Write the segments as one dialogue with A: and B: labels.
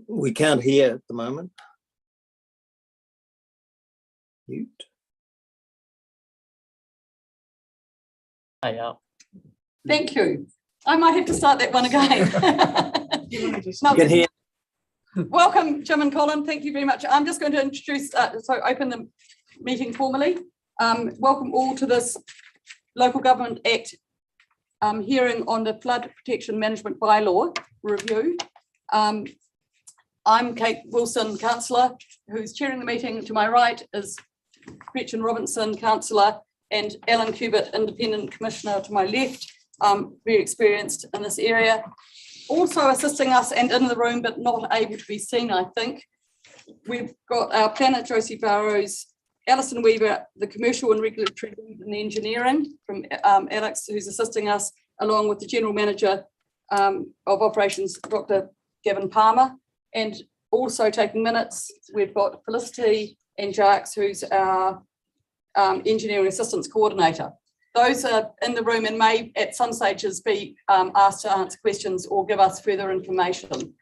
A: We can't hear at the moment. Mute.
B: Thank you. I might have to start that one again.
A: No, you can hear.
B: Welcome, Jim and Colin. Thank you very much. I'm just going to introduce, open the meeting formally. Welcome all to this Local Government Act hearing on the Flood Protection Management Bylaw review. I'm Kate Wilson, Councillor, who's chairing the meeting. To my right is Gretchen Robinson, Councillor, and Alan Cubitt, Independent Commissioner to my left, very experienced in this area. Also assisting us and in the room, but not able to be seen, I think, we've got our planner, Josie Barrows, Alison Weaver, the commercial and regulatory and engineering from Alex, who's assisting us, along with the General Manager of Operations, Dr. Gavin Palmer, and also taking minutes, we've got Felicity and Jarks, who's our Engineering Assistance Coordinator. Those are in the room and may at some stages be asked to answer questions or give us further information.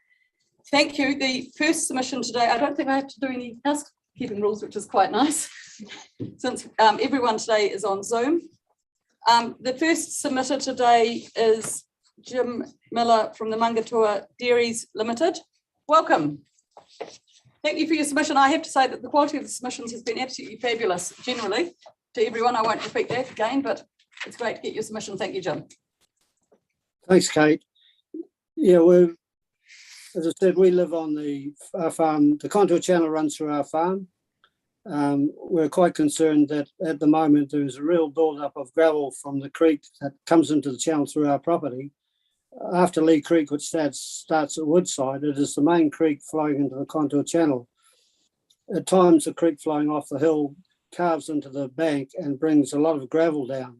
B: Thank you. The first submission today, I don't think I have to do any housekeeping rules, which is quite nice, since everyone today is on Zoom. The first submitter today is Jim Miller from the Mangatua Dairies Limited. Welcome. Thank you for your submission. I have to say that the quality of the submissions has been absolutely fabulous generally. To everyone, I won't repeat that again, but it's great to get your submission. Thank you, Jim.
C: Thanks, Kate. Yeah, as I said, we live on our farm. The contour channel runs through our farm. We're quite concerned that at the moment there is a real build-up of gravel from the creek that comes into the channel through our property. After Lee Creek, which starts at Woodside, it is the main creek flowing into the contour channel. At times, the creek flowing off the hill carves into the bank and brings a lot of gravel down.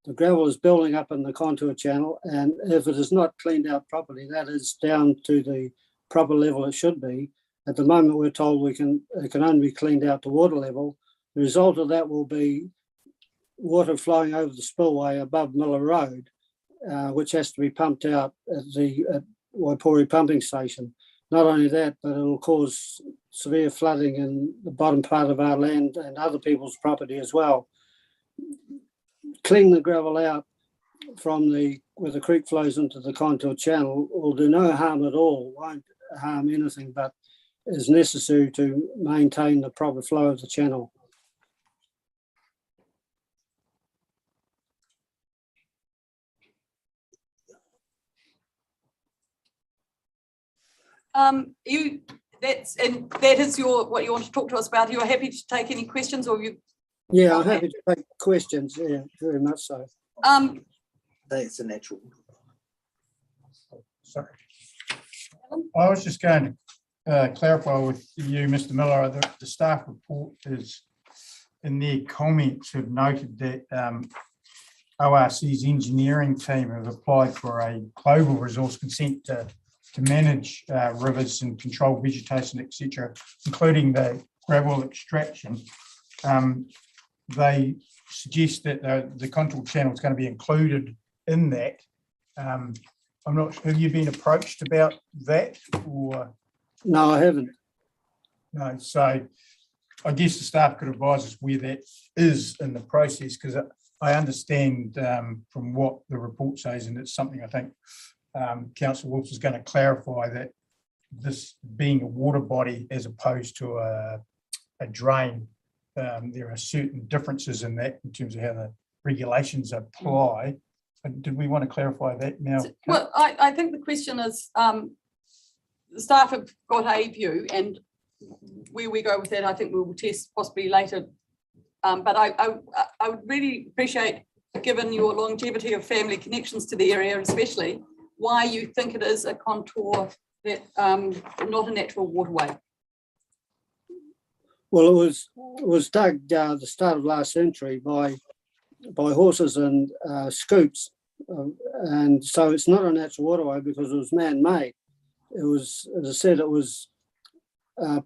C: The gravel is building up in the contour channel, and if it is not cleaned out properly, that is down to the proper level it should be. At the moment, we're told it can only be cleaned out to water level. The result of that will be water flowing over the spillway above Miller Road, which has to be pumped out at the Waipori pumping station. Not only that, but it will cause severe flooding in the bottom part of our land and other people's property as well. Cleaning the gravel out from where the creek flows into the contour channel will do no harm at all, won't harm anything, but is necessary to maintain the proper flow of the channel.
B: That is what you want to talk to us about. You are happy to take any questions, or you?
C: Yeah, I'm happy to take questions. Yeah, very much so.
A: It's a natural.
D: Sorry, I was just going to clarify with you, Mr. Miller, that the staff report is in their comments have noted that ORC's engineering team have applied for a global resource consent to manage rivers and control vegetation, etc., including the gravel extraction. They suggest that the contour channel is going to be included in that. I'm not sure, have you been approached about that? Or
C: No, I haven't.
D: no, so I guess the staff could advise us where that is in the process, because I understand from what the report says, and it's something I think Councillor Wolf is going to clarify, that this being a water body as opposed to a drain, there are certain differences in that in terms of how the regulations apply. Did we want to clarify that now?
B: Well, I think the question is, the staff have got a view, and where we go with that, I think we will test possibly later. But I would really appreciate, given your longevity of family connections to the area, especially, why you think it is a contour that not a natural waterway.
C: Well, it was dug at the start of last century by horses and scoops, and so it's not a natural waterway because it was man-made. It was, as I said, it was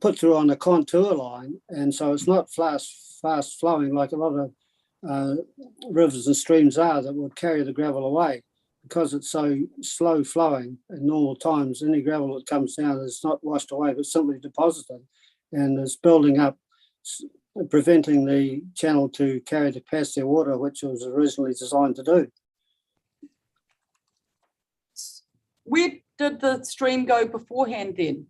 C: put through on a contour line, and so it's not fast flowing like a lot of rivers and streams are that would carry the gravel away. because it's so slow flowing in normal times, any gravel that comes down is not washed away, but simply deposited and is building up, preventing the channel to carry the capacity of water, which it was originally designed to do.
B: Where did the stream go beforehand then?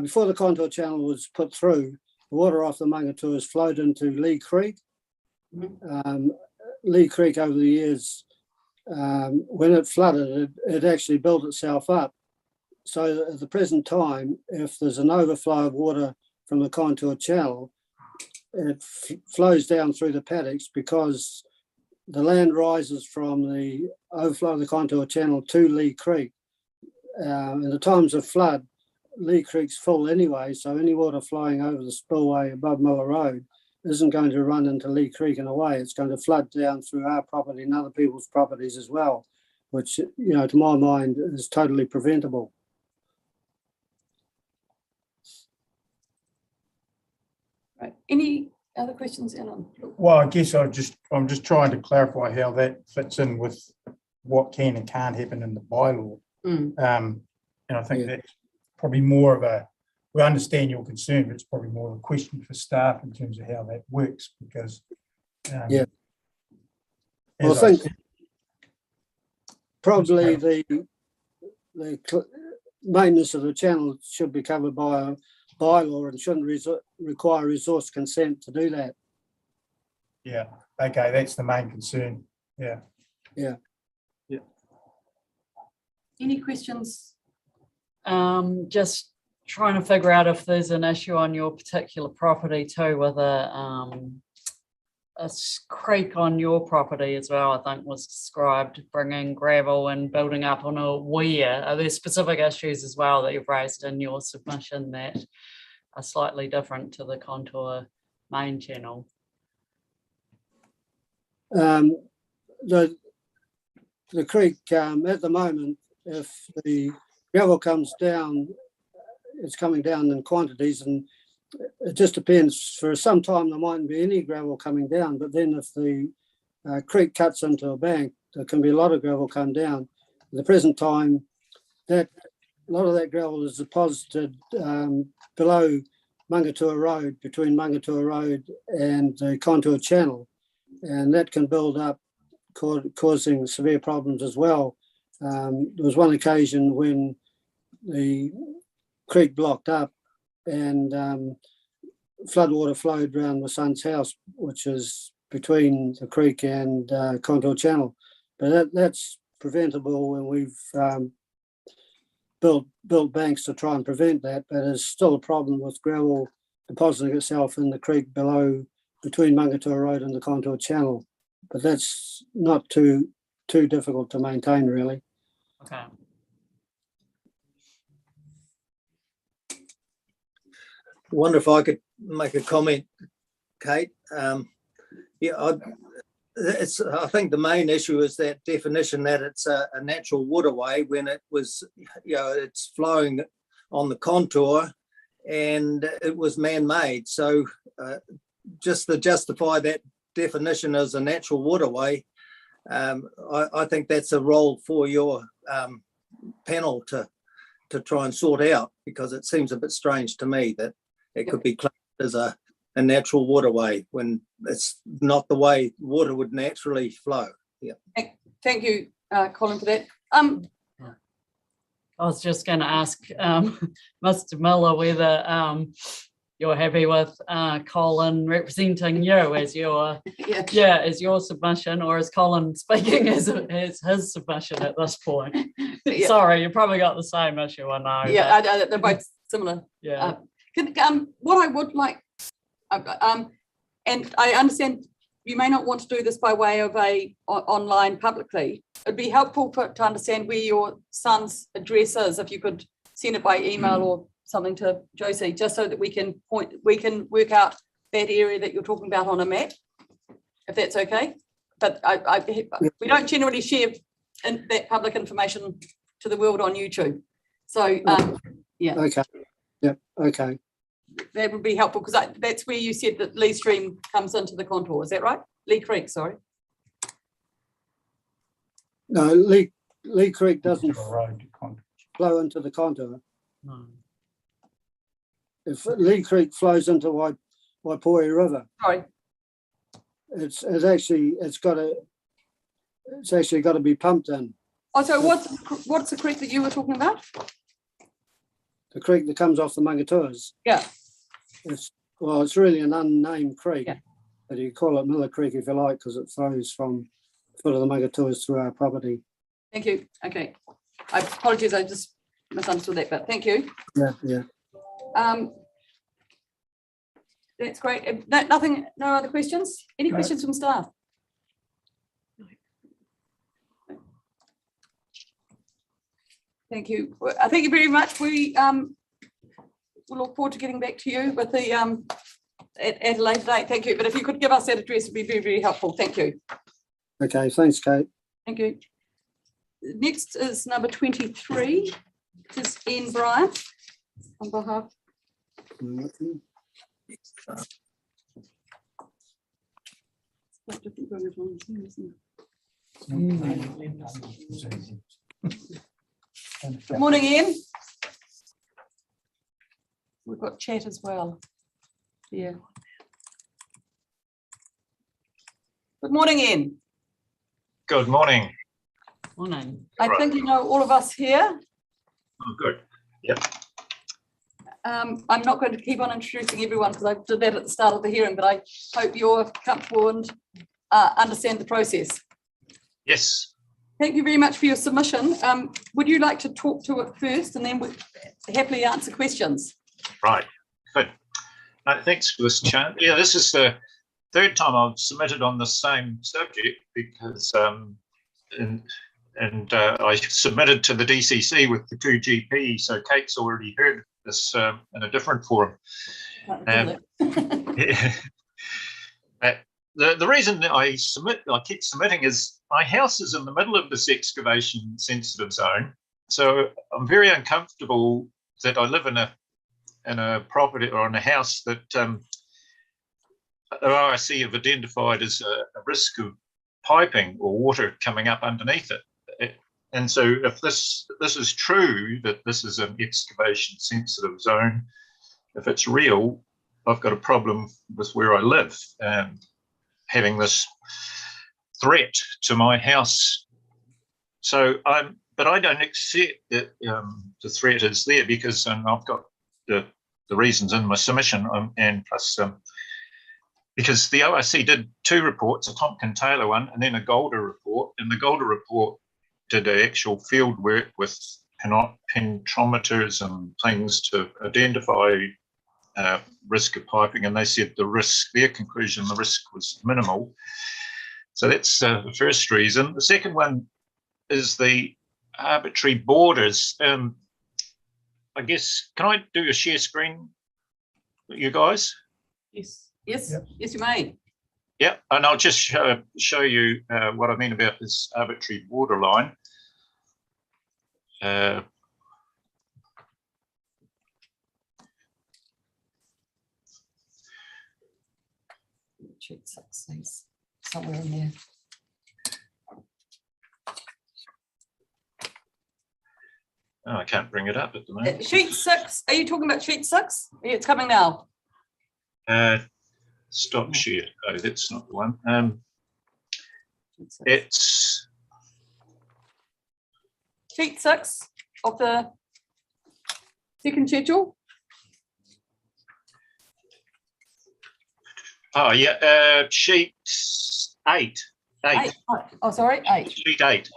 C: Before the contour channel was put through, the water off the Mangatuas flowed into Lee Creek. Lee Creek over the years, when it flooded, it actually built itself up. So at the present time, if there's an overflow of water from the contour channel, it flows down through the paddocks because the land rises from the overflow of the contour channel to Lee Creek. In the times of flood, Lee Creek's full anyway, so any water flowing over the spillway above Miller Road isn't going to run into Lee Creek in a way. It's going to flood down through our property and other people's properties as well, which, to my mind, is totally preventable.
B: Right. Any other questions, Alan?
D: Well, I guess I'm just trying to clarify how that fits in with what can and can't happen in the bylaw. And I think that's probably more of we understand your concern, but it's probably more of a question for staff in terms of how that works, because
C: Well, I think probably the maintenance of the channel should be covered by a bylaw and shouldn't require resource consent to do that.
D: Yeah, okay, that's the main concern. Yeah.
B: Any questions?
E: Just trying to figure out if there's an issue on your particular property too, with a creek on your property as well, I think was described, bringing gravel and building up on a weir. Are there specific issues as well that you've raised in your submission that are slightly different to the contour main channel?
C: The creek, at the moment, if the gravel comes down, it's coming down in quantities, and it just depends. For some time there mightn't be any gravel coming down, but then if the creek cuts into a bank, there can be a lot of gravel come down. At the present time, that a lot of that gravel is deposited below Mangatua Road, between Mangatua Road and the contour channel, and that can build up, causing severe problems as well. There was one occasion when the creek blocked up and floodwater flowed around my son's house, which is between the creek and contour channel. But that's preventable, and we've built banks to try and prevent that, but there's still a problem with gravel depositing itself in the creek below, between Mangatua Road and the contour channel. But that's not too difficult to maintain, really.
E: Okay.
A: Wonder if I could make a comment, Kate. I think the main issue is that definition that it's a natural waterway, when it was, it's flowing on the contour and it was man-made. So just to justify that definition as a natural waterway, I think that's a role for your panel to try and sort out, because it seems a bit strange to me that it could be claimed as a natural waterway when it's not the way water would naturally flow. Yeah.
B: Thank you, Colin, for that.
E: I was just going to ask Mr. Miller whether you're happy with Colin representing you as your as your submission, or is Colin speaking as his submission at this point? Sorry, you probably got the same issue, I know.
B: Yeah, they're both similar.
E: Yeah.
B: What I would like, and I understand you may not want to do this by way of online publicly. It'd be helpful to understand where your son's address is, if you could send it by email or something to Josie, just so that we can work out that area that you're talking about on a map, if that's okay. But we don't generally share that public information to the world on YouTube. So yeah.
C: Okay. Yep. Okay.
B: That would be helpful, because that's where you said that Lee Stream comes into the contour. Is that right? Lee Creek, sorry.
C: No, Lee Creek doesn't
D: To a road, you can't-
C: flow into the contour.
E: No.
C: If Lee Creek flows into Waipori River,
B: Sorry,
C: it's actually got to be pumped in.
B: oh, so what's the creek that you were talking about?
C: The creek that comes off the Mangatuas.
B: Yeah,
C: It's really an unnamed creek,
B: Yeah.
C: but you call it Miller Creek if you like, because it flows from the foot of the Mangatuas through our property.
B: thank you. Okay, I apologize, I just misunderstood that, but thank you.
C: Yeah.
B: That's great. Nothing, no other questions? Any
D: No.
B: questions from staff? Thank you. Thank you very much. We will look forward to getting back to you with the at a later date. Thank you. But if you could give us that address, it'd be very, very helpful. Thank you.
C: Okay, thanks, Kate.
B: Thank you. Next is number 23, which is Ian Bryant on behalf. Good morning, Ian. We've got chat as well. Yeah. Good morning, Ian.
F: Good morning.
E: Morning.
B: I think you know all of us here.
F: Oh, good. Yep.
B: I'm not going to keep on introducing everyone because I did that at the start of the hearing, but I hope you're comfortable and understand the process.
F: Yes.
B: Thank you very much for your submission. Would you like to talk to it first and then we'll happily answer questions?
F: Right. Good. Thanks for this chance. Yeah, this is the third time I've submitted on the same subject because I submitted to the DCC with the 2 GP, so Kate's already heard this in a different forum. The reason that I keep submitting is my house is in the middle of this excavation sensitive zone, so I'm very uncomfortable that I live in a property or in a house that the RIC have identified as a risk of piping or water coming up underneath it. And so if this is true, that this is an excavation sensitive zone, if it's real, I've got a problem with where I live, having this threat to my house. So but I don't accept that the threat is there because I've got the reasons in my submission, and plus because the OIC did 2 reports, a Tompkin-Taylor one and then a Golder report, and the Golder report did the actual field work with pentometers and things to identify risk of piping, and they said their conclusion, the risk was minimal. So that's the first reason. The second one is the arbitrary borders. I guess, can I do a share screen, you guys?
B: Yes, yes,
D: Yep.
B: yes, you may.
F: Yeah, and I'll just show you what I mean about this arbitrary borderline.
B: Sheet 6 is somewhere in there.
F: Oh, I can't bring it up at the moment.
B: Sheet 6, are you talking about sheet 6? Yeah, it's coming now.
F: Stop share. Oh, that's not the one. It's
B: Sheet 6 of the second schedule.
F: oh yeah, sheet 8. 8.
B: Oh, sorry, 8.
F: Sheet 8.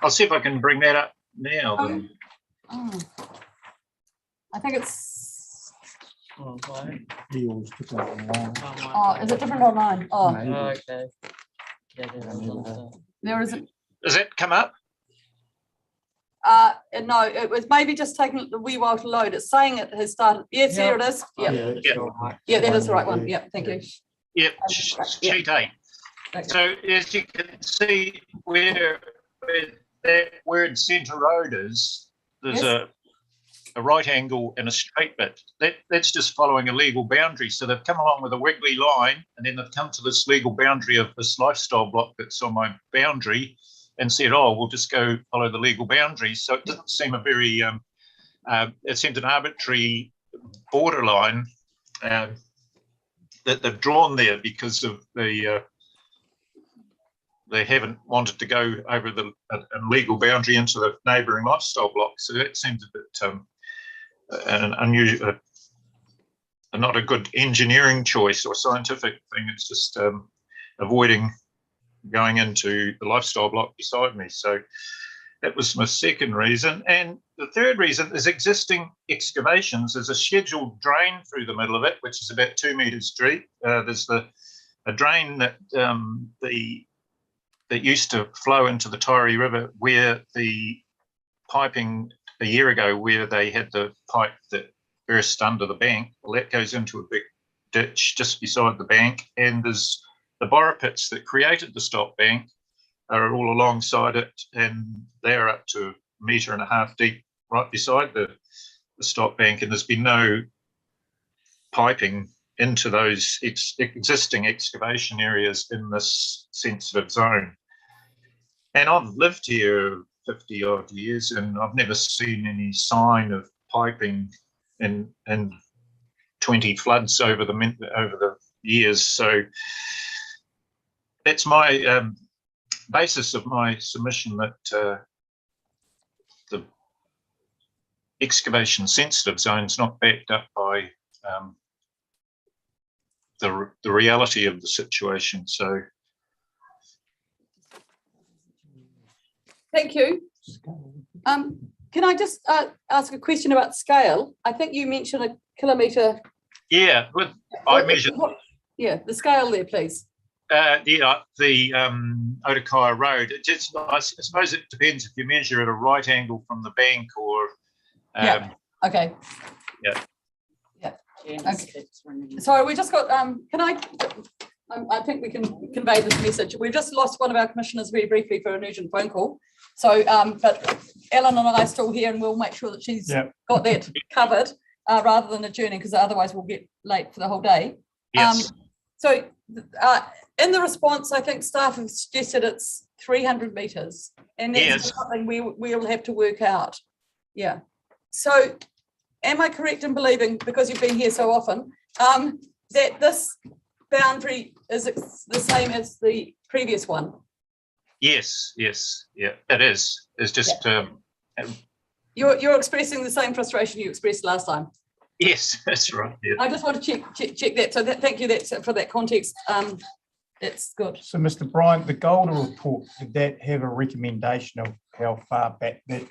F: I'll see if I can bring that up now. Then.
B: Oh. I think it's.
E: Oh, right.
D: He always puts that online.
B: Oh, is it different online? Oh,
D: Maybe.
E: Okay. Yeah,
B: there isn't.
F: Does that come up?
B: No, it was maybe just taking the wee while to load. It's saying it has started. Yes,
E: Yeah.
B: here it is. Yeah, yeah, that is the right one. Yeah, thank you.
F: Yep,
B: Yeah.
F: sheet 8.
B: Okay.
F: So as you can see where that word Symmetry Road is, there's
B: Yes.
F: a right angle and a straight bit. That's just following a legal boundary. So they've come along with a wiggly line, and then they've come to this legal boundary of this lifestyle block that's on my boundary, and said, "Oh, we'll just go follow the legal boundaries." So it doesn't seem a very, it seemed an arbitrary borderline that they've drawn there because of the they haven't wanted to go over the legal boundary into the neighbouring lifestyle block. So that seems a bit an unusual, not a good engineering choice or scientific thing. It's just avoiding going into the lifestyle block beside me. So that was my second reason. And the third reason is existing excavations. There's a scheduled drain through the middle of it, which is about 2 metres deep. There's a drain that that used to flow into the Taieri River, where the piping a year ago, where they had the pipe that burst under the bank. Well, that goes into a big ditch just beside the bank, and there's the borrow pits that created the stop bank are all alongside it, and they're up to 1.5 metres deep right beside the stop bank, and there's been no piping into those existing excavation areas in this sensitive zone. And I've lived here 50 odd years, and I've never seen any sign of piping in 20 floods over the years. So that's my basis of my submission, that the excavation sensitive zone is not backed up by the reality of the situation. So
B: Thank you. Can I just ask a question about scale? I think you mentioned a kilometre.
F: yeah, I measured.
B: The scale there, please.
F: The Otakaya Road. I suppose it depends if you measure at a right angle from the bank or.
B: Okay.
F: Yeah.
B: Okay. Sorry, we just got. I think we can convey this message. We've just lost one of our commissioners very briefly for an urgent phone call. So, but Ellen and I are still here, and we'll make sure that she's got that covered rather than adjourning, because otherwise we'll get late for the whole day.
F: Yes.
B: So in the response, I think staff have suggested it's 300 metres, and that's something we'll have to work out. Yeah. So am I correct in believing, because you've been here so often, that this boundary is the same as the previous one?
F: Yes, yeah, it is. It's just
B: you're expressing the same frustration you expressed last time.
F: Yes, that's right. Yeah.
B: I just want to check that. So thank you for that context. It's good.
D: So, Mr. Bryant, the Golder report, did that have a recommendation of how far back that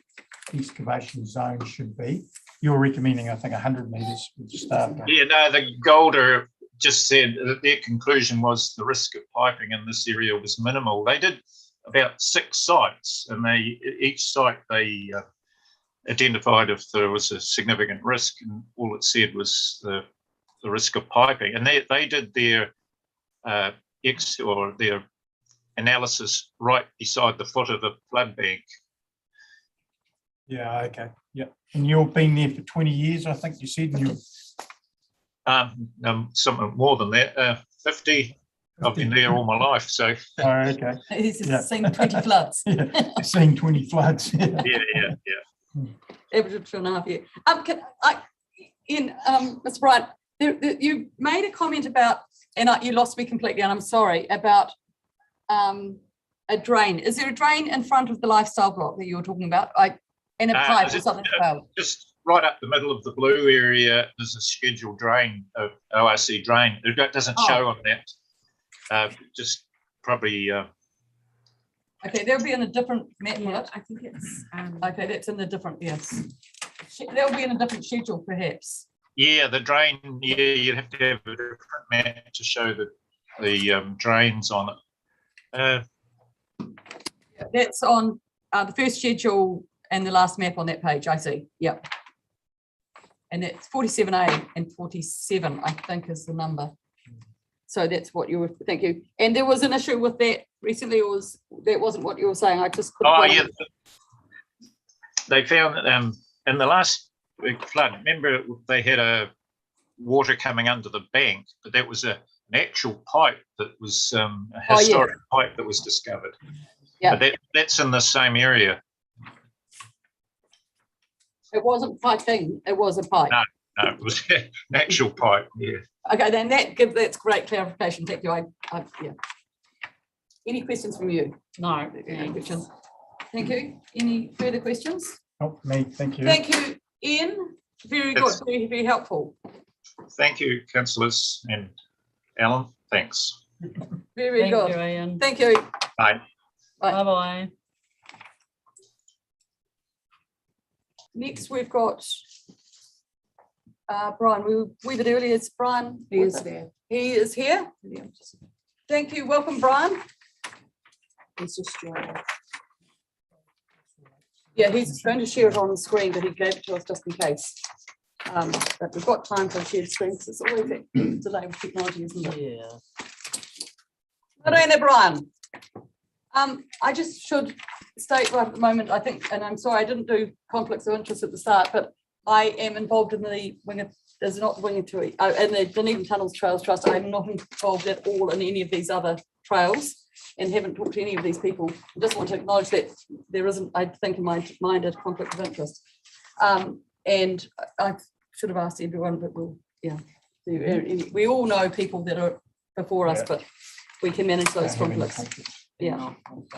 D: excavation zone should be? You're recommending, I think, 100 metres with the start.
F: Yeah, no, the Golder just said that their conclusion was the risk of piping in this area was minimal. They did about 6 sites, and each site they identified if there was a significant risk, and all it said was the risk of piping. And they did their their analysis right beside the foot of the flood bank.
D: Yeah, okay, yeah. And you've been there for 20 years, I think you said.
F: Something more than that, 50. I've been there all my life, so.
D: Oh, okay.
B: He's seen 20 floods.
D: Yeah, seen 20 floods.
F: Yeah.
B: Average of 2.5 years. Mr. Bryant, you made a comment about, and you lost me completely, and I'm sorry, about a drain. Is there a drain in front of the lifestyle block that you were talking about? And a pipe or something?
F: Just right up the middle of the blue area, there's a scheduled drain, of ORC drain. It doesn't show on that. Just probably.
B: Okay, there'll be in a different map.
G: Yeah, I think it's.
B: Okay, that's in the different, yes. There'll be in a different schedule, perhaps.
F: Yeah, the drain. Yeah, you'd have to have a different map to show the drains on it.
B: That's on the first schedule and the last map on that page. I see. Yep. And it's 47A and 47, I think, is the number. So that's what you were. Thank you. And there was an issue with that recently, or that wasn't what you were saying? I just.
F: Yeah. They found in the last big flood. Remember, they had a water coming under the bank, but that was an actual pipe that was a historic pipe that was discovered.
B: Yeah.
F: But that's in the same area.
B: It wasn't piping, it was a pipe.
F: No, it was an actual pipe, yeah.
B: Okay, then that's great clarification. Thank you. Yeah. Any questions from you?
E: No.
B: Any questions? Thank you. Any further questions?
D: Not me, thank you.
B: Thank you, Ian. Very good,
F: Yes.
B: very helpful.
F: Thank you, councillors and Alan. Thanks.
B: Very
E: Thank
B: good.
E: you, Ian.
B: Thank you.
F: Bye.
E: Bye-bye.
B: Next, we've got Brian. We did earlier. It's Brian.
G: He is there.
B: He is here. Thank you. Welcome, Brian.
G: He's just joining.
B: Yeah, he's going to share it on the screen, but he gave it to us just in case. But we've got time for a shared screen because it's always a delay with technology, isn't it?
E: Yeah.
B: Good day there, Brian. I just should state right at the moment, I think, and I'm sorry, I didn't do conflicts of interest at the start, but I am involved in the in the Dunedin Tunnels Trails Trust. I'm not involved at all in any of these other trails and haven't talked to any of these people. I just want to acknowledge that there isn't, I think, in my mind, a conflict of interest. And I should have asked everyone, but we all know people that are before us, but we can manage those conflicts. Yeah,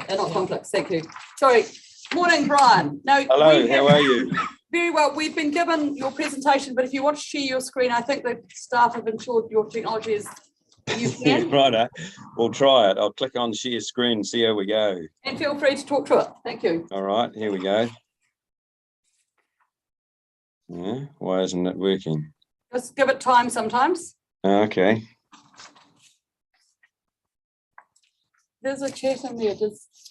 B: they're not conflicts. Thank you. Sorry. Morning, Brian. No,
H: hello, how are you?
B: Very well. We've been given your presentation, but if you want to share your screen, I think the staff have ensured your technology is you can.
H: Right, we'll try it. I'll click on share screen and see how we go.
B: And feel free to talk to it. Thank you.
H: All right, here we go. Yeah, why isn't it working?
B: Just give it time sometimes.
H: Okay.
B: There's a chat in there.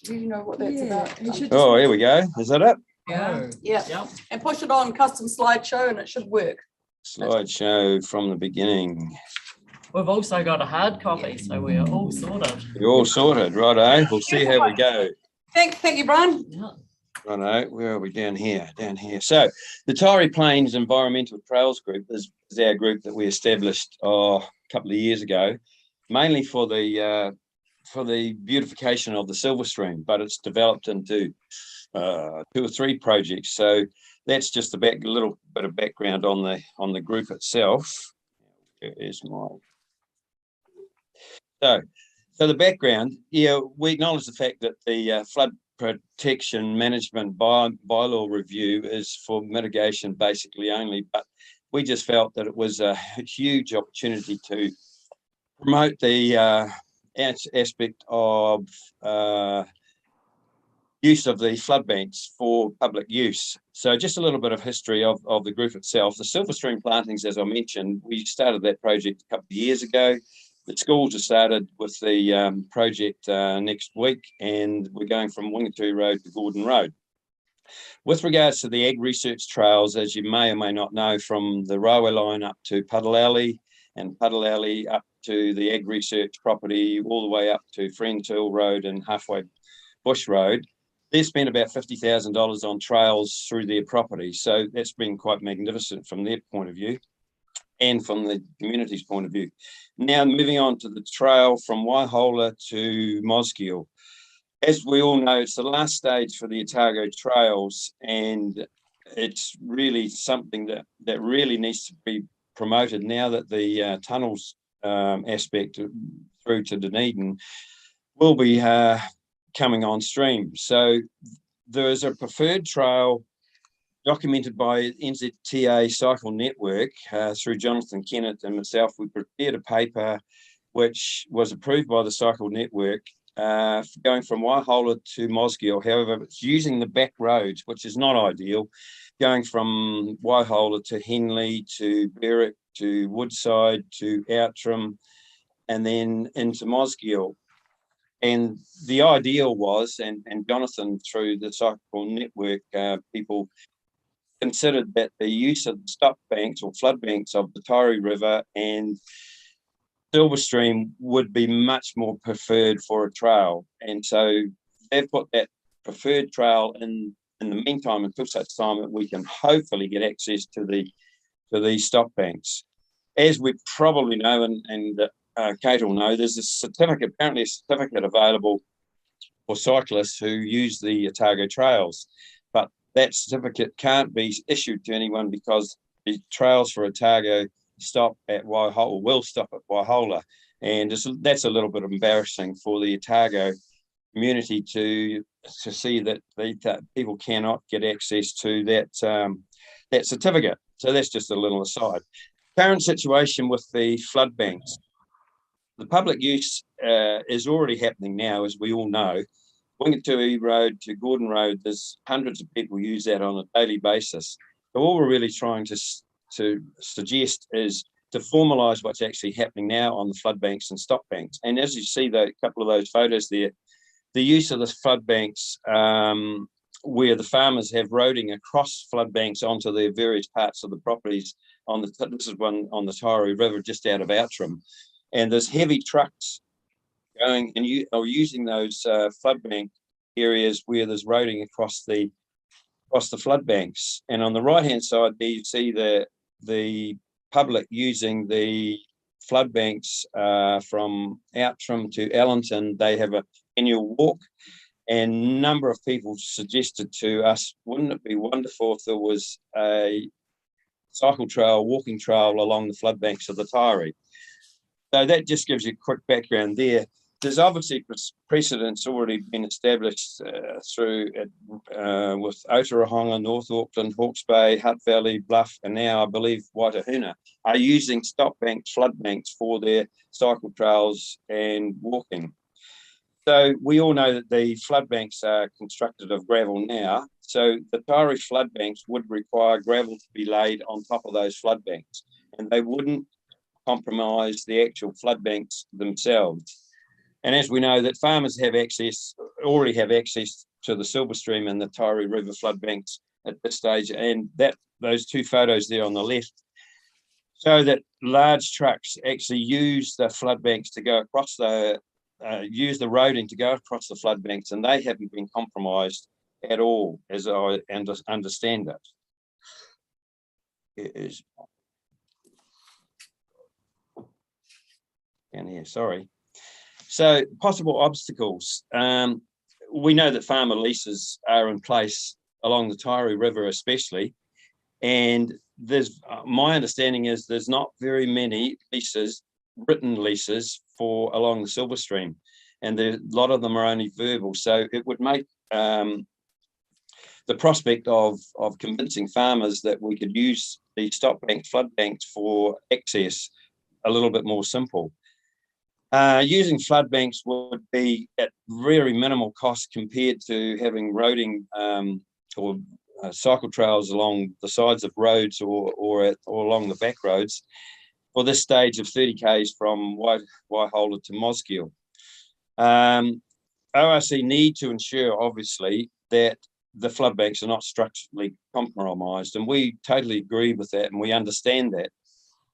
B: Do you know what that's about?
H: Oh, here we go. Is that it?
B: Yeah.
E: Yep.
B: And push it on custom slideshow and it should work.
H: Slideshow from the beginning.
E: We've also got a hard copy, so we're all sorted.
H: You're all sorted, righto. We'll see how we go.
B: Thank you, Brian.
E: Yeah.
H: Righto, where are we? Down here, down here. So the Torrey Plains Environmental Trails Group is our group that we established a couple of years ago, mainly for the beautification of the silver stream, but it's developed into 2 or 3 projects. So that's just a little bit of background on the group itself. Here's my so the background. Yeah, we acknowledge the fact that the flood protection management bylaw review is for mitigation basically only, but we just felt that it was a huge opportunity to promote the aspect of use of the flood banks for public use. So just a little bit of history of the group itself. The silver stream plantings, as I mentioned, we started that project a couple of years ago. The schools have started with the project next week, and we're going from Wingatu Road to Gordon Road. With regards to the ag research trails, as you may or may not know, from the railway line up to Puddle Alley, and Puddle Alley up to the ag research property, all the way up to Friends Hill Road and halfway Bush Road, they've spent about $50,000 on trails through their property. So that's been quite magnificent from their point of view and from the community's point of view. Now moving on to the trail from Waihola to Mosgiel. As we all know, it's the last stage for the Otago trails, and it's really something that really needs to be promoted now that the tunnels aspect through to Dunedin will be coming on stream. So there is a preferred trail documented by NZTA Cycle Network through Jonathan Kennett and myself. We prepared a paper which was approved by the Cycle Network going from Waihola to Mosgiel. However, it's using the back roads, which is not ideal, going from Waihola to Henley to Berwick to Woodside to Outram and then into Mosgiel. And the ideal was, and Jonathan through the Cycle Network people considered that the use of the stop banks or flood banks of the Torrey River and Silver Stream would be much more preferred for a trail. And so they've put that preferred trail in the meantime until such time that we can hopefully get access to these stop banks. As we probably know, and Kate will know, there's a certificate, apparently a certificate available for cyclists who use the Otago trails. But that certificate can't be issued to anyone because the trails for Otago stop at Waihola, will stop at Waihola. And that's a little bit embarrassing for the Otago community to see that people cannot get access to that certificate. So that's just a little aside. Current situation with the flood banks. The public use is already happening now, as we all know. Wingatui Road to Gordon Road, there's hundreds of people use that on a daily basis. So all we're really trying to suggest is to formalise what's actually happening now on the flood banks and stop banks. And as you see, a couple of those photos there, the use of the flood banks where the farmers have roading across flood banks onto their various parts of the properties. This is one on the Taieri River just out of Outram. And there's heavy trucks going and using those flood bank areas where there's roading across the flood banks. And on the right-hand side there, you see the public using the flood banks from Outram to Allenton. They have an annual walk, and a number of people suggested to us, wouldn't it be wonderful if there was a cycle trail, walking trail along the flood banks of the Taieri? So that just gives you a quick background there. There's obviously precedents already been established with Otorohanga, North Auckland, Hawke's Bay, Hutt Valley, Bluff, and now I believe Waitahuna are using stop banks, flood banks for their cycle trails and walking. So we all know that the flood banks are constructed of gravel now. So the Taieri flood banks would require gravel to be laid on top of those flood banks, and they wouldn't compromise the actual flood banks themselves. And as we know that farmers already have access to the Silver Stream and the Taieri River flood banks at this stage, and those two photos there on the left show that large trucks actually use the flood banks to go across use the roading to go across the flood banks, and they haven't been compromised at all, as I understand it. It is down here, sorry. So possible obstacles. We know that farmer leases are in place along the Taieri River especially, and my understanding is there's not very many written leases along the Silver Stream, and a lot of them are only verbal. So it would make the prospect of convincing farmers that we could use the stop banks, flood banks for access a little bit more simple. Using flood banks would be at very minimal cost compared to having roading or cycle trails along the sides of roads or along the back roads for this stage of 30 k's from Waihola to Mosgiel. ORC need to ensure, obviously, that the flood banks are not structurally compromised, and we totally agree with that, and we understand that.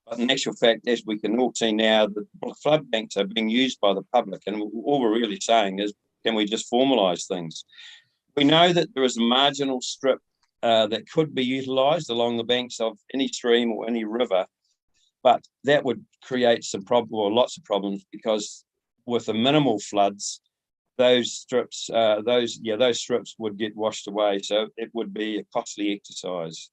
H: But in actual fact, as we can all see now, the flood banks are being used by the public, and all we're really saying is, can we just formalise things? We know that there is a marginal strip that could be utilised along the banks of any stream or any river, but that would create some problem or lots of problems, because with the minimal floods, those strips would get washed away. So it would be a costly exercise.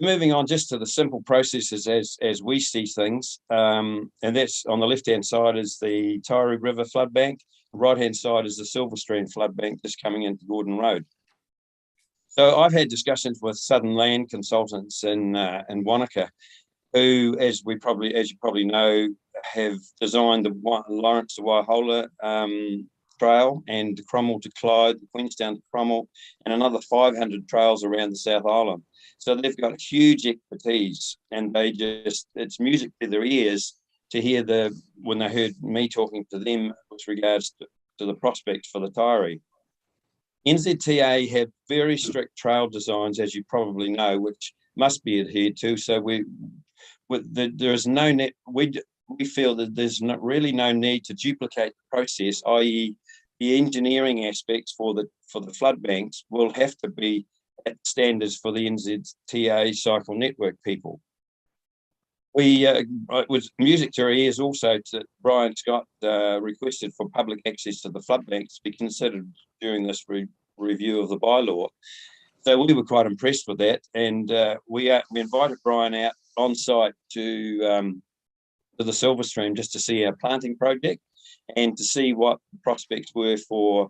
H: Moving on just to the simple processes as we see things, and that's on the left-hand side is the Taieri River flood bank. The right-hand side is the Silver Stream flood bank just coming into Gordon Road. So I've had discussions with Southern Land Consultants in Wanaka, who, as you probably know, have designed the Lawrence to Waihola trail and Cromwell to Clyde, Queenstown to Cromwell, and another 500 trails around the South Island. So they've got huge expertise, and it's music to their ears to hear when they heard me talking to them with regards to the prospects for the Taieri. NZTA have very strict trail designs, as you probably know, which must be adhered to. So we feel that there's really no need to duplicate the process, i.e. the engineering aspects for the flood banks will have to be at standards for the NZTA cycle network people. it was music to our ears also to Brian Scott requested for public access to the flood banks to be considered during this review of the bylaw. So we were quite impressed with that, and we invited Brian out on site to the Silver Stream just to see our planting project and to see what the prospects were for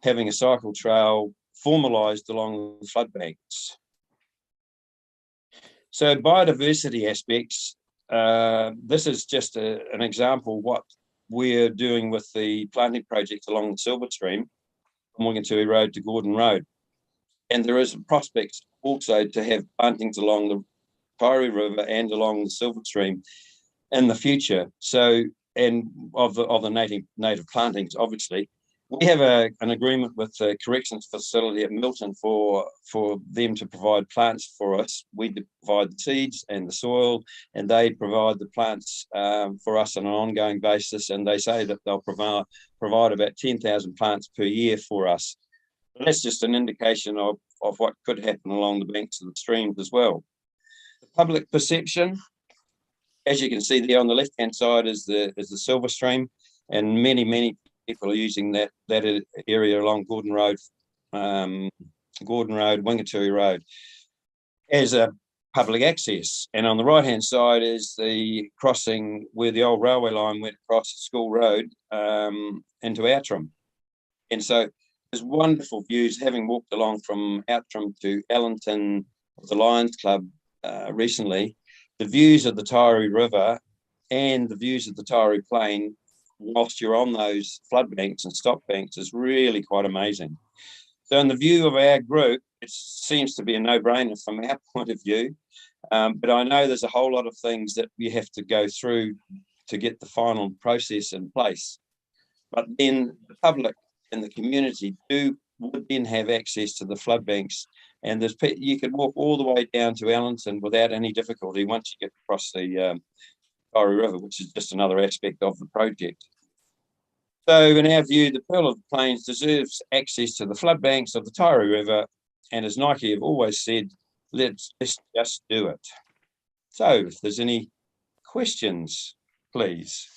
H: having a cycle trail formalised along the flood banks. So biodiversity aspects, this is just an example of what we're doing with the planting project along the Silver Stream, from Wingatui Road to Gordon Road. And there is prospects also to have plantings along the Taieri River and along the Silver Stream in the future. So, and of the native plantings, obviously. We have an agreement with the corrections facility at Milton for them to provide plants for us. We provide the seeds and the soil, and they provide the plants for us on an ongoing basis. And they say that they'll provide about 10,000 plants per year for us. And that's just an indication of what could happen along the banks of the streams as well. The public perception, as you can see there on the left-hand side, is the Silver Stream, and many people are using that area along Gordon Road, Wingatui Road, as a public access. And on the right-hand side is the crossing where the old railway line went across School Road into Outram. And so there's wonderful views, having walked along from Outram to Allenton with the Lions Club recently. The views of the Taieri River and the views of the Taieri Plain whilst you're on those flood banks and stock banks is really quite amazing. So in the view of our group, it seems to be a no-brainer from our point of view, but I know there's a whole lot of things that we have to go through to get the final process in place. But then the public and the community would then have access to the flood banks, and you could walk all the way down to Allenton without any difficulty once you get across the Taieri River, which is just another aspect of the project. So in our view, the Pearl of the Plains deserves access to the flood banks of the Taieri River, and as Nike have always said, let's just do it. So if there's any questions, please.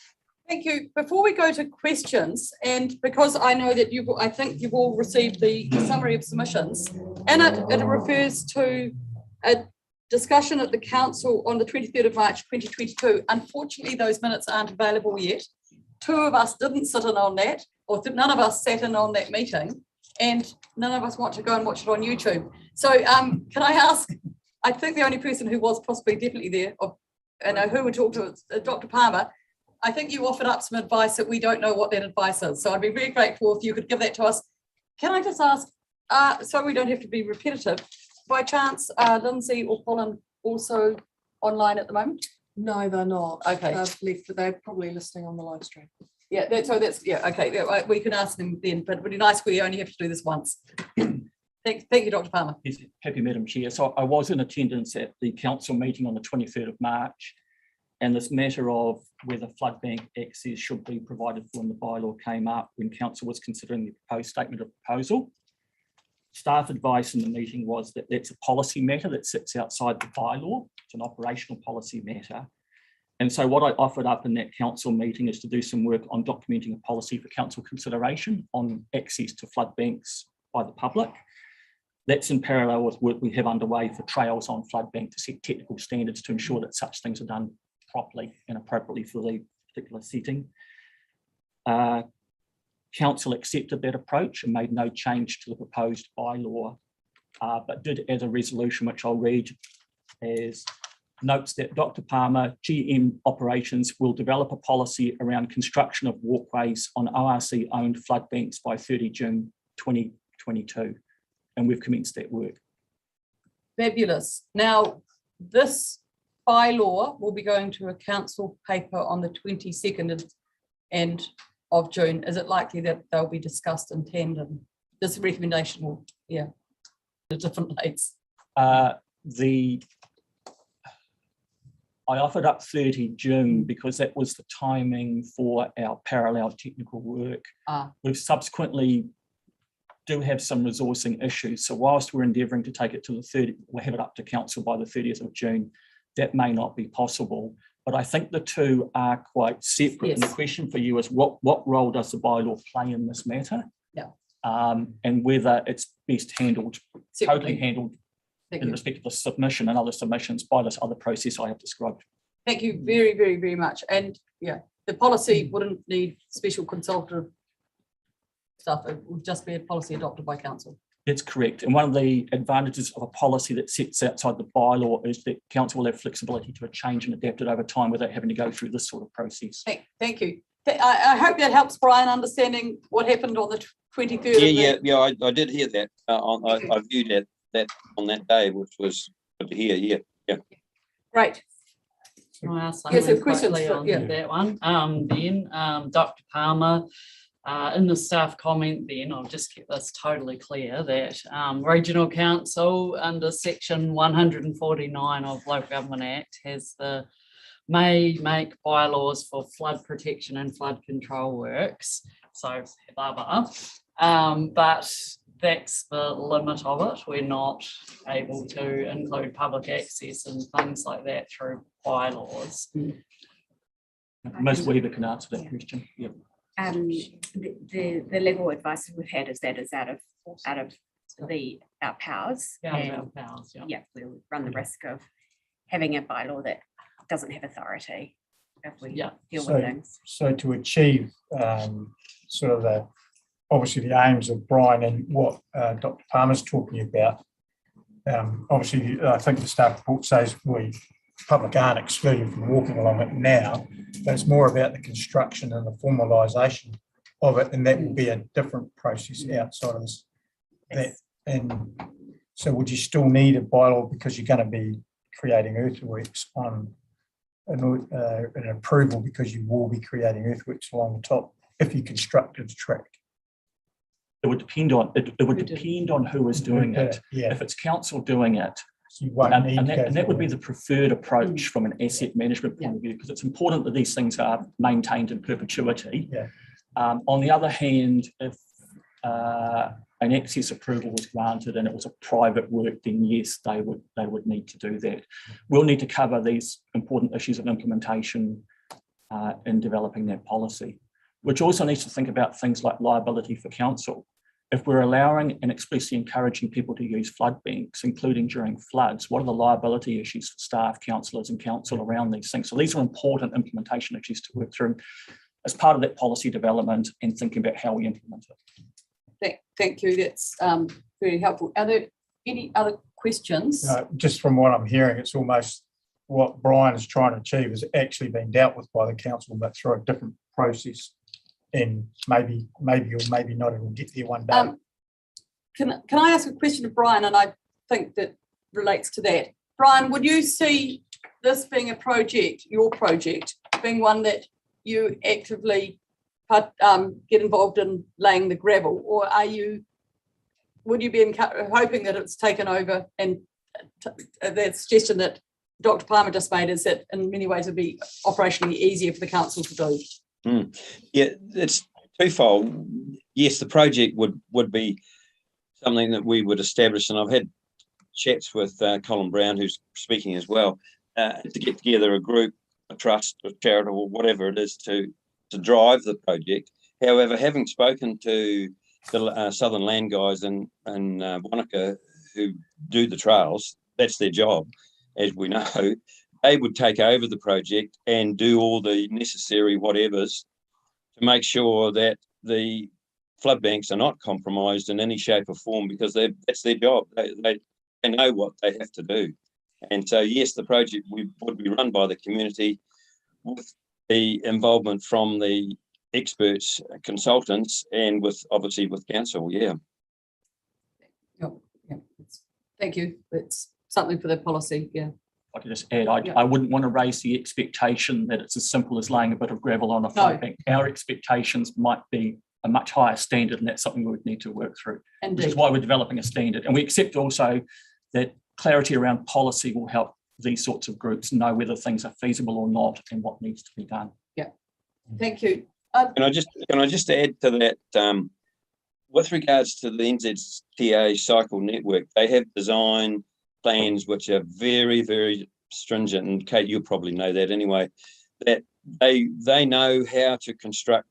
B: Thank you. Before we go to questions, and because I know that I think you've all received the summary of submissions, and it refers to a discussion at the council on the 23rd of March 2022. Unfortunately, those minutes aren't available yet. Two of us didn't sit in on that, or none of us sat in on that meeting, and none of us want to go and watch it on YouTube. So can I ask, I think the only person who was possibly definitely there, I know who we talked to, is Dr. Palmer. I think you offered up some advice that we don't know what that advice is. So I'd be very grateful if you could give that to us. Can I just ask, so we don't have to be repetitive, by chance, Lindsay or Colin also online at the moment?
G: No, they're not.
B: Okay.
G: They're probably listening on the live stream.
B: Yeah, okay. Yeah, we can ask them then, but it would be nice if we only have to do this once. Thank you, Dr. Palmer.
I: Yes, happy, Madam Chair. So I was in attendance at the council meeting on the 23rd of March, and this matter of whether flood bank access should be provided for in the bylaw came up when council was considering the proposed statement of proposal. Staff advice in the meeting was that that's a policy matter that sits outside the bylaw. It's an operational policy matter. And so what I offered up in that council meeting is to do some work on documenting a policy for council consideration on access to flood banks by the public. That's in parallel with work we have underway for trails on flood bank to set technical standards to ensure that such things are done properly and appropriately for the particular setting. Council accepted that approach and made no change to the proposed bylaw, but did add a resolution, which I'll read, as notes that Dr. Palmer, GM Operations, will develop a policy around construction of walkways on ORC-owned flood banks by 30 June 2022. And we've commenced that work.
B: Fabulous. Now, this bylaw will be going to a council paper on the 22nd of June. Is it likely that they'll be discussed in tandem? This recommendation will, the different dates.
I: I offered up 30 June because that was the timing for our parallel technical work. We've subsequently do have some resourcing issues. So whilst we're endeavouring to take it to the 30th, we'll have it up to council by the 30th of June. That may not be possible. But I think the two are quite separate. And the
B: Yes.
I: question for you is what role does the bylaw play in this matter?
B: Yeah.
I: And whether it's best handled, totally
B: Separately.
I: handled
B: Thank
I: in
B: you.
I: respect of the submission and other submissions by this other process I have described.
B: Thank you very, very, very much. And yeah, the policy wouldn't need special consultative stuff. It would just be a policy adopted by council.
I: That's correct. And one of the advantages of a policy that sits outside the bylaw is that council will have flexibility to change and adapt it over time without having to go through this sort of process.
B: Thank you. I hope that helps Brian understanding what happened on the 23rd.
H: I did hear that. I viewed that on that day, which was good to hear. Yeah.
B: Great.
E: Can I ask
B: Yes,
E: something
B: questions
E: quickly
B: for-
E: on
B: yeah.
E: that one? Dr. Palmer, in the staff comment then, I'll just get this totally clear that Regional Council under section 149 of Local Government Act may make bylaws for flood protection and flood control works. So blah, blah. But that's the limit of it. We're not able to include public access and things like that through bylaws.
I: Ms. Weaver can answer that question. Yep.
J: The legal advice we've had is that is out of our powers.
E: Yeah,
J: and
E: our powers, yeah.
J: yeah, we'll run the risk of having a bylaw that doesn't have authority if we
E: Yeah.
J: deal with things.
D: So to achieve sort of obviously the aims of Brian and what Dr. Palmer's talking about, obviously I think the staff report says public aren't excluded from walking along it now, but it's more about the construction and the formalisation of it, and that will be a different process outside of this. And so would you still need a bylaw because you're going to be creating earthworks on an approval because you will be creating earthworks along the top if you constructed a track?
I: It would depend on it would depend on who is doing it.
D: Yeah.
I: If it's council doing it,
D: So you won't need to go
I: and that would be
D: through
I: the preferred approach from an asset management point of view, because it's important that these things are maintained in perpetuity.
D: Yeah.
I: On the other hand, if an access approval was granted and it was a private work, then yes, they would need to do that. We'll need to cover these important issues of implementation in developing that policy, which also needs to think about things like liability for council. If we're allowing and explicitly encouraging people to use flood banks, including during floods, what are the liability issues for staff, councillors and council around these things? So these are important implementation issues to work through as part of that policy development and thinking about how we implement it.
B: Thank you. That's very helpful. Are there any other questions?
D: just from what I'm hearing, it's almost what Brian is trying to achieve has actually been dealt with by the council, but through a different process. And maybe or maybe not, it will get there one day.
B: Can I ask a question of Brian? And I think that relates to that. Brian, would you see this being a project, your project, being one that you actively get involved in laying the gravel, or would you be hoping that it's taken over? And that suggestion that Dr. Palmer just made is that in many ways it would be operationally easier for the council to do.
H: Yeah, it's twofold. Yes, the project would be something that we would establish, and I've had chats with Colin Brown, who's speaking as well, to get together a group, a trust, a charitable, whatever it is, to drive the project. However, having spoken to the Southern Land guys in Wanaka who do the trails, that's their job, as we know. They would take over the project and do all the necessary whatevers to make sure that the flood banks are not compromised in any shape or form, because that's their job. They know what they have to do. And so, yes, the project would be run by the community with the involvement from the experts, consultants, and obviously with council, yeah.
B: Thank you. It's something for the policy, yeah.
I: I could just add, I wouldn't want to raise the expectation that it's as simple as laying a bit of gravel on a flood bank. Our expectations might be a much higher standard, and that's something we would need to work through.
B: Indeed.
I: Which is why we're developing a standard. And we accept also that clarity around policy will help these sorts of groups know whether things are feasible or not and what needs to be done.
B: Yeah, thank you.
H: Can I just add to that, with regards to the NZTA cycle network, they have design plans which are very, very stringent, and Kate, you'll probably know that anyway, that they know how to construct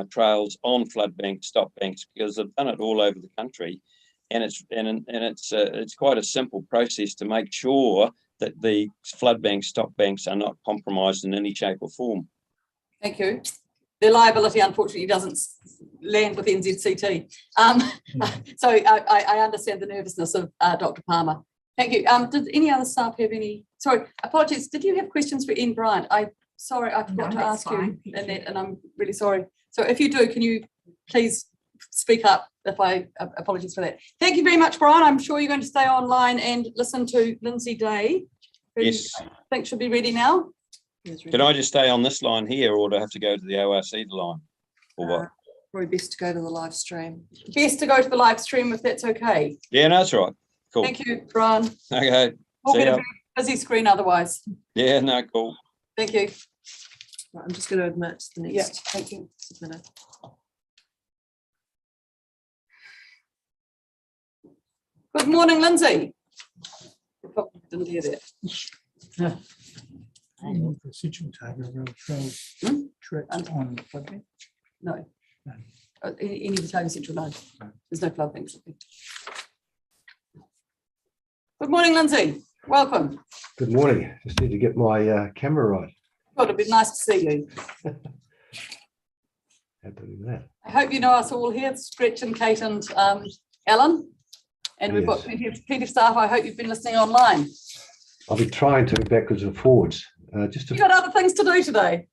H: trails on flood banks, stop banks, because they've done it all over the country, and it's quite a simple process to make sure that the flood banks, stop banks are not compromised in any shape or form.
B: Thank you. The liability, unfortunately, doesn't land with NZCT. So I understand the nervousness of Dr. Palmer. Thank you. Did any other staff have any? Sorry, apologies. Did you have questions for Ian Bryant? Sorry, I forgot to ask you, Annette, and I'm really sorry. So if you do, can you please speak up if apologies for that. Thank you very much, Brian. I'm sure you're going to stay online and listen to Lindsay Day, who
H: Yes.
B: I think should be ready now.
H: Can I just stay on this line here, or do I have to go to the ORC line, or what?
G: Probably best to go to the live stream.
B: Best to go to the live stream if that's okay.
H: Yeah, no, that's all right. Cool.
B: Thank you, Brian.
H: Okay.
B: We'll
H: See
B: get a
H: ya.
B: very busy screen otherwise.
H: Yeah, no, cool.
B: Thank you.
G: Right, I'm just going to admit to the
B: Yeah,
G: next
B: thank you.
G: submitter.
B: Good morning, Lindsay. Probably didn't hear that.
D: Residual target around trails, tracks on the flood bank.
B: No.
D: No.
B: Any of the Tony Central, no. There's no flood banks. Good morning, Lindsay. Welcome.
K: Good morning. Just need to get my camera right.
B: Well, it'd be nice to see you.
K: How to do that?
B: I hope you know us all here, Stretch and Kate and Alan. And we've got
K: Yes.
B: plenty of staff. I hope you've been listening online.
K: I'll be trying to backwards and forwards.
B: You've got other things to do today.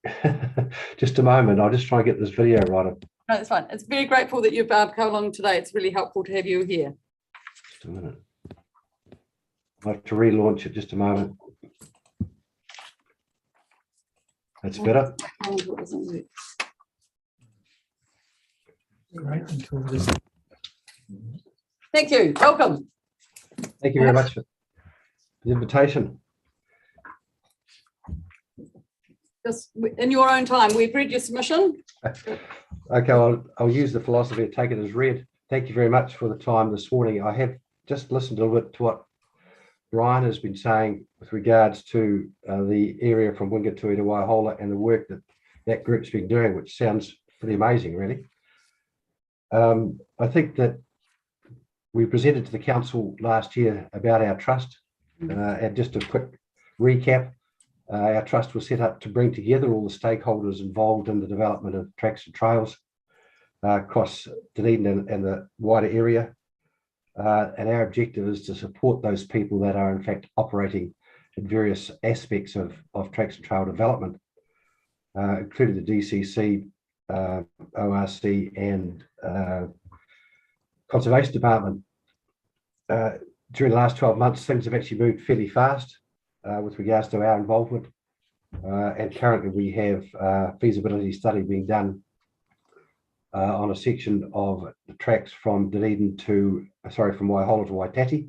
K: Just a moment. I'll just try and get this video right.
B: No, that's fine. It's very grateful that you've come along today. It's really helpful to have you here.
K: Just a minute. I have to relaunch it. Just a moment. That's better.
D: Great. Until this.
B: Thank you. Welcome.
K: Thank you very much for the invitation.
B: Just in your own time, we've read your submission.
K: Okay, I'll use the philosophy and take it as read. Thank you very much for the time this morning. I have just listened a little bit to what Brian has been saying with regards to the area from Wingatui to Waihola and the work that that group's been doing, which sounds pretty amazing, really. I think that we presented to the council last year about our trust, and just a quick recap. Our trust was set up to bring together all the stakeholders involved in the development of tracks and trails across Dunedin and the wider area. And our objective is to support those people that are in fact operating in various aspects of tracks and trail development, including the DCC, ORC and Conservation Department. During the last 12 months, things have actually moved fairly fast with regards to our involvement. And currently we have a feasibility study being done on a section of the tracks from Dunedin from Waihola to Waitati.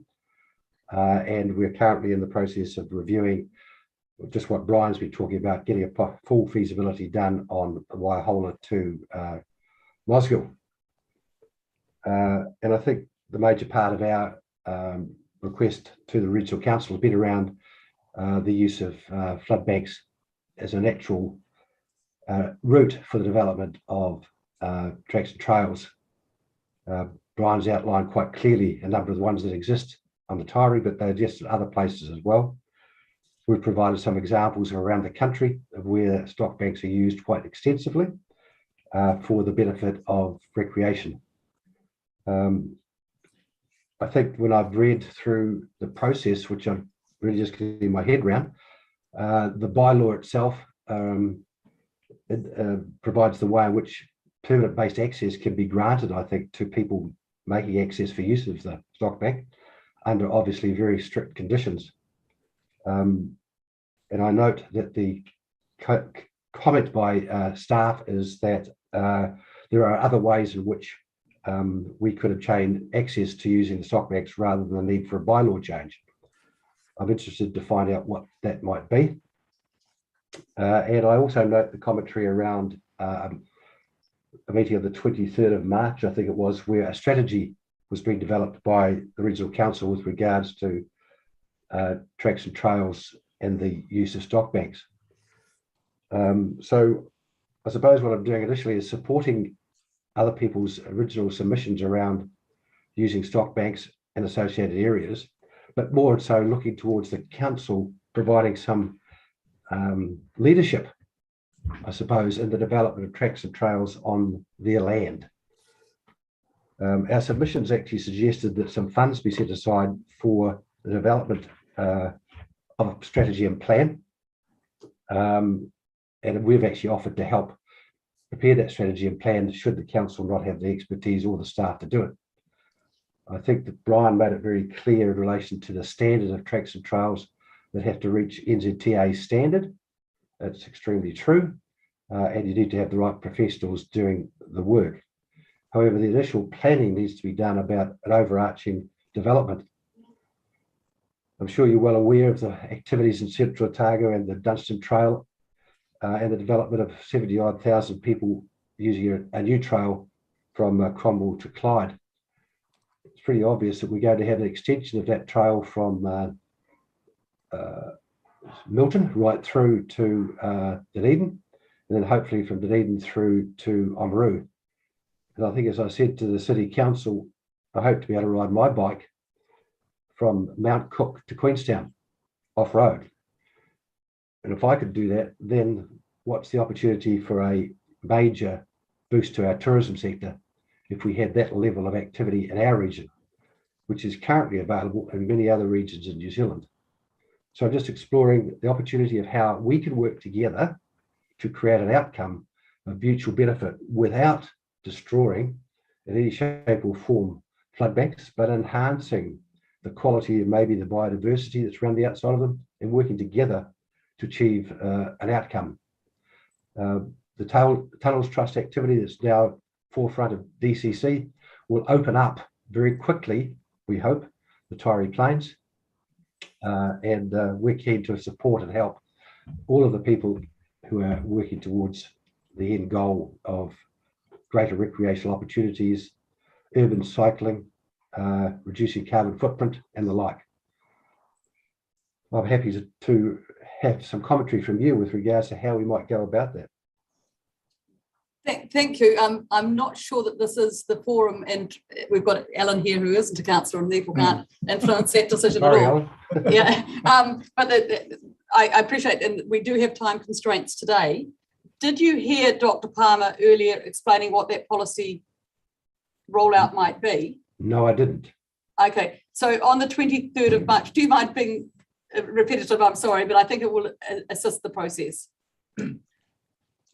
K: And we're currently in the process of reviewing just what Brian's been talking about, getting a full feasibility done on Waihola to Mosgiel. And I think the major part of our request to the Regional Council has been around the use of flood banks as a natural route for the development of tracks and trails. Brian's outlined quite clearly a number of the ones that exist on the Taieri, but they're just at other places as well. We've provided some examples around the country of where stock banks are used quite extensively for the benefit of recreation. I think when I've read through the process, which I'm really just getting my head around, the bylaw itself provides the way in which permanent-based access can be granted, I think, to people making access for use of the stock bank under obviously very strict conditions. And I note that the comment by staff is that there are other ways in which we could obtain access to using the stock banks rather than the need for a bylaw change. I'm interested to find out what that might be. And I also note the commentary around a meeting of the 23rd of March, I think it was, where a strategy was being developed by the Regional Council with regards to tracks and trails and the use of stock banks. So I suppose what I'm doing initially is supporting other people's original submissions around using stock banks and associated areas, but more so looking towards the council providing some leadership, I suppose, in the development of tracks and trails on their land. Our submissions actually suggested that some funds be set aside for the development of a strategy and plan. And we've actually offered to help prepare that strategy and plan should the council not have the expertise or the staff to do it. I think that Brian made it very clear in relation to the standard of tracks and trails that have to reach NZTA standard. That's extremely true. And you need to have the right professionals doing the work. However, the initial planning needs to be done about an overarching development. I'm sure you're well aware of the activities in Central Otago and the Dunstan Trail and the development of 70-odd thousand people using a new trail from Cromwell to Clyde. It's pretty obvious that we're going to have an extension of that trail from Milton right through to Dunedin, and then hopefully from Dunedin through to Oamaru. And I think, as I said to the City Council, I hope to be able to ride my bike from Mount Cook to Queenstown off-road. And if I could do that, then what's the opportunity for a major boost to our tourism sector if we had that level of activity in our region, which is currently available in many other regions in New Zealand. So I'm just exploring the opportunity of how we can work together to create an outcome of mutual benefit without destroying in any shape or form flood banks, but enhancing the quality of maybe the biodiversity that's around the outside of them and working together to achieve an outcome. The Tunnels Trust activity that's now forefront of DCC will open up very quickly, we hope, the Taieri Plains. And we're keen to support and help all of the people who are working towards the end goal of greater recreational opportunities, urban cycling, reducing carbon footprint and the like. I'm happy to have some commentary from you with regards to how we might go about that.
B: Thank you. I'm not sure that this is the forum, and we've got Alan here who isn't a councillor and therefore can't influence that decision at all. Yeah, but I appreciate, and we do have time constraints today. Did you hear Dr. Palmer earlier explaining what that policy rollout might be?
K: No, I didn't.
B: Okay, so on the 23rd of March, do you mind being repetitive? I'm sorry, but I think it will assist the process.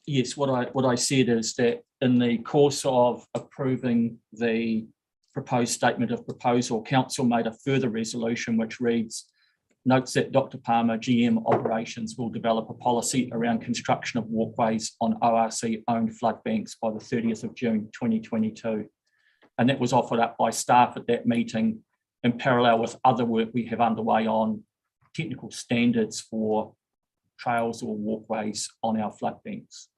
I: Yes, what I said is that in the course of approving the proposed statement of proposal, Council made a further resolution which reads, notes that Dr. Palmer, GM Operations, will develop a policy around construction of walkways on ORC-owned flood banks by the 30th of June 2022. And that was offered up by staff at that meeting in parallel with other work we have underway on technical standards for trails or walkways on our flood banks.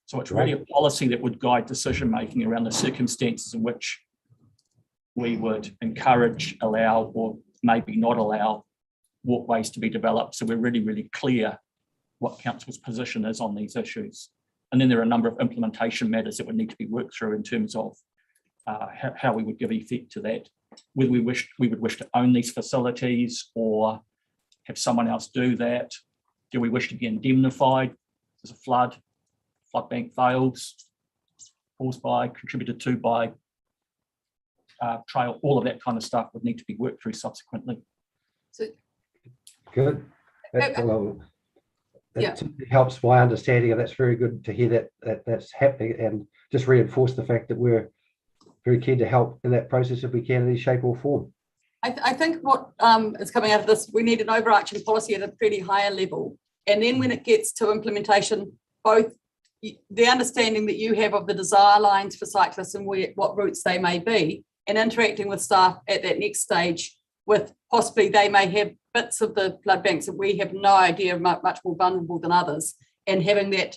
I: So it's really a policy that would guide decision-making around the circumstances in which we would encourage, allow, or maybe not allow walkways to be developed. So we're really, really clear what Council's position is on these issues. And then there are a number of implementation matters that would need to be worked through in terms of how we would give effect to that. Whether we would wish to own these facilities or have someone else do that. Do we wish to be indemnified? There's a flood bank fails, caused by, contributed to by trail, all of that kind of stuff would need to be worked through subsequently.
B: So,
K: good. That helps my understanding, and that's very good to hear that's happening, and just reinforce the fact that we're very keen to help in that process if we can in any shape or form.
B: I think what is coming out of this, we need an overarching policy at a pretty higher level. And then when it gets to implementation, both the understanding that you have of the desire lines for cyclists and what routes they may be, and interacting with staff at that next stage with possibly they may have bits of the flood banks that we have no idea are much more vulnerable than others, and having that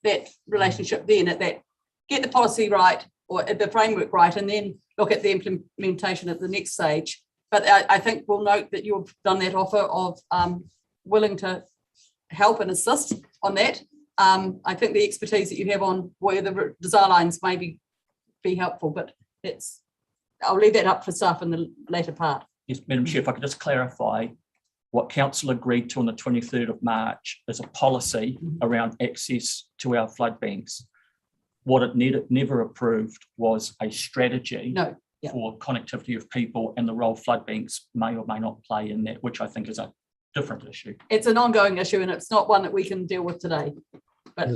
B: that relationship then at that, get the policy right or the framework right, and then look at the implementation at the next stage. but I think we'll note that you've done that offer of willing to help and assist on that. I think the expertise that you have on where the design lines may be helpful, but I'll leave that up for staff in the later part.
I: Yes, Madam Chair, if I could just clarify, what council agreed to on the 23rd of March is a policy around access to our flood banks. What it never approved was a strategy for connectivity of people and the role flood banks may or may not play in that, which I think is a different issue.
B: It's an ongoing issue and it's not one that we can deal with today. But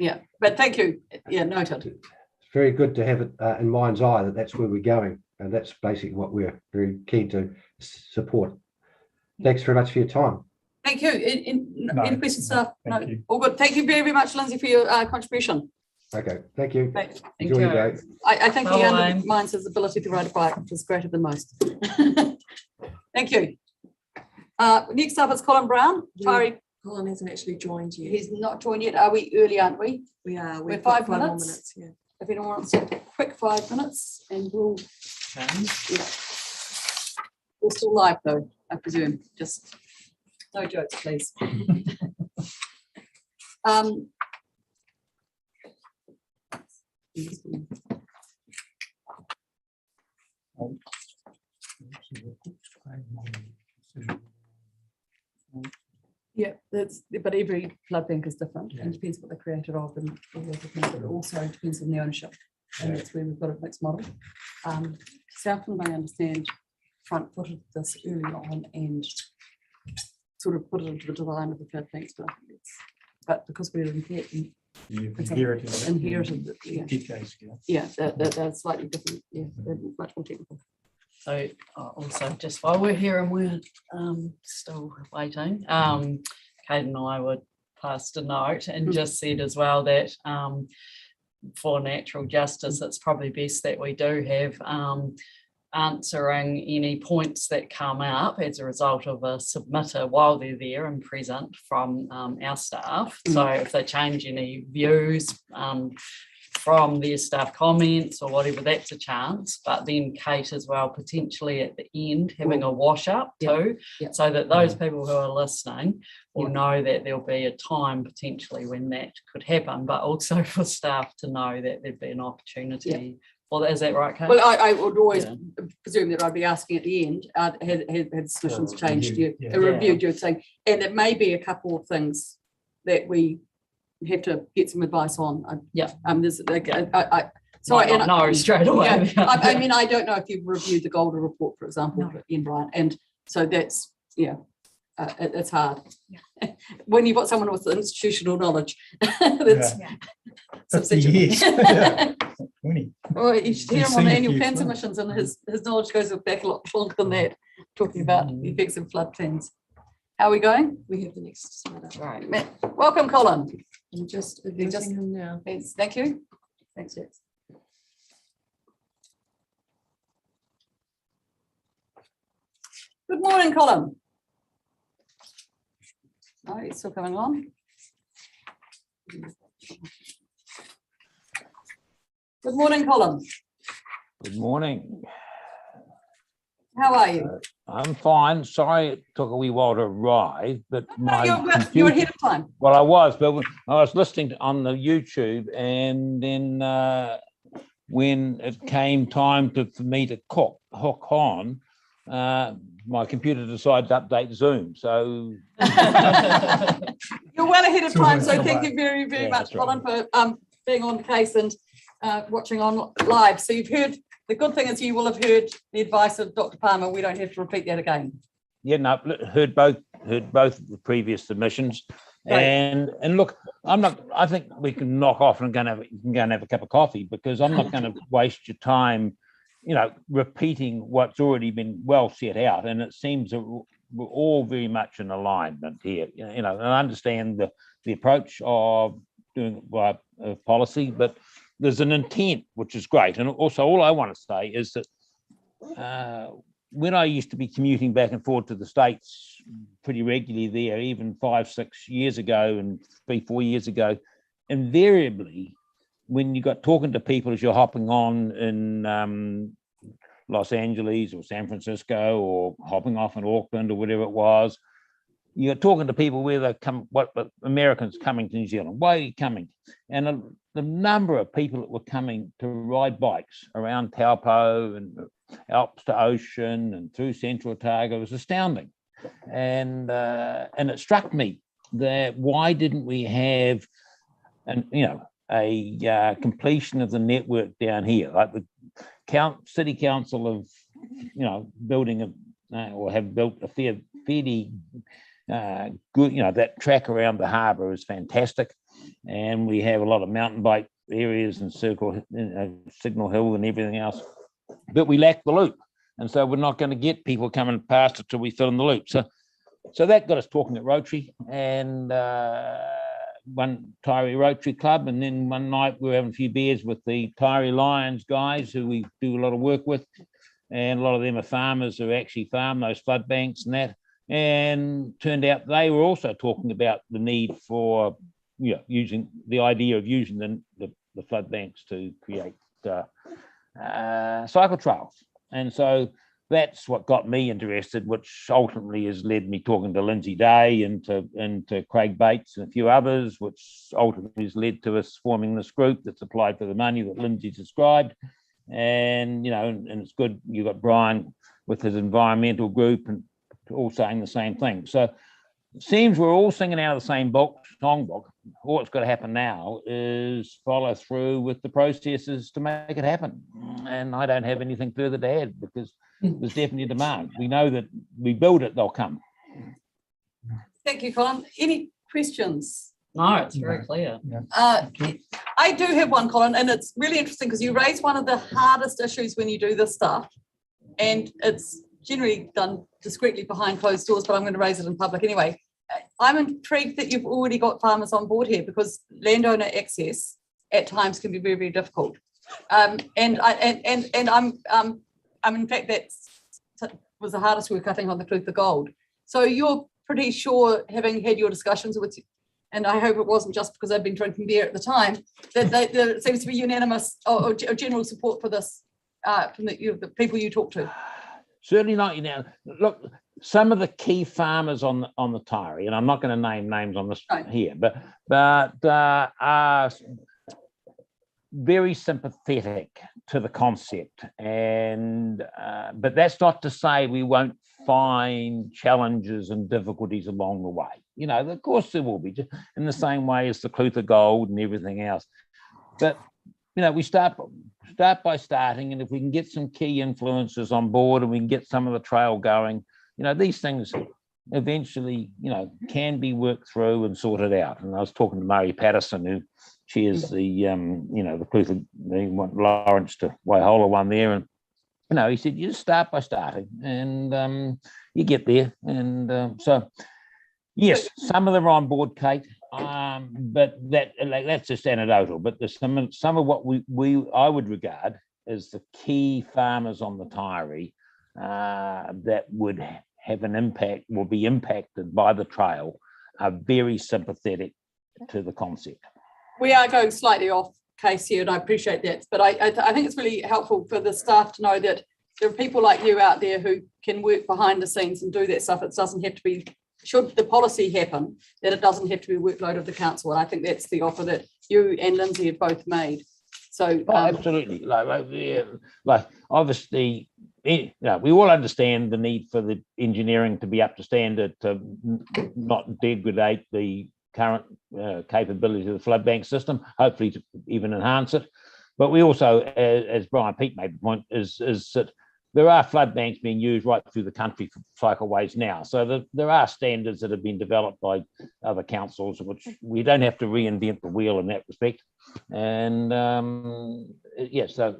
B: yeah, but thank you. Yeah, noted.
K: It's very good to have it in mind's eye that that's where we're going. And that's basically what we're very keen to support. Thanks very much for your time.
B: Thank you. Any questions, staff? No, all good. Thank you very much, Lindsay, for your contribution.
K: Okay, thank you.
B: Thank
K: Enjoy your day.
B: I think he undermines his ability to ride a bike, which is greater than most. Thank you. Next up is Colin Brown. Tari.
G: Colin hasn't actually joined yet.
B: He's not joined yet. Are we early, aren't we?
G: We are.
B: We're 5
G: got 5 more
B: minutes.
G: minutes. Yeah.
B: If anyone wants a quick 5 minutes, and we'll. Yeah. We're still live though, I presume. Just no jokes, please. Yeah, but every flood bank is different and depends what they're created of and all those things, but it also depends on the ownership. And that's where we've got a mixed model. Southland, I understand, front footed this early on and sort of put it into the design of the flood banks, but because we're inherited, that's slightly different. Yeah, they're much more technical.
E: So also, just while we're here and we're still waiting, Kate and I would pass a note and just said as well that for natural justice, it's probably best that we do have answering any points that come up as a result of a submitter while they're there and present from our staff. So if they change any views from their staff comments or whatever, that's a chance. But then Kate as well, potentially at the end, having a wash up too, so that those people who are listening will know that there'll be a time potentially when that could happen, but also for staff to know that there'd be an opportunity. Well, is that right, Kate?
B: Well, I would always presume that I'd be asking at the end, had submissions changed, reviewed you saying, and it may be a couple of things that we have to get some advice on. There's
E: straight away.
B: I mean, I don't know if you've reviewed the Golden Report, for example, in Brian, and so that's it's hard when you've got someone with institutional knowledge. That's well, you should hear him on the annual plan submissions, and his knowledge goes back a lot longer than that, talking about the effects of flood plans. How are we going?
G: We have the next slide up.
B: All right, welcome, Colin.
G: I'm just addressing him now.
B: Thanks. Thank you. Thanks, Jess. Good morning, Colin. Oh, you're still coming on. Good morning, Colin.
L: Good morning.
B: How are you?
L: I'm fine. Sorry it took a wee while to arrive, but
B: you're ahead of time.
L: Well, I was, but I was listening on the YouTube, and then when it came time for me to hook on, my computer decided to update Zoom. So
B: you're well ahead of time. So thank you very, very much, Colin, for being on the case and watching on live. So you've heard. The good thing is you will have heard the advice of Dr. Palmer. We don't have to repeat that again.
L: Yeah, no, heard both the previous submissions. Right. And look, I think we can knock off and go and have a cup of coffee, because I'm not going to waste your time, repeating what's already been well set out. And it seems that we're all very much in alignment here. And I understand the approach of doing policy, but there's an intent, which is great. And also, all I want to say is that when I used to be commuting back and forth to the States pretty regularly there, even 5-6 years ago and 3-4 years ago, invariably, when you got talking to people as you're hopping on in Los Angeles or San Francisco or hopping off in Auckland or whatever it was. You're talking to people where they come, what Americans coming to New Zealand, why are you coming? And the number of people that were coming to ride bikes around Taupo and Alps to Ocean and through Central Otago was astounding. And it struck me that why didn't we have a completion of the network down here, like the city council of building or have built a fairly good, that track around the harbour is fantastic, and we have a lot of mountain bike areas and Signal Hill and everything else, but we lack the loop, and so we're not going to get people coming past it till we fill in the loop. So that got us talking at Rotary and one Taieri Rotary Club, and then one night we were having a few beers with the Taieri Lions guys who we do a lot of work with, and a lot of them are farmers who actually farm those flood banks and that. And turned out they were also talking about the need for using the idea of using the flood banks to create cycle trails. And so that's what got me interested, which ultimately has led me talking to Lindsay Day and to Craig Bates and a few others, which ultimately has led to us forming this group that's applied for the money that Lindsay described. And and it's good you got Brian with his environmental group and all saying the same thing. So it seems we're all singing out of the same songbook. All that's got to happen now is follow through with the processes to make it happen. And I don't have anything further to add because there's definitely a demand. We know that we build it, they'll come.
B: Thank you, Colin. Any questions?
E: No, it's very clear.
B: I do have one, Colin, and it's really interesting because you raise one of the hardest issues when you do this stuff, and it's generally done discreetly behind closed doors, but I'm going to raise it in public anyway. I'm intrigued that you've already got farmers on board here because landowner access at times can be very, very difficult. And I'm in fact that was the hardest work I think on the Clutha Gold. So you're pretty sure, having had your discussions with, and I hope it wasn't just because I've been drinking beer at the time, that there seems to be unanimous or general support for this from the people you talk to.
L: Certainly not. Look, some of the key farmers on the Taieri, and I'm not going to name names on this here, but are very sympathetic to the concept, and but that's not to say we won't find challenges and difficulties along the way. Of course there will be, in the same way as the Clutha Gold and everything else. But we start by starting, and if we can get some key influences on board and we can get some of the trail going, these things eventually, can be worked through and sorted out. And I was talking to Murray Patterson, who chairs the Clutha, Lawrence to Waihola one there, and he said you just start by starting, and you get there. And so, yes, some of them are on board, Kate. But that's just anecdotal. But there's some of what I would regard as the key farmers on the Taieri that would have an impact, will be impacted by the trail, are very sympathetic to the concept.
B: We are going slightly off case here, and I appreciate that. But I think it's really helpful for the staff to know that there are people like you out there who can work behind the scenes and do that stuff. It doesn't have to be. Should the policy happen, that it doesn't have to be a workload of the council. And I think that's the offer that you and Lindsay have both made. So
L: absolutely, like obviously, we all understand the need for the engineering to be up to standard to not degrade the current capability of the flood bank system, hopefully to even enhance it. But we also, as Brian Peake made the point, is that there are flood banks being used right through the country for cycleways now. So there are standards that have been developed by other councils, which we don't have to reinvent the wheel in that respect. And so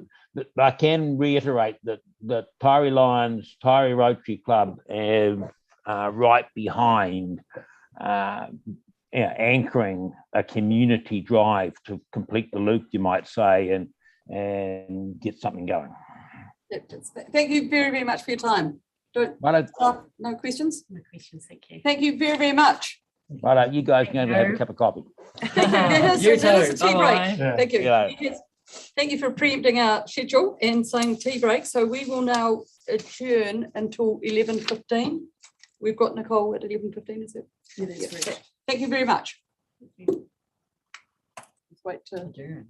L: I can reiterate that the Taieri Lions, Taieri Rotary Club are right behind anchoring a community drive to complete the loop, you might say, and get something going.
B: Thank you very, very much for your time. No questions?
J: No questions, thank you.
B: Thank you very, very much.
L: Right, you guys can go have a cup of coffee.
B: Thank you.
E: You too.
B: Tea break.
L: Yeah.
B: Thank you.
L: Yeah.
B: Yes. Thank you for preempting our schedule and saying tea break. So we will now adjourn until 11:15. We've got Nicole at 11:15, is it?
G: Yeah, that's right.
B: Thank you very much. Let's wait to
E: Adjourn.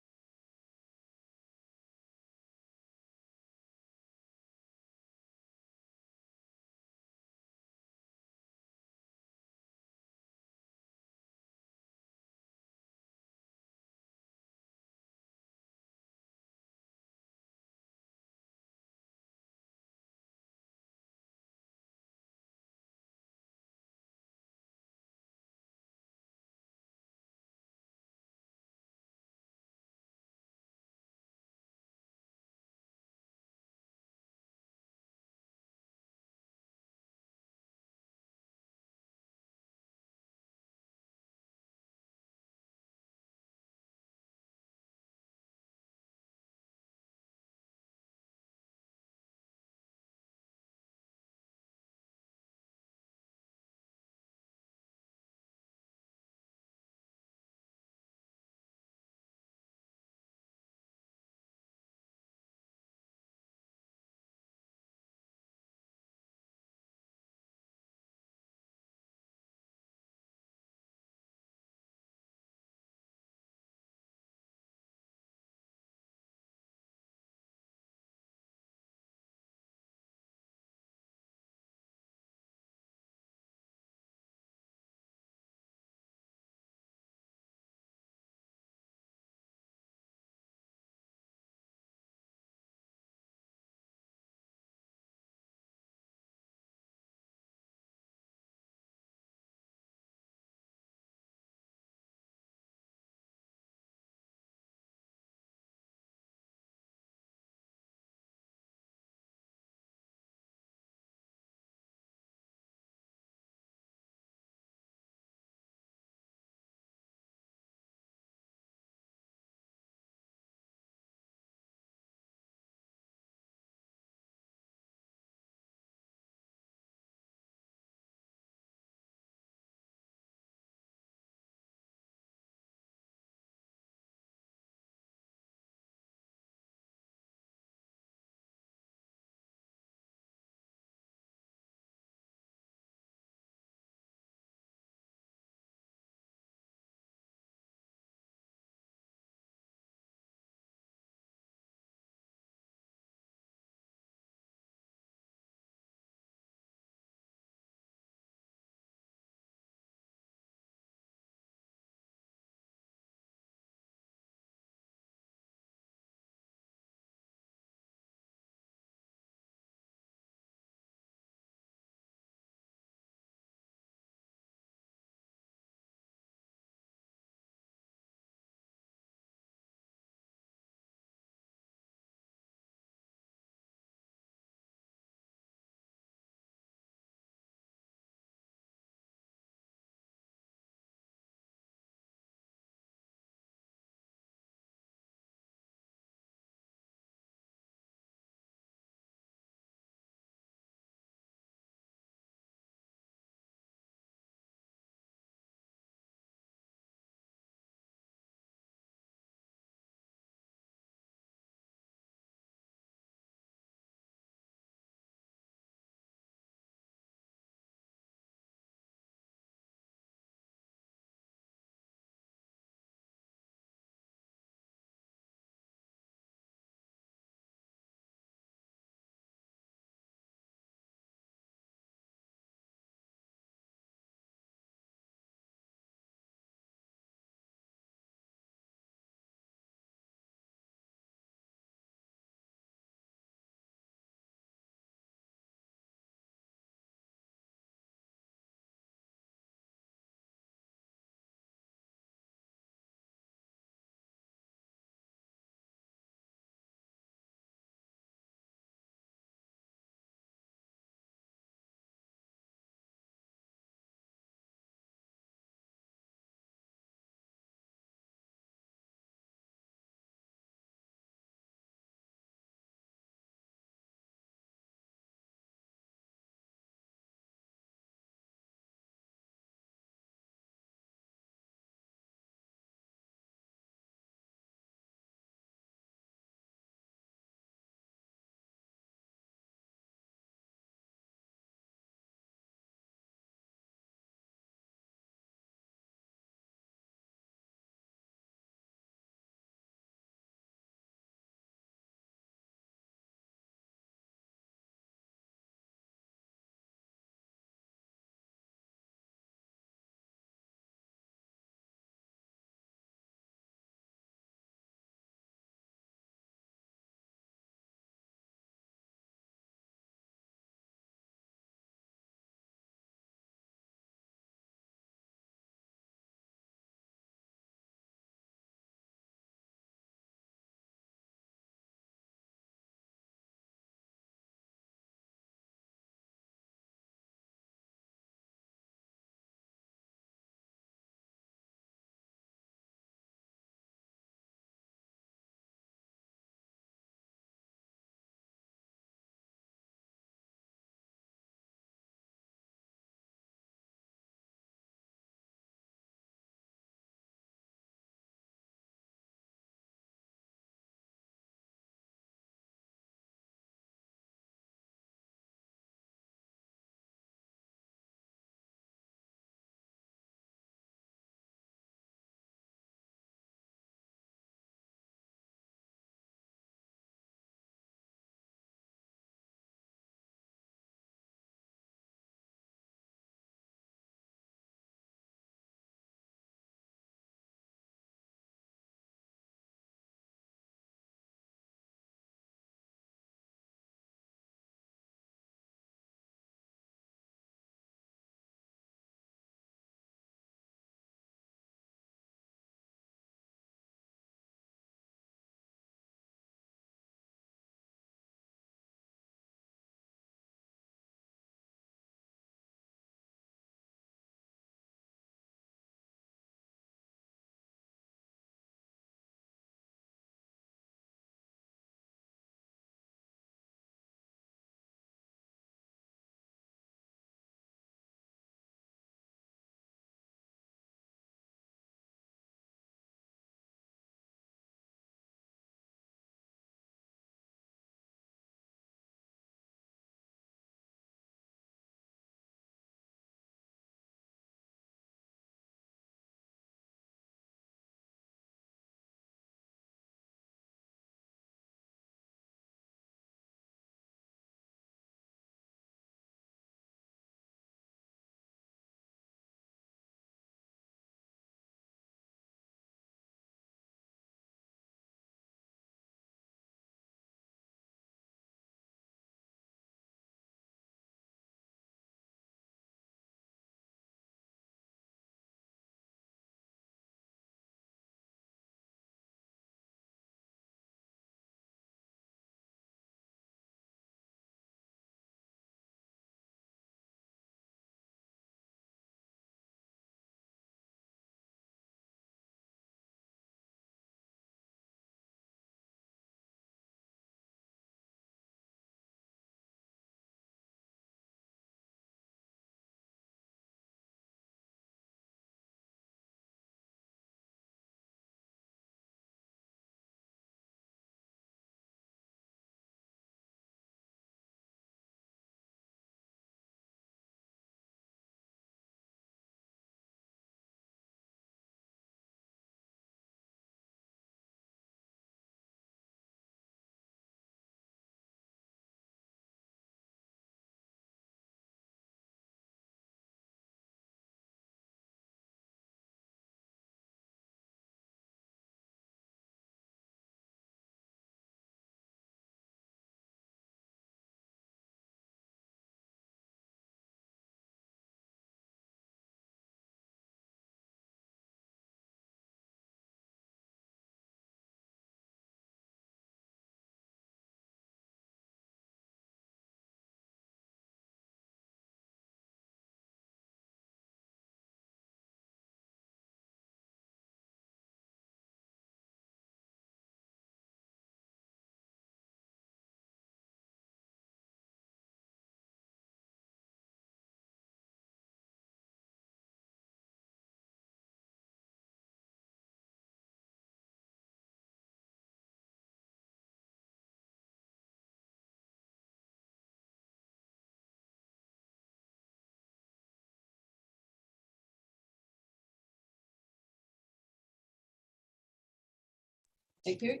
B: Thank you.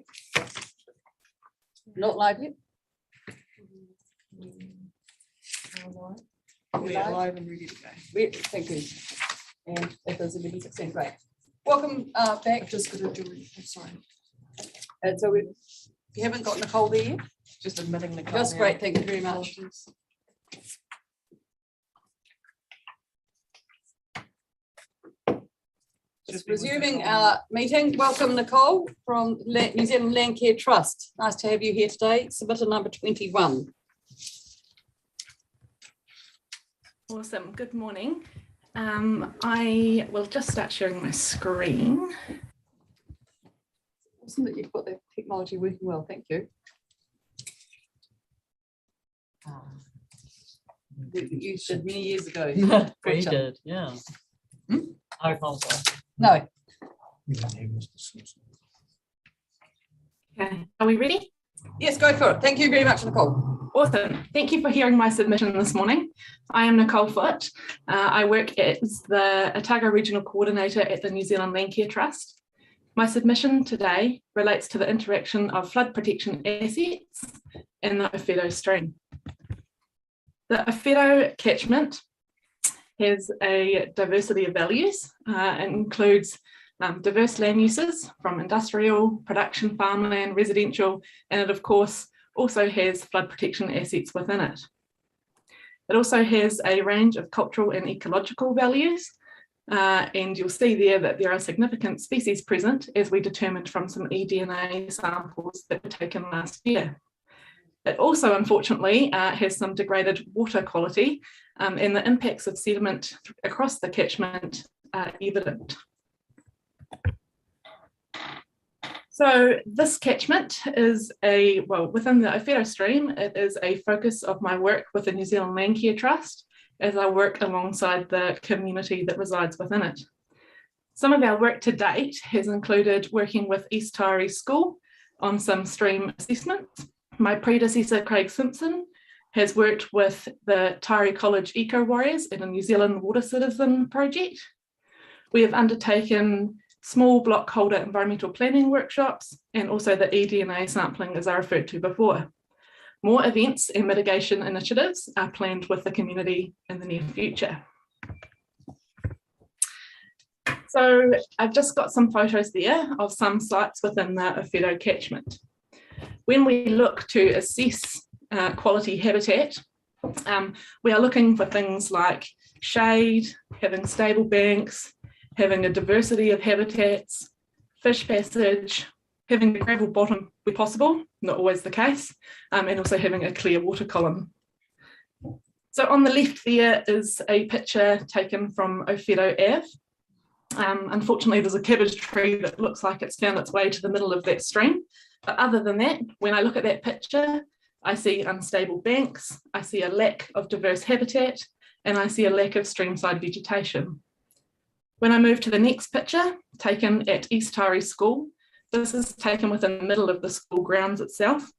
B: Not live yet?
G: We are live and ready to go.
B: Thank you. And it is 11:16, great. Welcome back.
G: I've just got to do, I'm sorry,
B: And so you haven't got Nicole there yet?
G: just admitting the.
B: That's great, thank you very much. Just resuming our meeting. Welcome, Nicole, from New Zealand Land Care Trust. Nice to have you here today. Submitter number 21.
M: Awesome. Good morning. I will just start sharing my screen.
B: Awesome that you've got the technology working well. Thank you. You did many years ago.
E: We did, yeah. I apologize.
B: No.
D: We don't have Mr. Simpson.
M: Okay, are we ready?
B: Yes, go for it. Thank you very much, Nicole.
M: Awesome. Thank you for hearing my submission this morning. I am Nicole Foote. I work as the Otago Regional Coordinator at the New Zealand Land Care Trust. My submission today relates to the interaction of flood protection assets and the Ophelo stream. The Ophelo catchment has a diversity of values. It includes diverse land uses from industrial, production, farmland, residential, and it of course also has flood protection assets within it. It also has a range of cultural and ecological values, and you'll see there that there are significant species present as we determined from some eDNA samples that were taken last year. It also, unfortunately, has some degraded water quality, and the impacts of sediment across the catchment are evident. So this catchment is within the Ophelo stream, it is a focus of my work with the New Zealand Land Care Trust as I work alongside the community that resides within it. Some of our work to date has included working with East Tyree School on some stream assessments. My predecessor, Craig Simpson, has worked with the Tyree College Eco Warriors in a New Zealand Water Citizen project. We have undertaken small block holder environmental planning workshops and also the eDNA sampling as I referred to before. More events and mitigation initiatives are planned with the community in the near future. So I've just got some photos there of some sites within the Ophelo catchment. When we look to assess quality habitat, we are looking for things like shade, having stable banks, having a diversity of habitats, fish passage, having a gravel bottom where possible, not always the case, and also having a clear water column. So on the left there is a picture taken from Ophelo Ave. Unfortunately, there's a cabbage tree that looks like it's found its way to the middle of that stream. But other than that, when I look at that picture, I see unstable banks, I see a lack of diverse habitat, and I see a lack of streamside vegetation. When I move to the next picture, taken at East Tyree School, this is taken within the middle of the school grounds itself.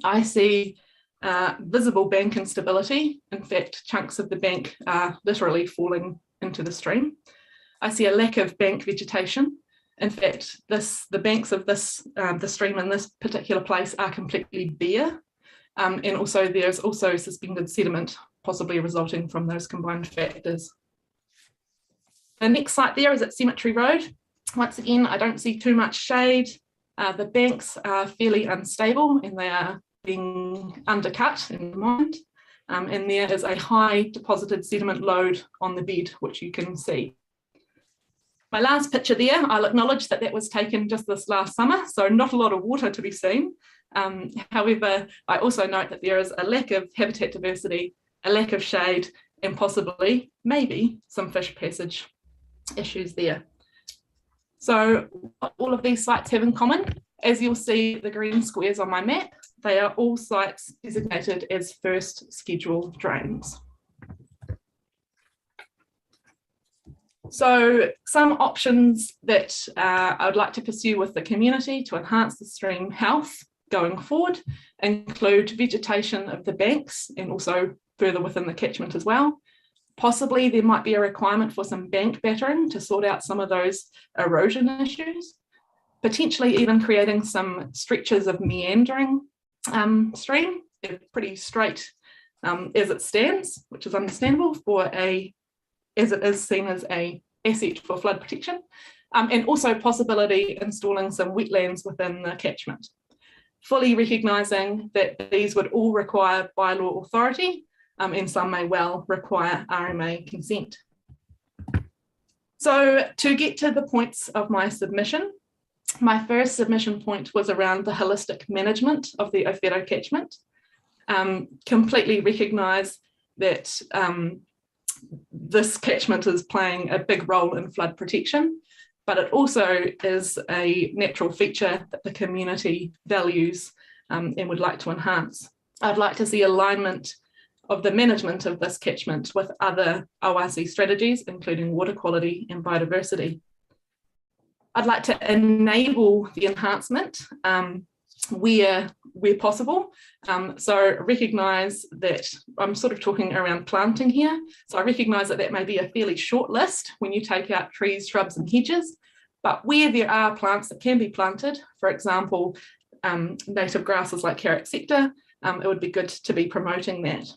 M: I see visible bank instability. In fact, chunks of the bank are literally falling into the stream. I see a lack of bank vegetation. In fact, the banks of the stream in this particular place are completely bare. And also there's also suspended sediment, possibly resulting from those combined factors. The next site there is at Symmetry Road. Once again, I don't see too much shade. The banks are fairly unstable and they are being undercut in the mind. And there is a high deposited sediment load on the bed, which you can see. My last picture there, I'll acknowledge that that was taken just this last summer, so not a lot of water to be seen. However, I also note that there is a lack of habitat diversity, a lack of shade, and possibly, maybe, some fish passage issues there. So what all of these sites have in common, as you'll see the green squares on my map, they are all sites designated as first schedule drains. So some options that I would like to pursue with the community to enhance the stream health going forward include vegetation of the banks and also further within the catchment as well. Possibly there might be a requirement for some bank battering to sort out some of those erosion issues. potentially even creating some stretches of meandering stream. It's pretty straight as it stands, which is understandable for as it is seen as a asset for flood protection, and also possibility installing some wetlands within the catchment, fully recognising that these would all require bylaw authority, and some may well require RMA consent. So to get to the points of my submission, my first submission point was around the holistic management of the Ophelo catchment. Completely recognise that this catchment is playing a big role in flood protection, but it also is a natural feature that the community values and would like to enhance. I'd like to see alignment of the management of this catchment with other ORC strategies, including water quality and biodiversity. I'd like to enable the enhancement where possible. So recognise that I'm sort of talking around planting here. So I recognise that that may be a fairly short list when you take out trees, shrubs and hedges, but where there are plants that can be planted, for example, native grasses like carrot sector, it would be good to be promoting that.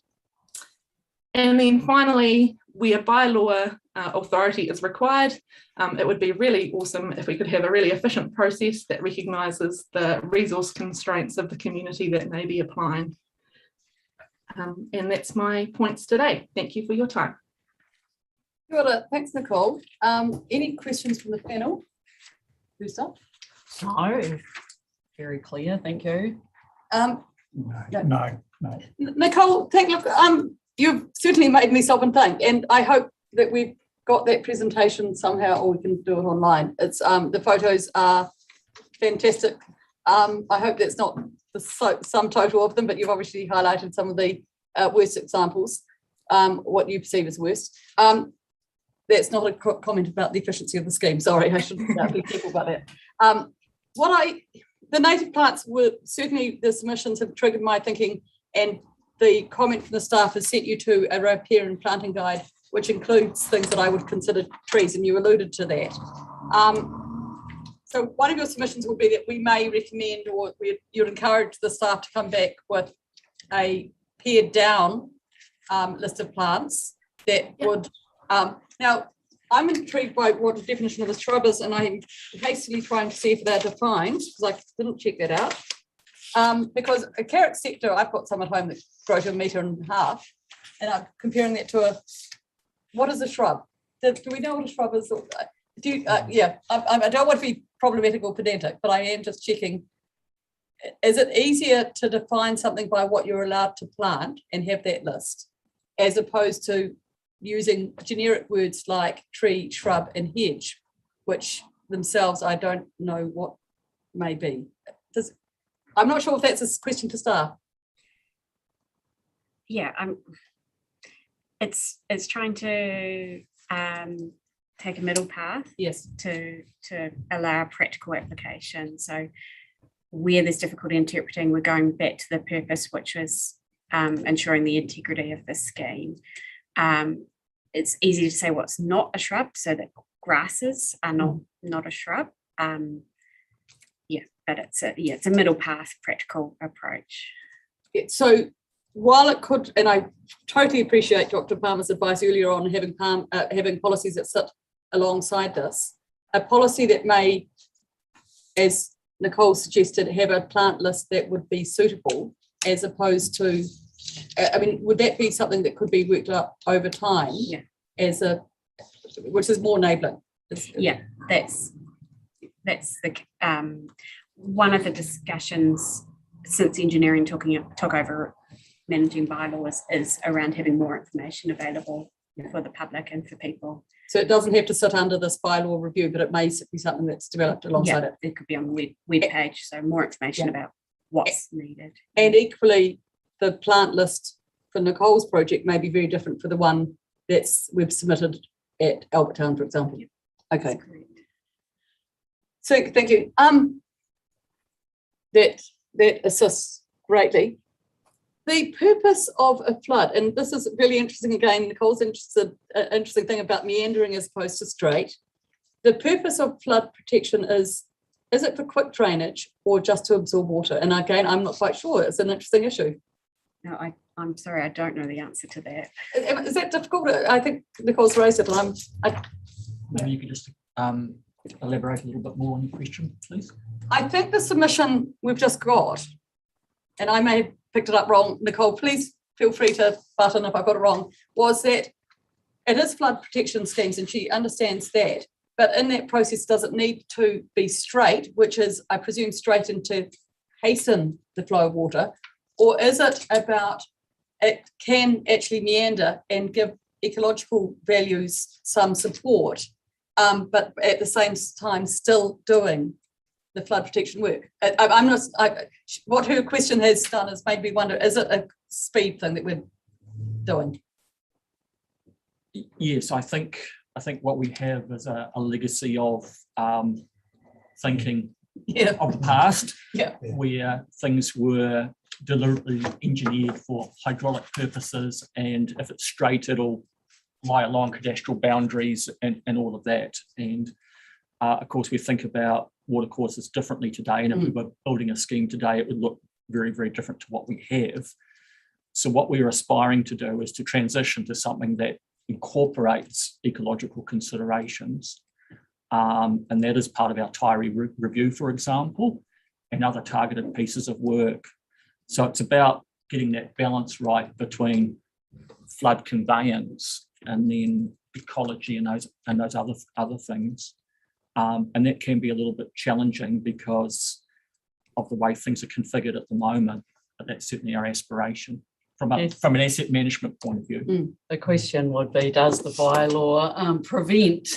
M: And then finally, where bylaw authority is required, it would be really awesome if we could have a really efficient process that recognises the resource constraints of the community that may be applying. And that's my points today. Thank you for your time.
B: Thanks, Nicole. Any questions from the panel? Who's up?
E: No, very clear, thank you.
D: No.
B: Nicole, you've certainly made me stop and think, and I hope that we've got that presentation somehow, or we can do it online. It's the photos are fantastic. I hope that's not the sum total of them, but you've obviously highlighted some of the worst examples, what you perceive as worst. That's not a comment about the efficiency of the scheme. Sorry, I should be careful about that. The native plants were certainly, the submissions have triggered my thinking, and the comment from the staff has sent you to a riparian planting guide, which includes things that I would consider trees, and you alluded to that. So one of your submissions would be that we may recommend, or you'd encourage the staff to come back with a pared down list of plants that would, now I'm intrigued by what the definition of a shrub is, and I'm hastily trying to see if they're defined, because I didn't check that out. Because a carrot sector, I've got some at home that grow to 1.5 meters, and I'm comparing that to what is a shrub? Do we know what a shrub is? I don't want to be problematic or pedantic, but I am just checking. Is it easier to define something by what you're allowed to plant and have that list, as opposed to using generic words like tree, shrub and hedge, which themselves I don't know what may be? I'm not sure if that's a question to staff.
J: Yeah, it's trying to take a middle path.
B: Yes.
J: To allow practical application. So where there's difficulty interpreting, we're going back to the purpose, which is ensuring the integrity of the scheme. It's easy to say what's not a shrub, so that grasses are not a shrub. But it's a middle path practical approach.
B: So while it could, and I totally appreciate Dr. Palmer's advice earlier on having policies that sit alongside this, a policy that may, as Nicole suggested, have a plant list that would be suitable, as opposed to, would that be something that could be worked up over time?
J: Yeah.
B: Which is more enabling?
J: Yeah, that's the one of the discussions since engineering took over managing bylaws is around having more information available for the public and for people.
B: So it doesn't have to sit under this bylaw review, but it may be something that's developed alongside it.
J: It could be on the web page, so more information about what's needed.
B: And equally, the plant list for Nicole's project may be very different for the one we've submitted at Albert Town, for example. Okay. So thank you. That assists greatly. The purpose of a flood, and this is really interesting again, Nicole's interesting thing about meandering as opposed to straight. The purpose of flood protection is is it for quick drainage or just to absorb water? And again, I'm not quite sure. It's an interesting issue.
J: No, I'm sorry, I don't know the answer to that.
B: Is that difficult? I think Nicole's raised it, but
I: Maybe you could just elaborate a little bit more on your question, please.
B: I think the submission we've just got, and I may have picked it up wrong, Nicole, please feel free to butt in if I got it wrong, was that it is flood protection schemes and she understands that. But in that process, does it need to be straight, which is, I presume, straightened to hasten the flow of water? Or is it about it can actually meander and give ecological values some support, but at the same time still doing the flood protection work? What her question has done is made me wonder, is it a speed thing that we're doing?
I: Yes, I think what we have is a legacy of thinking of the past, where things were deliberately engineered for hydraulic purposes, and if it's straight, it'll lie along cadastral boundaries and all of that. And of course, we think about watercourses differently today, and if we were building a scheme today, it would look very, very different to what we have. So what we're aspiring to do is to transition to something that incorporates ecological considerations, and that is part of our Tyree review, for example, and other targeted pieces of work. So it's about getting that balance right between flood conveyance and then ecology and those other things, and that can be a little bit challenging because of the way things are configured at the moment. But that's certainly our aspiration from an asset management point of view.
E: The question would be, does the bylaw prevent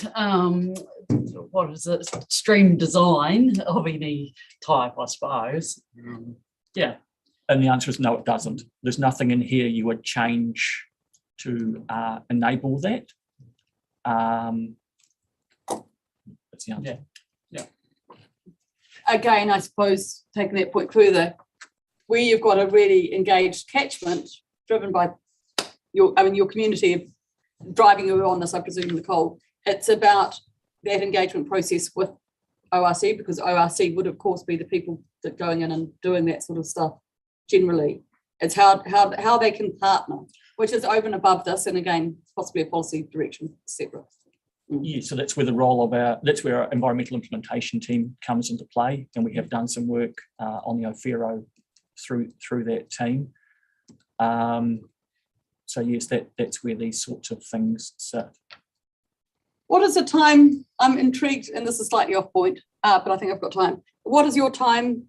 E: stream design of any type, I suppose?
I: Yeah, and the answer is no, it doesn't. There's nothing in here you would change to enable that. That's the answer.
B: Yeah. Again, I suppose taking that point further, where you've got a really engaged catchment driven by your community driving you on this, I presume, Nicole, it's about that engagement process with ORC, because ORC would of course be the people that going in and doing that sort of stuff generally. It's how they can partner, which is over and above this, and again, possibly a policy direction separate.
I: Yeah, so that's where the role of that's where our environmental implementation team comes into play, and we have done some work on the Ophelo through that team. So yes, that's where these sorts of things sit.
B: What is the time? I'm intrigued, and this is slightly off point, but I think I've got time. What is your time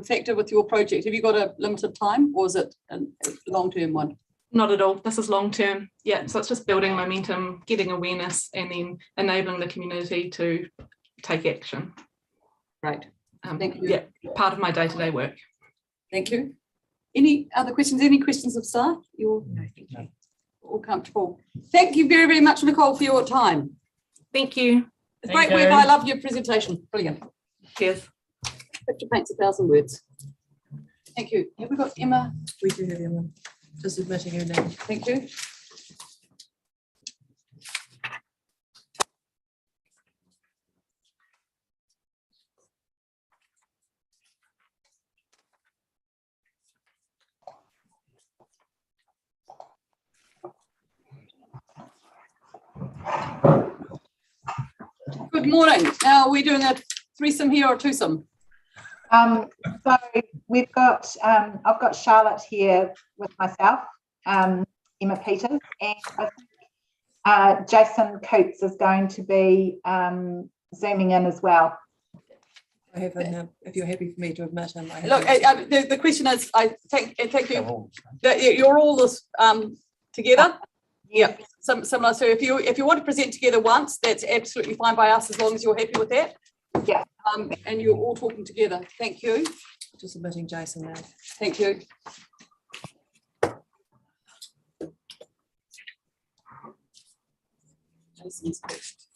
B: factor with your project? Have you got a limited time, or is it a long-term one?
M: Not at all. This is long-term. Yeah, so it's just building momentum, getting awareness, and then enabling the community to take action.
B: Right. Thank you.
M: Yeah, part of my day-to-day work.
B: Thank you. Any other questions? Any questions of staff? You're all comfortable. Thank you very, very much, Nicole, for your time.
M: Thank you.
B: It's great work. I love your presentation. Brilliant.
M: Cheers.
B: Picture paints 1,000 words. Thank you. Have we got Emma?
G: We do have Emma. Just admitting her name.
B: Thank you. Good morning. Now, are we doing a threesome here or twosome?
N: So we've got, I've got Charlotte here with myself, Emma Peters, and I think Jason Coates is going to be zooming in as well.
G: I have him, if you're happy for me to admit him.
B: Look, the question is, I thank you that you're all this together. Yeah, similar. So if you want to present together once, that's absolutely fine by us, as long as you're happy with that.
N: Yeah.
B: And you're all talking together. Thank you.
G: Just admitting Jason now.
B: Thank you. Jason's first.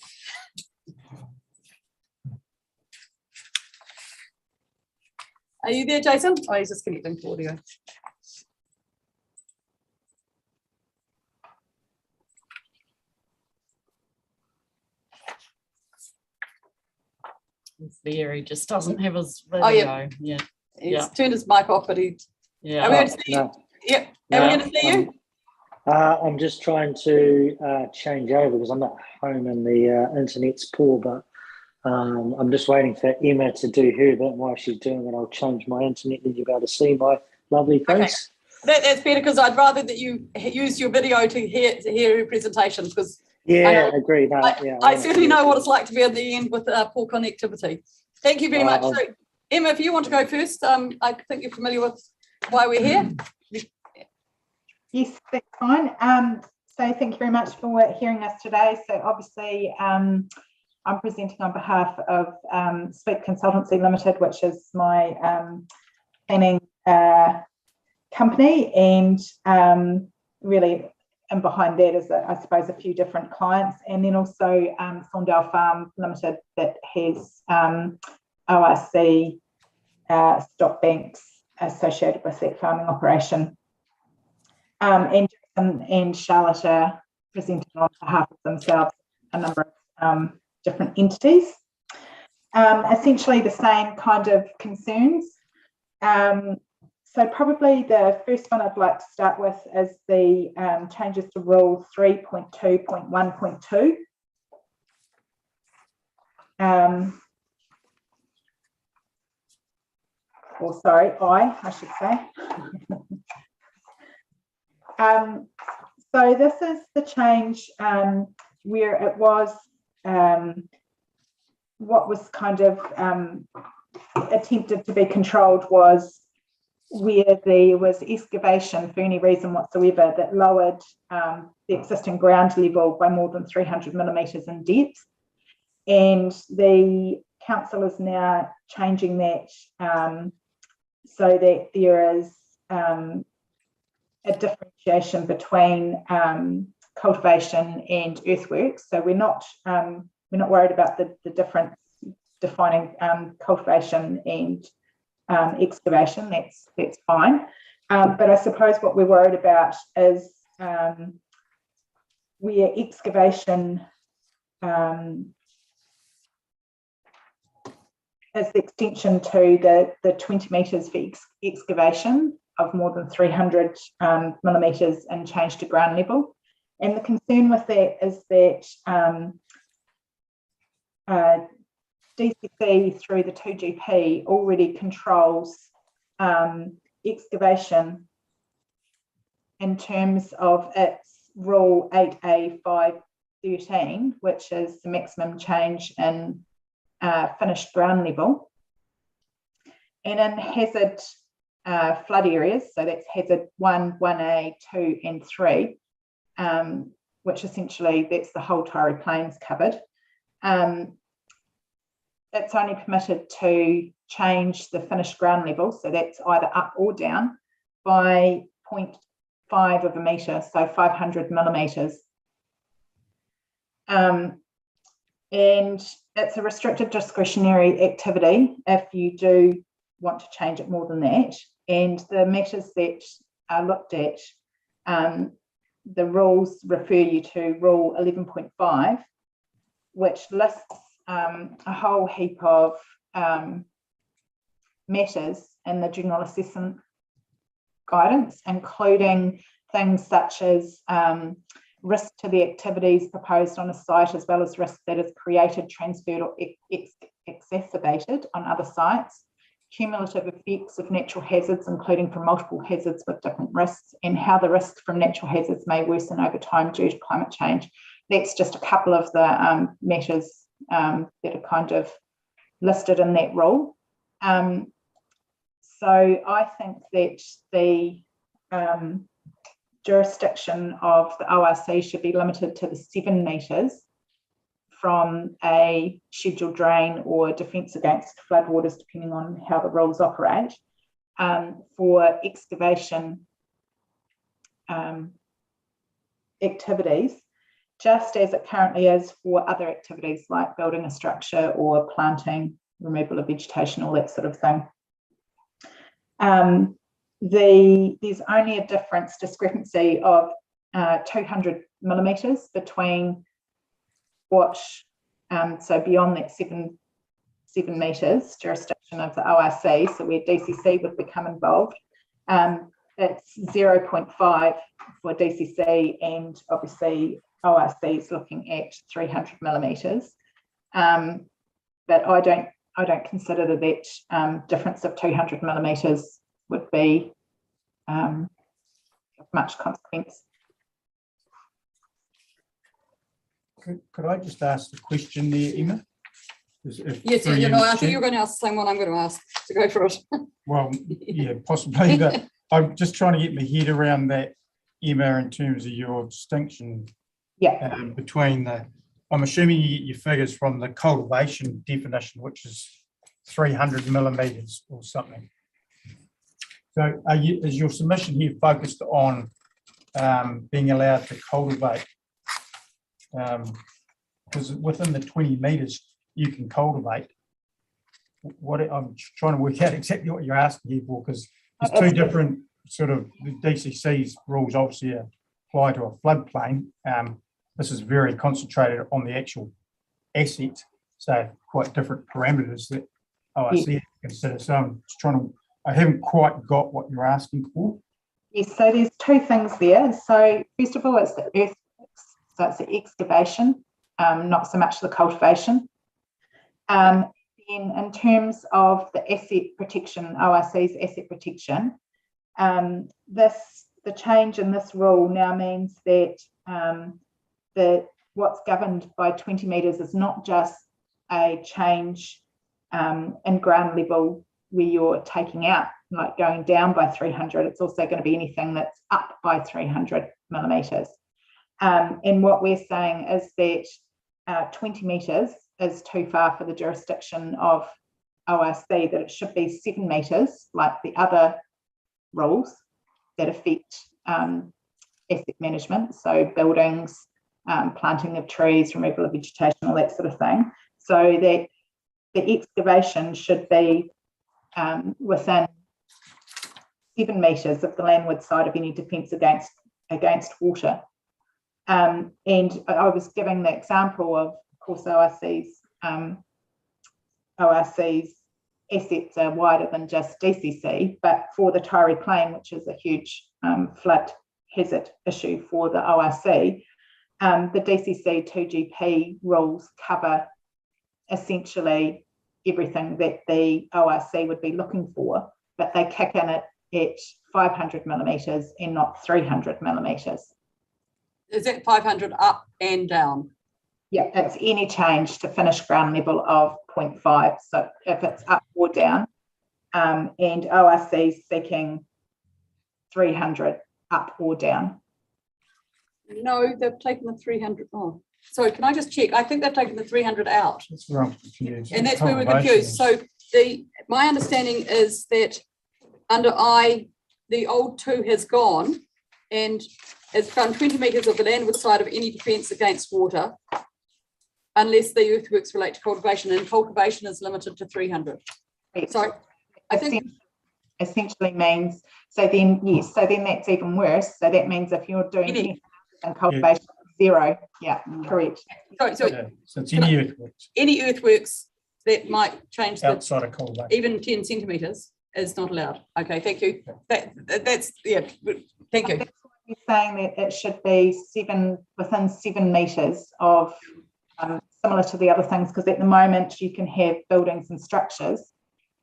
B: Are you there, Jason? Oh, he's just connecting to audio.
E: It's there, he just doesn't have his
B: Oh, yeah.
E: video. Yeah.
B: He's
E: Yeah.
B: turned his mic off, but he.
E: Yeah.
B: Are we going to see you?
O: No,
B: Yep. Are we going to see you?
O: I'm just trying to change over because I'm at home and the internet's poor, but I'm just waiting for Emma to do her bit. While she's doing it, I'll change my internet, then you'll be able to see my lovely face.
B: Okay. That's better, because I'd rather that you use your video to hear your presentations, because
O: Yeah, I agree. No,
B: I certainly know what it's like to be at the end with poor connectivity. Thank you very much. So, Emma, if you want to go first, I think you're familiar with why we're here.
N: Yes, that's fine. So thank you very much for hearing us today. So obviously, I'm presenting on behalf of Speak Consultancy Limited, which is my planning company, and really, and behind that is, I suppose, a few different clients, and then also Thorndale Farm Limited that has ORC stock banks associated with that farming operation. And Jason and Charlotte are presenting on behalf of themselves a number of different entities. Essentially the same kind of concerns. So probably the first one I'd like to start with is the changes to Rule 3.2.1.2. Or sorry, I should say. So this is the change where it was what was kind of attempted to be controlled was where there was excavation for any reason whatsoever that lowered the existing ground level by more than 300 millimetres in depth. And the council is now changing that so that there is a differentiation between cultivation and earthworks. So we're not worried about the difference defining cultivation and excavation. That's fine. But I suppose what we're worried about is where excavation is the extension to the 20 metres for excavation of more than 300 millimetres and change to ground level. And the concern with that is that DCC through the 2GP already controls excavation in terms of its Rule 8A513, which is the maximum change in finished ground level. And in hazard flood areas, so that's hazard 1, 1A, 2 and 3, which essentially that's the whole Taieri Plains covered. It's only permitted to change the finished ground level, so that's either up or down, by 0.5 of a metre, so 500 millimetres. And it's a restricted discretionary activity if you do want to change it more than that. And the matters that are looked at, the rules refer you to Rule 11.5, which lists a whole heap of matters in the general assessment guidance, including things such as risk to the activities proposed on a site, as well as risk that is created, transferred or exacerbated on other sites, cumulative effects of natural hazards, including from multiple hazards with different risks, and how the risks from natural hazards may worsen over time due to climate change. That's just a couple of the matters that are kind of listed in that rule. So I think that the jurisdiction of the ORC should be limited to the 7 metres from a scheduled drain or defence against floodwaters, depending on how the rules operate, for excavation activities, just as it currently is for other activities like building a structure or planting, removal of vegetation, all that sort of thing. There's only a discrepancy of 200 millimetres between what, so beyond that 7 7 metres, jurisdiction of the ORC, so where DCC would become involved. It's 0.5 for DCC, and obviously ORC is looking at 300 millimetres. But I don't consider that difference of 200 millimetres would be of much consequence.
D: Could I just ask the question there, Emma?
B: Yes, you know, I think you're going to ask the same one I'm going to ask, so go for it.
D: Well, yeah, possibly, but I'm just trying to get my head around that, Emma, in terms of your distinction between the, I'm assuming you get your figures from the cultivation definition, which is 300 millimetres or something. So is your submission here focused on being allowed to cultivate? Because within the 20 metres you can cultivate. What I'm trying to work out exactly what you're asking here for, because there's two different sort of, the DCC's rules obviously apply to a floodplain. This is very concentrated on the actual asset, so quite different parameters that ORC consider. So I'm just trying to, I haven't quite got what you're asking for.
N: Yes, so there's two things there. So first of all, it's the earthworks, so it's the excavation, not so much the cultivation. Then in terms of the asset protection, ORC's asset protection, the change in this rule now means that what's governed by 20 metres is not just a change in ground level where you're taking out, like going down by 300, it's also going to be anything that's up by 300 millimetres. And what we're saying is that 20 metres is too far for the jurisdiction of ORC, that it should be 7 metres, like the other rules that affect asset management, so buildings, planting of trees, removal of vegetation, all that sort of thing. So that the excavation should be within 7 metres of the landward side of any defence against water. And I was giving the example of course, ORC's assets are wider than just DCC, but for the Taieri Plain, which is a huge flood hazard issue for the ORC, the DCC 2GP rules cover essentially everything that the ORC would be looking for, but they kick in at 500 millimetres and not 300 millimetres.
B: Is that 500 up and down?
N: Yeah, it's any change to finished ground level of 0.5. So if it's up or down, and ORC seeking 300 up or down.
B: No, they've taken the 300. Oh, sorry, can I just check? I think they've taken the 300 out.
D: That's where I'm confused.
B: And that's where we're confused. So my understanding is that under I, the old 2 has gone and has found 20 metres of the landward side of any defence against water, unless the earthworks relate to cultivation, and cultivation is limited to 300. So I think
N: essentially means, so then yes, so then that's even worse. So that means if you're doing anything in cultivation, 0. Yeah, correct.
B: So
D: it's any earthworks.
B: Any earthworks that might change
D: outside of cultivation,
B: even 10 centimetres is not allowed. Okay, thank you. That's yeah. Thank you.
N: You're saying that it should be within 7 metres of similar to the other things, because at the moment you can have buildings and structures,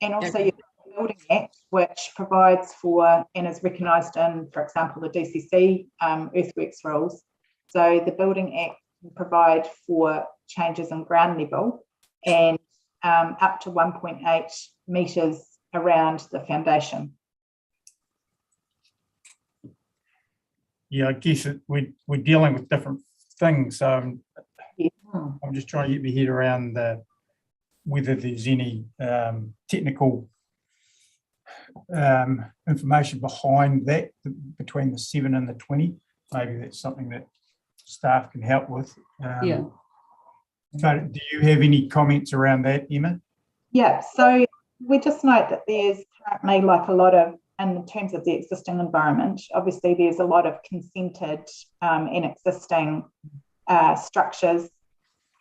N: and also you have the Building Act, which provides for and is recognised in, for example, the DCC earthworks rules. So the Building Act can provide for changes in ground level and up to 1.8 metres around the foundation.
D: Yeah, I guess we're dealing with different things. So I'm just trying to get my head around whether there's any technical information behind that between the 7 and the 20. Maybe that's something that staff can help with. But do you have any comments around that, Emma?
N: Yeah, so we just note that there's currently like a lot of, in terms of the existing environment, obviously there's a lot of consented and existing structures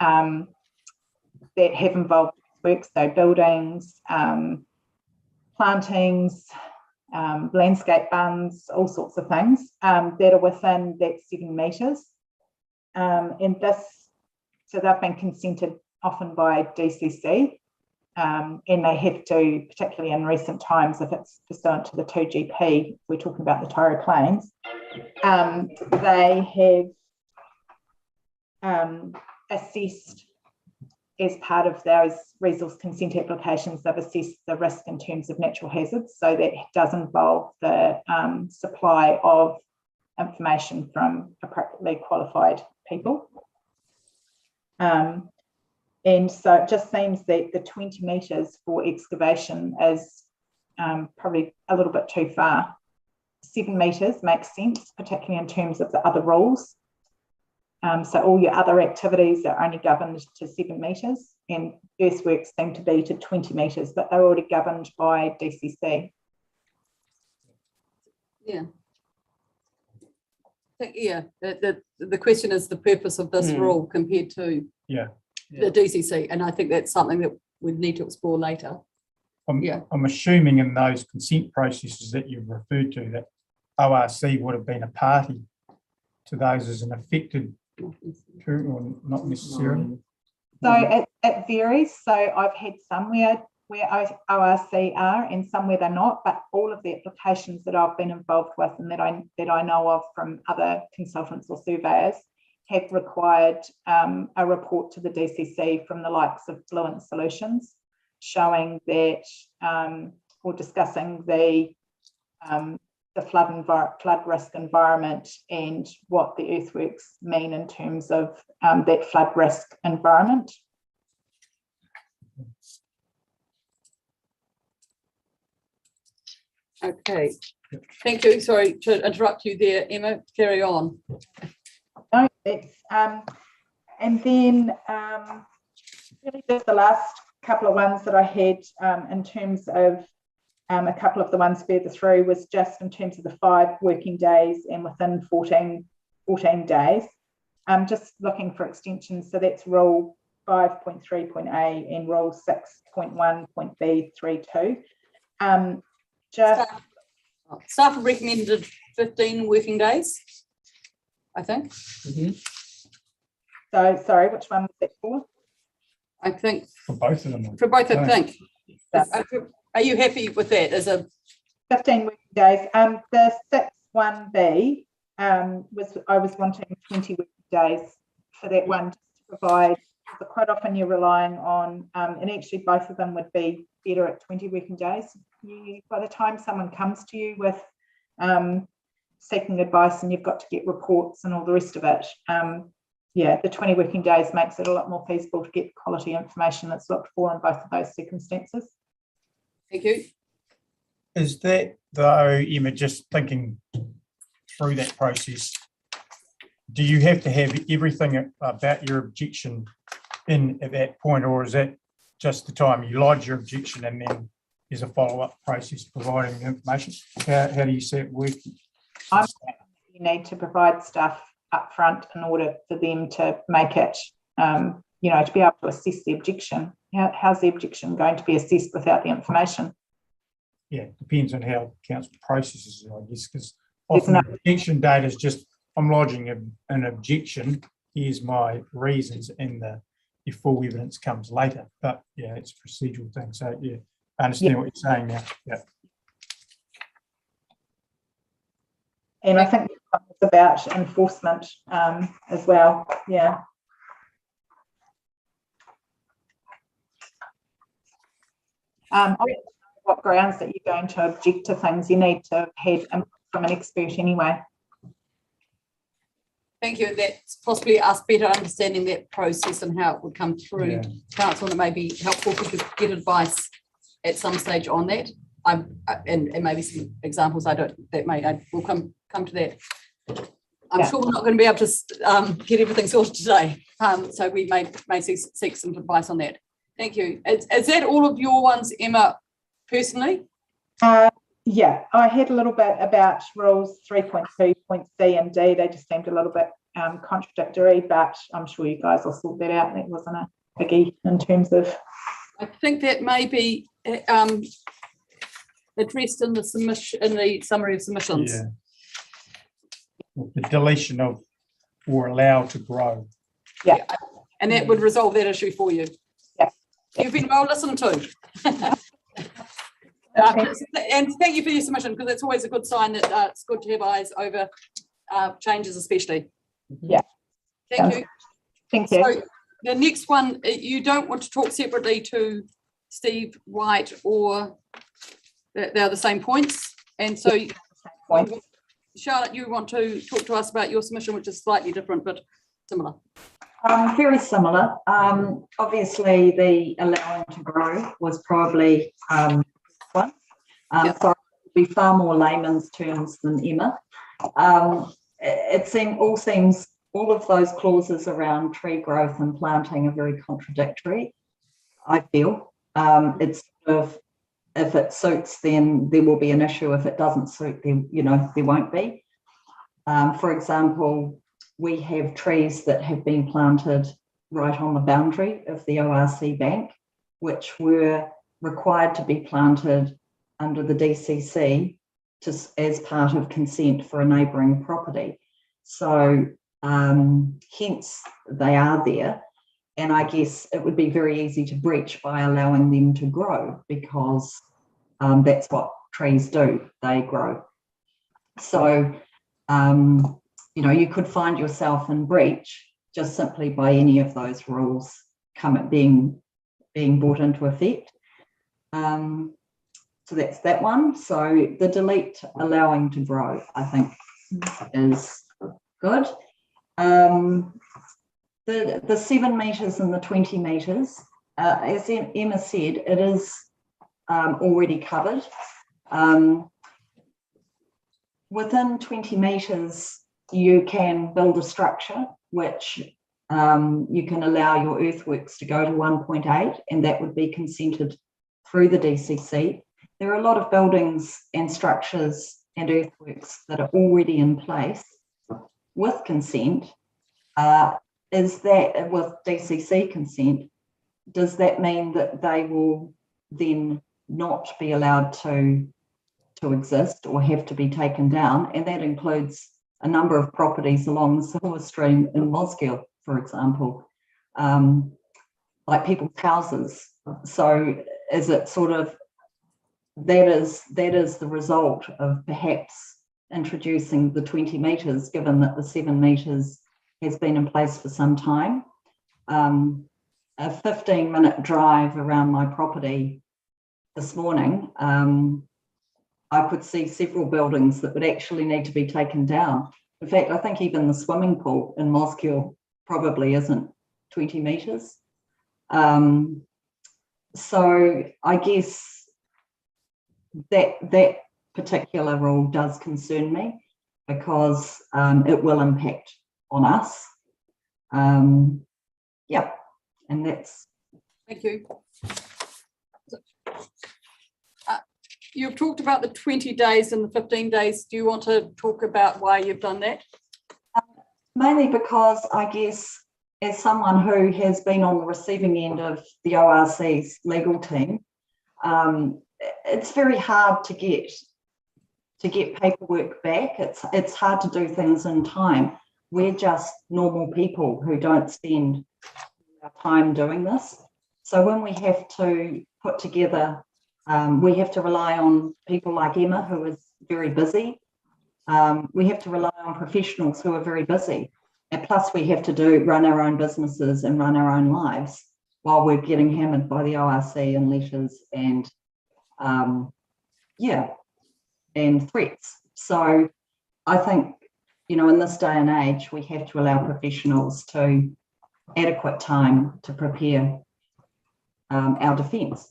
N: that have involved earthworks, so buildings, plantings, landscape bunds, all sorts of things that are within that 7 metres. And this, so they've been consented often by DCC, and they have to, particularly in recent times, if it's pursuant to the 2GP, we're talking about the Tyro Plains, they have assessed, as part of those resource consent applications, they've assessed the risk in terms of natural hazards. So that does involve the supply of information from appropriately qualified people. And so it just seems that the 20 metres for excavation is probably a little bit too far. 7 metres makes sense, particularly in terms of the other rules. So all your other activities are only governed to 7 metres, and earthworks seem to be to 20 metres, but they're already governed by DCC.
B: Yeah. Yeah, the question is the purpose of this rule compared to the DCC, and I think that's something that we need to explore later.
D: I'm assuming in those consent processes that you've referred to that ORC would have been a party to those as an affected group, or not necessarily?
N: So it varies. So I've had some where ORC are and some where they're not, but all of the applications that I've been involved with and that I know of from other consultants or surveyors have required a report to the DCC from the likes of Fluent Solutions, showing that or discussing the flood risk environment and what the earthworks mean in terms of that flood risk environment.
B: Okay, thank you. Sorry to interrupt you there, Emma. Carry on.
N: No, it's and then really just the last couple of ones that I had in terms of a couple of the ones further through was just in terms of the 5 working days and within 14 days. Just looking for extensions. So that's rule 5.3.A and rule 6.1.B32.
B: Staff have recommended 15 working days, I think.
N: So sorry, which one was that for?
B: I think
D: for both of them.
B: For both, I think. Are you happy with that as a
N: 15 working days? The 6.1B I was wanting 20 working days for that one, just to provide. But quite often you're relying on, and actually both of them would be better at 20 working days. By the time someone comes to you with seeking advice and you've got to get reports and all the rest of it, the 20 working days makes it a lot more feasible to get quality information that's looked for in both of those circumstances.
B: Thank you.
D: Is that though, Emma, just thinking through that process, do you have to have everything about your objection in at that point, or is that just the time you lodge your objection and then there's a follow-up process providing the information? How do you see it working?
N: You need to provide stuff up front in order for them to make it, to be able to assess the objection. How's the objection going to be assessed without the information?
D: Yeah, it depends on how council processes it, I guess, because often the objection date is just, I'm lodging an objection, here's my reasons, and the full evidence comes later. But yeah, it's a procedural thing. So yeah, I understand what you're saying now. Yeah.
N: And I think it's about enforcement as well. Yeah. What grounds that you're going to object to things, you need to have input from an expert anyway.
B: Thank you. That's possibly us better understanding that process and how it would come through council, and it may be helpful if we could get advice at some stage on that. And maybe some examples we'll come to that. I'm sure we're not going to be able to get everything sorted today. So we may seek some advice on that. Thank you. Is that all of your ones, Emma, personally?
N: Yeah, I had a little bit about rules 3.2.C and D. They just seemed a little bit contradictory, but I'm sure you guys will sort that out. That wasn't a biggie in terms of
B: I think that may be addressed in the submission, in the summary of submissions.
D: Yeah. The deletion of or allow to grow.
N: Yeah.
B: And that would resolve that issue for you.
N: Yeah.
B: You've been well listened to. And thank you for your submission, because it's always a good sign that it's good to have eyes over changes, especially.
N: Yeah.
B: Thank you.
N: Thank you.
B: So the next one, you don't want to talk separately to Steve White, or they're the same points. And so, Charlotte, you want to talk to us about your submission, which is slightly different but similar.
P: Very similar. Obviously, the allowing to grow was probably one.
B: Yep.
P: So it would be far more layman's terms than Emma. All of those clauses around tree growth and planting are very contradictory, I feel. It's sort of, if it suits, then there will be an issue. If it doesn't suit, then, there won't be. For example, we have trees that have been planted right on the boundary of the ORC bank, which were required to be planted under the DCC as part of consent for a neighbouring property. So hence they are there. And I guess it would be very easy to breach by allowing them to grow, because that's what trees do, they grow. So, you could find yourself in breach just simply by any of those rules being brought into effect. So that's that one. So the delete allowing to grow, I think, is good. The 7 metres and the 20 metres, as Emma said, it is already covered. Within 20 metres, you can build a structure which you can allow your earthworks to go to 1.8, and that would be consented through the DCC. There are a lot of buildings and structures and earthworks that are already in place with consent. Is that with DCC consent, does that mean that they will then not be allowed to exist or have to be taken down? And that includes a number of properties along the Silver Stream in Mosgiel, for example, like people's houses. So is it sort of, that is the result of perhaps introducing the 20 metres, given that the 7 metres has been in place for some time. A 15-minute drive around my property this morning, I could see several buildings that would actually need to be taken down. In fact, I think even the swimming pool in Mosgiel probably isn't 20 metres. So I guess that particular rule does concern me, because it will impact on us. Yeah, and that's.
B: Thank you. You've talked about the 20 days and the 15 days. Do you want to talk about why you've done that?
P: Mainly because I guess, as someone who has been on the receiving end of the ORC's legal team, it's very hard to get paperwork back. It's hard to do things in time. We're just normal people who don't spend our time doing this. So when we have to put together, we have to rely on people like Emma, who is very busy. We have to rely on professionals who are very busy. And plus we have to run our own businesses and run our own lives while we're getting hammered by the ORC and letters and and threats. So I think, in this day and age, we have to allow professionals to adequate time to prepare our defence.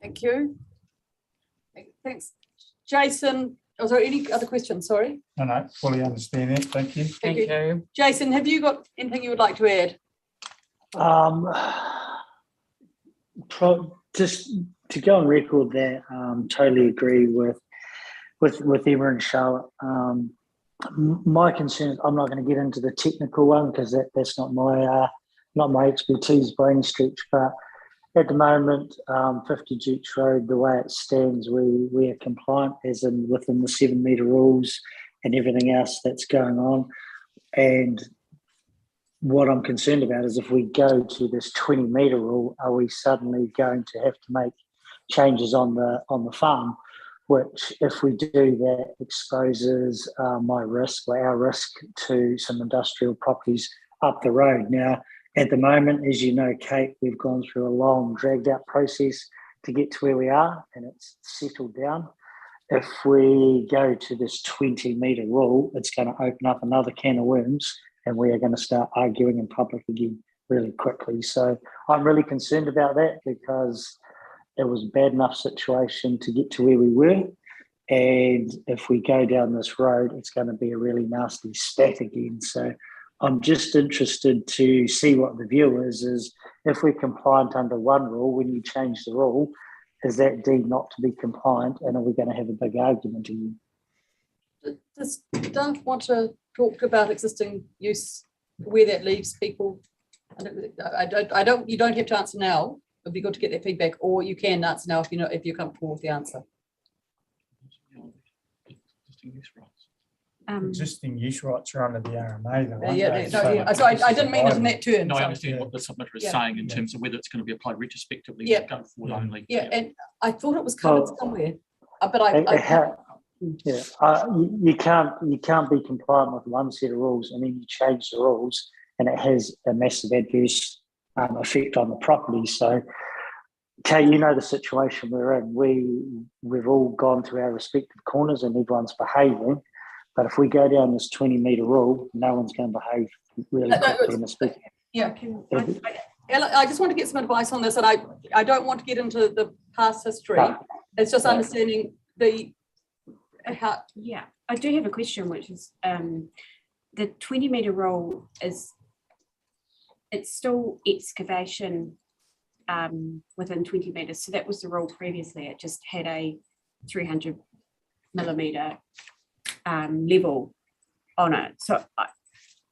B: Thank you. Thanks. Jason, is there any other questions? Sorry.
D: No, fully understand that. Thank you.
B: Thank you. Jason, have you got anything you would like to add?
O: Just to go on record there, totally agree with Emma and Charlotte. My concern is, I'm not going to get into the technical one because that's not my expertise by any stretch, but At the moment, 50 Dukes Road, the way it stands, we are compliant as in within the 7 metre rules and everything else that's going on. And what I'm concerned about is if we go to this 20 metre rule, are we suddenly going to have to make changes on the farm, which if we do that exposes my risk or our risk to some industrial properties up the road. Now, at the moment, as you know, Kate, we've gone through a long, dragged out process to get to where we are, and it's settled down. If we go to this 20 metre rule, it's going to open up another can of worms, and we are going to start arguing in public again really quickly. So I'm really concerned about that because it was a bad enough situation to get to where we were. And if we go down this road, it's going to be a really nasty spat again. So I'm just interested to see what the view is if we're compliant under one rule, when you change the rule, is that deemed not to be compliant, and are we going to have a big argument again?
B: Does staff want to talk about existing use, where that leaves people? I don't. You don't have to answer now. It'd be good to get that feedback, or you can answer now if you're comfortable with the answer.
D: Existing use rights are under the RMA, though.
B: So I didn't mean it in that term.
I: No, I understand what the submitter is saying in terms of whether it's going to be applied retrospectively or going forward only.
B: Yeah, and I thought it was covered somewhere, but
O: you can't be compliant with one set of rules and then you change the rules, and it has a massive adverse effect on the property. So, Kay, you know the situation we're in. We've all gone to our respective corners and everyone's behaving. But if we go down this 20 metre rule, no one's going to behave really quickly in this business.
B: Yeah, I just want to get some advice on this, and I don't want to get into the past history. It's just understanding how.
J: Yeah, I do have a question, which is the 20 metre rule it's still excavation within 20 metres. So that was the rule previously. It just had a 300 millimetre level on it. So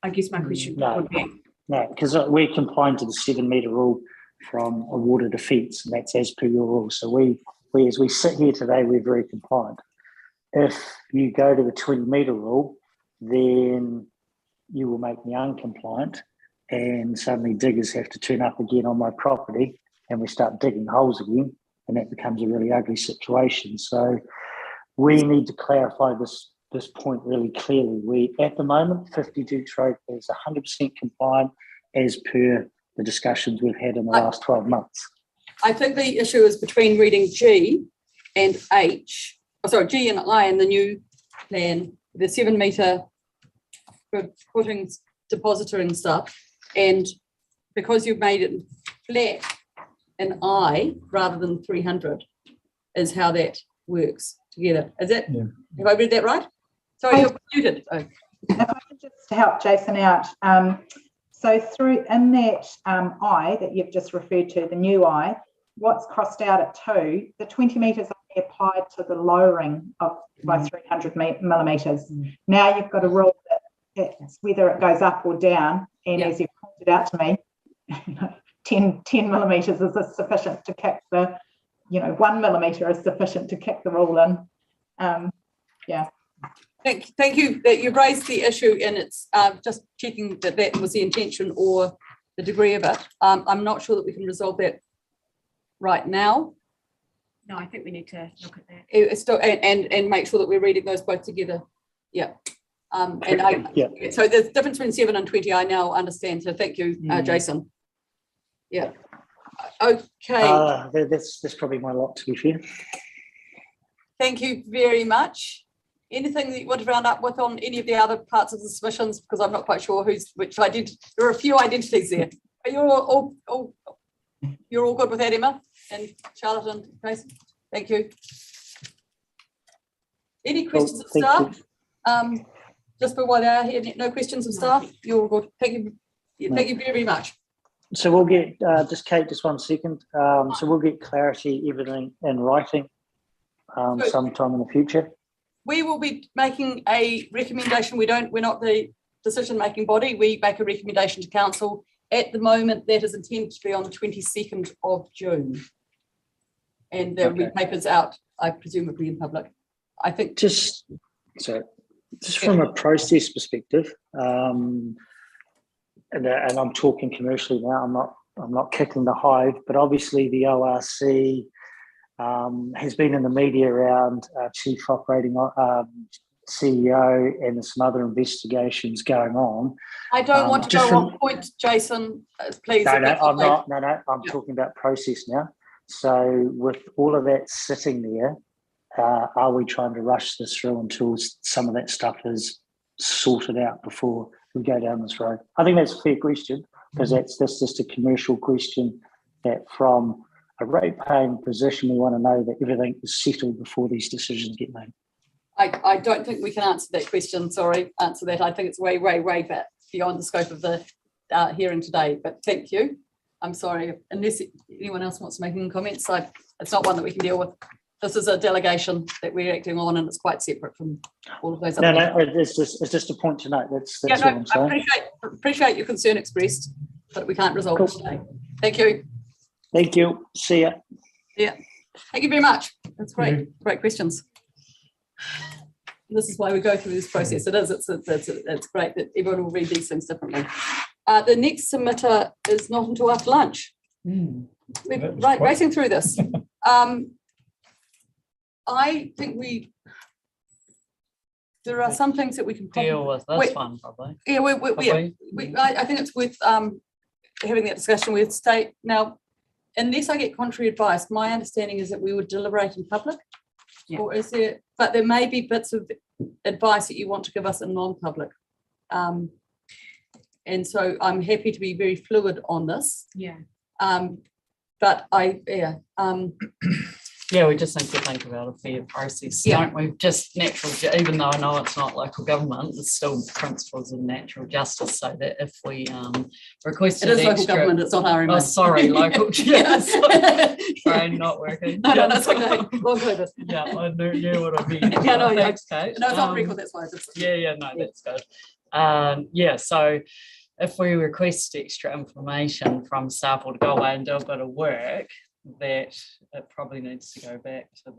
J: I guess my question would be...
O: No, because we're complying to the 7 metre rule from a water defence, and that's as per your rule. So we as we sit here today, we're very compliant. If you go to the 20 metre rule, then you will make me uncompliant, and suddenly diggers have to turn up again on my property, and we start digging holes again, and that becomes a really ugly situation. So we need to clarify this point really clearly. We, at the moment, 50 Dukes Road is 100% compliant as per the discussions we've had in the last 12 months.
B: I think the issue is between reading G and H, G and I in the new plan, the 7 metre for putting depository stuff, and because you've made it flat in I rather than 300 is how that works together. Is that, have I read that right? Sorry, you're muted. Oh.
N: If I could just help Jason out. So through in that I that you've just referred to, the new I, what's crossed out at 2, the 20 metres only applied to the lowering of by 300 millimetres. Now you've got a rule that it's whether it goes up or down, and as you pointed out to me, 10 millimetres is sufficient to kick the, 1 millimetre is sufficient to kick the rule in.
B: Thank you that you've raised the issue, and it's just checking that that was the intention or the degree of it. I'm not sure that we can resolve that right now.
J: No, I think we need to look at that.
B: It's still, and make sure that we're reading those both together. Yeah. So there's a difference between 7 and 20, I now understand. So thank you, Jason. Yeah. Okay.
O: That's probably my lot, to be fair.
B: Thank you very much. Anything that you want to round up with on any of the other parts of the submissions? Because I'm not quite sure which identity. There are a few identities there. But you're all good with that, Emma and Charlotte and Jason? Thank you. Any questions of staff? Just for while they're here, no questions of staff? You're all good. Thank you. Thank you very much.
O: So we'll get, just Kate, just 1 second. So we'll get clarity, everything in writing sometime in the future.
B: We will be making a recommendation. We're not the decision-making body. We make a recommendation to council at the moment, that is intended to be on the 22nd of June. And there will be papers out, I presumably in public. I think.
O: Just from a process perspective, and I'm talking commercially now, I'm not kicking the hive, but obviously the ORC has been in the media around Chief Operating CEO and some other investigations going on.
B: I don't want to go on point, Jason, please.
O: No, I'm not. No, I'm talking about process now. So with all of that sitting there, are we trying to rush this through until some of that stuff is sorted out before we go down this road? I think that's a fair question, because that's just a commercial question that from a rate-paying position, we want to know that everything is settled before these decisions get made.
B: I don't think we can answer that question. Answer that. I think it's way beyond the scope of the hearing today. But thank you. I'm sorry, unless anyone else wants to make any comments. It's not one that we can deal with. This is a delegation that we're acting on, and it's quite separate from all of those other.
O: No, it's just a point to note. That's all I'm saying.
B: I appreciate your concern expressed, but we can't resolve it today. Thank you.
O: Thank you. See ya.
B: Yeah. Thank you very much. That's great. Great questions. This is why we go through this process. It's great that everyone will read these things differently. The next submitter is not until after lunch. We're racing through this. I think there are some things that we can
E: deal with this one probably.
B: Yeah, I think it's worth having that discussion with state. Now, unless I get contrary advice, my understanding is that we would deliberate in public. Yeah. Or is there? But there may be bits of advice that you want to give us in non-public. And so I'm happy to be very fluid on this.
J: Yeah.
B: But
E: we just need to think about a fair process, don't we? Just natural, even though I know it's not local government, it's still principles of natural justice, so that if we requested
B: it is local government, it's not RMA.
E: Oh, sorry, local. Sorry, not working.
B: No, that's okay. Well, good.
E: Yeah, I knew what I mean.
B: Thanks, Kate. No, it's on record, that's why.
E: That's good. So if we request extra information from staff or to go away and do a bit of work, that it probably needs to go back to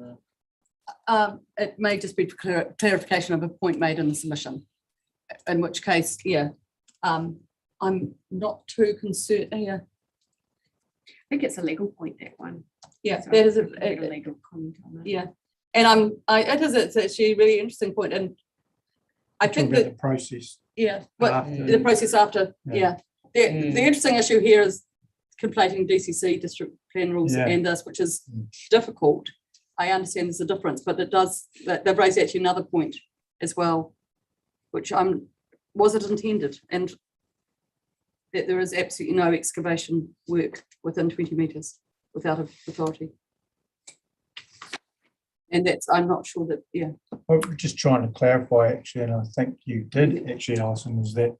E: the.
B: It may just be clarification of a point made in the submission, in which case, I'm not too concerned. I
J: think it's a legal point, that one.
B: Yeah,
J: so
B: that is a
J: legal comment on that.
B: Yeah, and it's actually a really interesting point, and I think that
D: the process.
B: Yeah, but the process after. Yeah. The interesting issue here is conflating DCC district plan rules and this, which is difficult. I understand there's a difference, but they've raised actually another point as well, which was it intended, and that there is absolutely no excavation work within 20 metres without authority. And I'm not sure that,
D: I'm just trying to clarify actually, and I think you did actually, Alison, is that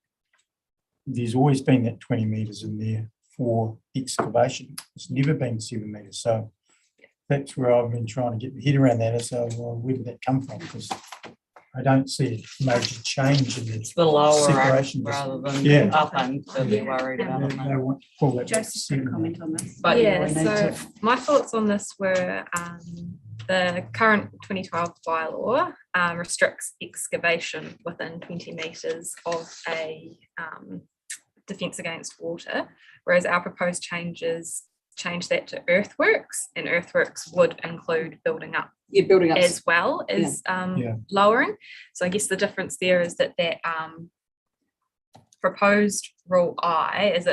D: there's always been that 20 metres in there for excavation. It's never been 7 metres. So that's where I've been trying to get my head around that. So where did that come from? Because I don't see a major change in
E: the lower
D: separation
E: rather than up and they're worried about it.
J: They want to comment on this.
Q: But so my thoughts on this were the current 2012 bylaw restricts excavation within 20 metres of a defence against water, whereas our proposed changes change that to earthworks, and earthworks would include building up as well as lowering. So I guess the difference there is that proposed rule I, is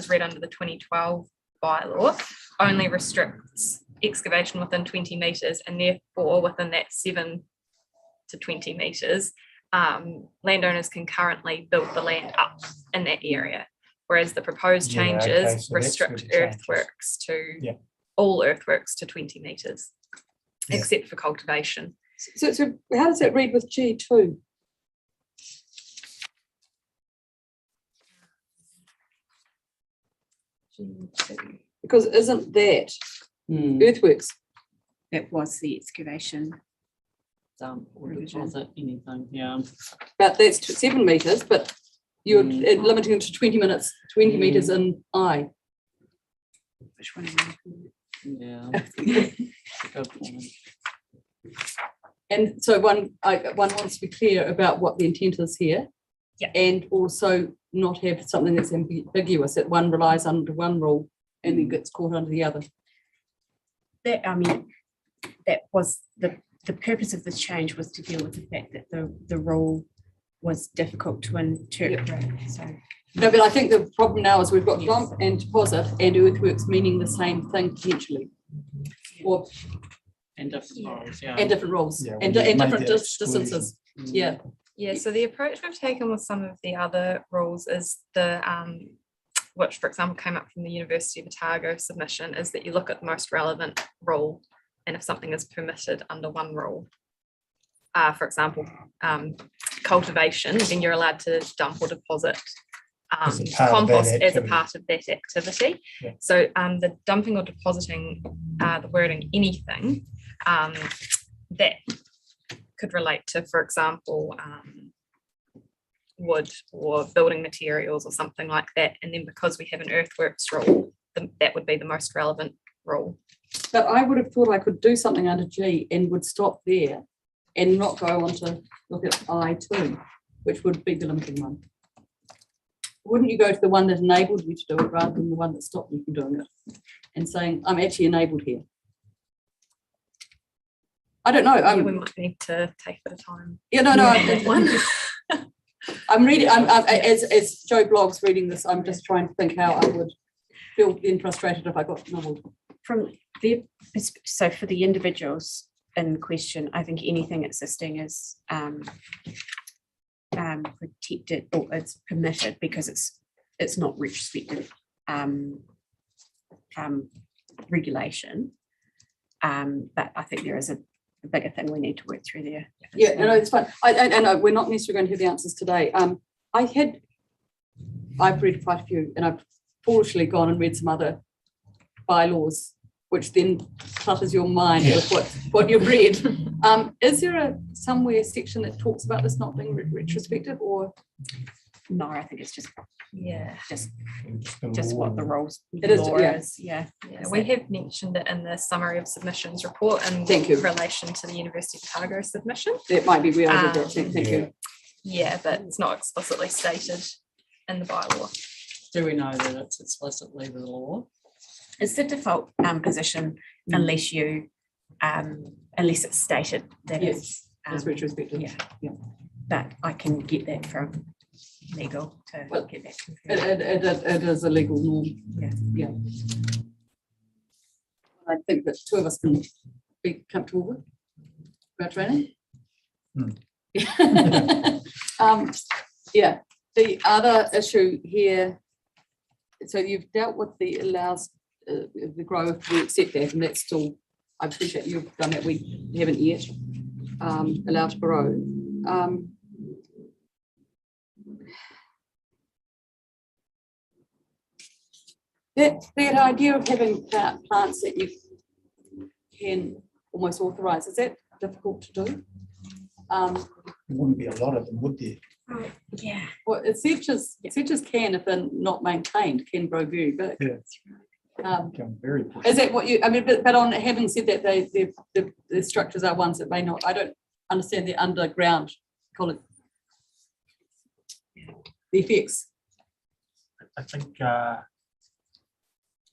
Q: read under the 2012 bylaw, only restricts excavation within 20 metres, and therefore within that 7 to 20 metres, landowners can currently build the land up in that area, whereas the proposed changes restrict earthworks to all earthworks to 20 metres, except for cultivation.
B: So how does it read with G2? Because isn't that earthworks?
J: That was the excavation.
E: Or was it anything? Yeah.
B: But that's 7 metres, but You're limiting it to 20 minutes, 20 meters in I. Which one?
E: Yeah.
B: And so one wants to be clear about what the intent is here.
J: Yeah.
B: And also not have something that's ambiguous, that one relies under one rule and then gets caught under the other.
J: That, I mean, that was the purpose of this change, was to deal with the fact that the rule was difficult to interpret. Yep. So
B: no, but I think the problem now is we've got dump and deposit and earthworks meaning the same thing potentially. Or
E: and different roles, yeah.
B: And different roles,
D: Yeah,
B: and different distances. Yeah.
Q: Yeah, so the approach we've taken with some of the other rules is the, which for example came up from the University of Otago submission, is that you look at the most relevant rule, and if something is permitted under one rule, for example, cultivation, then you're allowed to dump or deposit compost as a part of that activity.
D: Yeah.
Q: So the dumping or depositing, the wording anything, that could relate to, for example, wood or building materials or something like that. And then because we have an earthworks rule, that would be the most relevant rule.
B: But I would have thought I could do something under G and would stop there and not go on to look at I2, which would be the limiting one. Wouldn't you go to the one that enabled you to do it rather than the one that stopped you from doing it and saying, I'm actually enabled here? I don't know.
Q: We might need to take a bit of time.
B: Yeah, no. I'm reading. As Joe Blogg's reading this, I'm just trying to think how I would feel being frustrated if I got nobbled.
J: From their, so for the individuals in question, I think anything existing is protected, or it's permitted, because it's not retrospective regulation. But I think there is a bigger thing we need to work through there.
B: Yeah, no, it's fine. I know we're not necessarily going to have the answers today. I've read quite a few, and I've foolishly gone and read some other bylaws, which then clutters your mind with what you've read. Is there somewhere section that talks about this not being retrospective, or?
J: No, I think it's just
D: just
J: what the rules
B: is.
J: Yeah.
Q: We have mentioned it in the summary of submissions report in relation to the University of Otago submission.
B: That might be where I did that. Thank you.
Q: Yeah, but it's not explicitly stated in the bylaw.
E: Do we know that it's explicitly the law?
J: It's the default position unless you unless it's stated that
B: it's retrospective.
J: Yeah. But I can get that from legal to get that confirmed.
B: It is a legal norm. Yeah. I think that two of us can be comfortable with our training. Yeah. The other issue here, so you've dealt with the allows the growth, we accept that, and that's still, I appreciate you've done that, we haven't yet allowed to grow. That idea of having plants that you can almost authorise, is that difficult to do?
D: There wouldn't be a lot of them, would there?
J: Yeah.
B: Well, sedges can, if they're not maintained, can grow very big.
D: Yeah. Very
B: is that what you? I mean, but on having said that, the structures are ones that may not. I don't understand the underground. Call it the effects.
I: I think the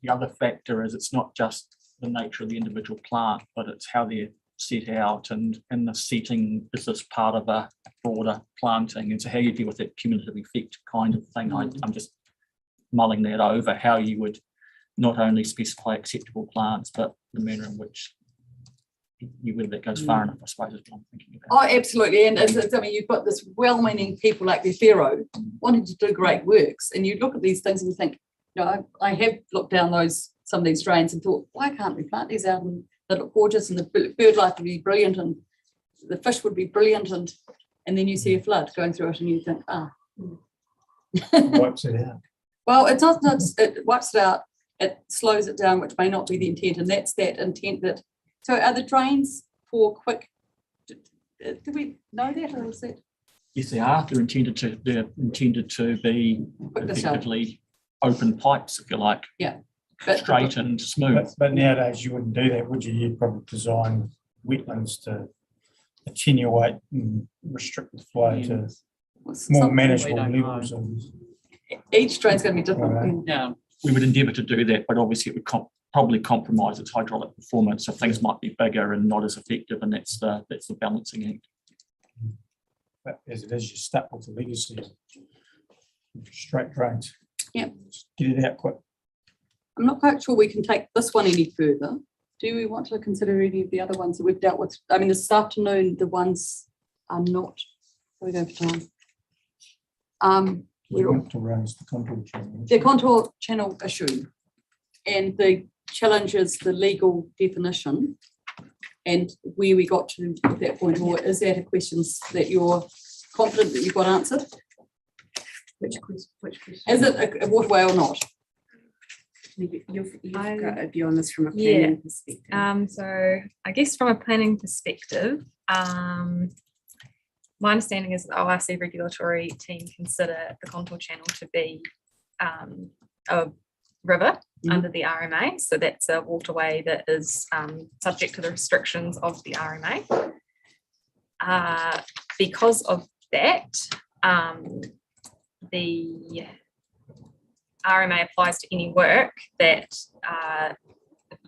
I: other factor is it's not just the nature of the individual plant, but it's how they're set out, and the setting is this part of a broader planting, and so how you deal with that cumulative effect kind of thing. I'm just mulling that over, how you would not only specify acceptable plants, but the manner in which whether that goes far enough, I suppose, is what I'm thinking about.
B: Oh, absolutely. And I mean, you've got this well-meaning people like the Ophelo wanting to do great works, and you look at these things and you think, you know, I have looked down some of these drains and thought, why can't we plant these out, and they look gorgeous, and the bird life would be brilliant, and the fish would be brilliant, and then you see a flood going through it, and you think,
D: Wipes it out.
B: Well, it's not it wipes it out. It slows it down, which may not be the intent, and that's that intent that. So, are the drains for quick? Do we know that, or is that?
I: Yes, they are. They're intended to be effectively open pipes, if you like.
B: Yeah.
I: Straight and smooth.
D: But nowadays you wouldn't do that, would you? You'd probably design wetlands to attenuate and restrict the flow to more manageable levels.
B: Each drain's going to be different.
D: Right.
B: Yeah.
I: We would endeavour to do that, but obviously it would probably compromise its hydraulic performance. So things might be bigger and not as effective, and that's the balancing act.
D: But as it is, you're stuck with the legacy of straight drains.
B: Yep.
D: Just get it out quick.
B: I'm not quite sure we can take this one any further. Do we want to consider any of the other ones that we've dealt with? I mean, this afternoon, the ones are not. Are we going for time?
D: We want to raise the contour channel.
B: The contour channel issue, and the challenge is the legal definition, and where we got to at that point, or is that a question that you're confident that you've got answered? Which question? Is it a waterway or not?
J: You've got a view on this from a planning perspective.
Q: So I guess from a planning perspective, my understanding is the ORC regulatory team consider the contour channel to be a river under the RMA. So that's a waterway that is subject to the restrictions of the RMA. Because of that, the RMA applies to any work that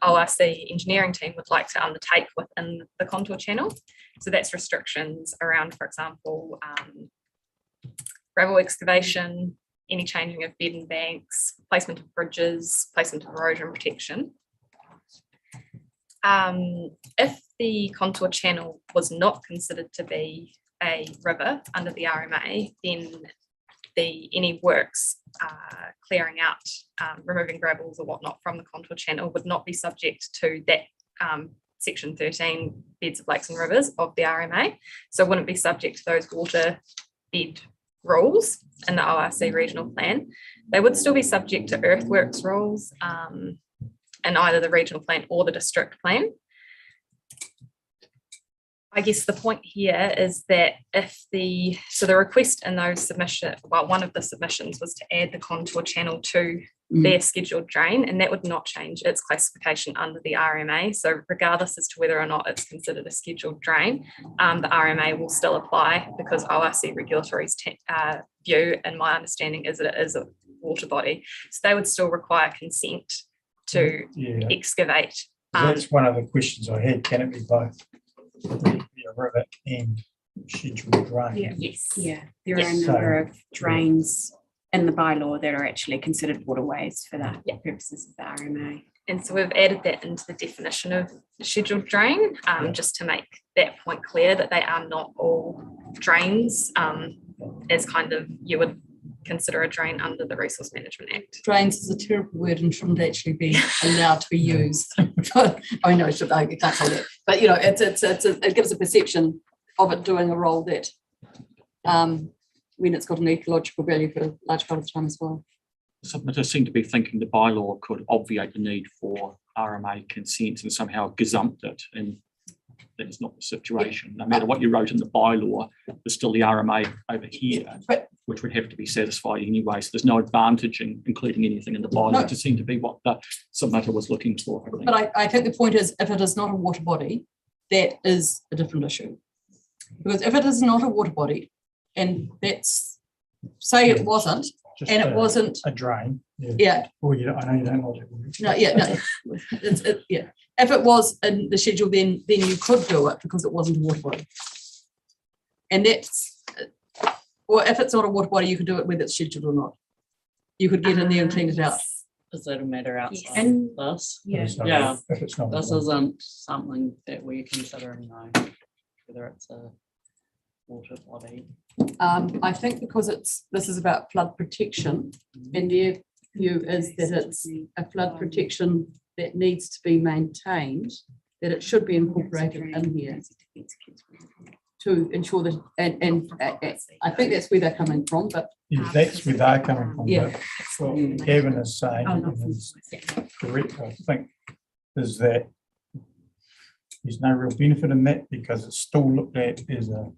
Q: ORC engineering team would like to undertake within the contour channel. So that's restrictions around, for example, gravel excavation, any changing of bed and banks, placement of bridges, placement of erosion protection. If the contour channel was not considered to be a river under the RMA, then any works clearing out, removing gravels or whatnot from the contour channel would not be subject to that section 13 beds of lakes and rivers of the RMA. So wouldn't be subject to those water bed rules in the ORC regional plan. They would still be subject to earthworks rules in either the regional plan or the district plan. I guess the point here is that the request in those submissions, well, one of the submissions was to add the contour channel to their scheduled drain, and that would not change its classification under the RMA. So regardless as to whether or not it's considered a scheduled drain, the RMA will still apply because ORC regulatory's view, and my understanding is that it is a water body. So they would still require consent to excavate.
D: That's one of the questions I had. Can it be both? A river and scheduled drain.
J: Yes. There are a number of drains in the bylaw that are actually considered waterways for the purposes of the RMA.
Q: And so we've added that into the definition of scheduled drain, just to make that point clear that they are not all drains, as kind of you would consider a drain under the Resource Management Act.
B: Drains is a terrible word and shouldn't actually be allowed to be used. I know, I can't say that. But you know, it gives a perception of it doing a role that when it's got an ecological value for a large part of the time as well.
I: Submitters seem to be thinking the bylaw could obviate the need for RMA consent and somehow gazumped it, and that is not the situation. No matter what you wrote in the bylaw, there's still the RMA over here, which would have to be satisfied anyway. So there's no advantage in including anything in the bylaw. It just seemed to be what the submitter was looking for.
B: But I think the point is, if it is not a water body, that is a different issue. Because if it is not a water body, and that's, say it wasn't,
D: just
B: and it wasn't
D: a drain.
B: Yeah.
D: Well, I know you don't like it.
B: No, yeah. If it was in the schedule, then you could do it because it wasn't a water body. And that's, or if it's not a water body, you could do it whether it's scheduled or not. You could get in there and clean it out.
E: Does that matter outside
J: And
E: this?
B: Yeah.
D: If it's not,
E: This isn't something that we're considering though, whether it's a water body.
B: I think because this is about flood protection, and their view is that it's a flood protection that needs to be maintained, that it should be incorporated in here to ensure that, and I think that's where they're coming from, but
D: that's where they're coming from.
B: Yeah.
D: But what Kevin is saying, is correct, I think, is that there's no real benefit in that because it's still looked at as a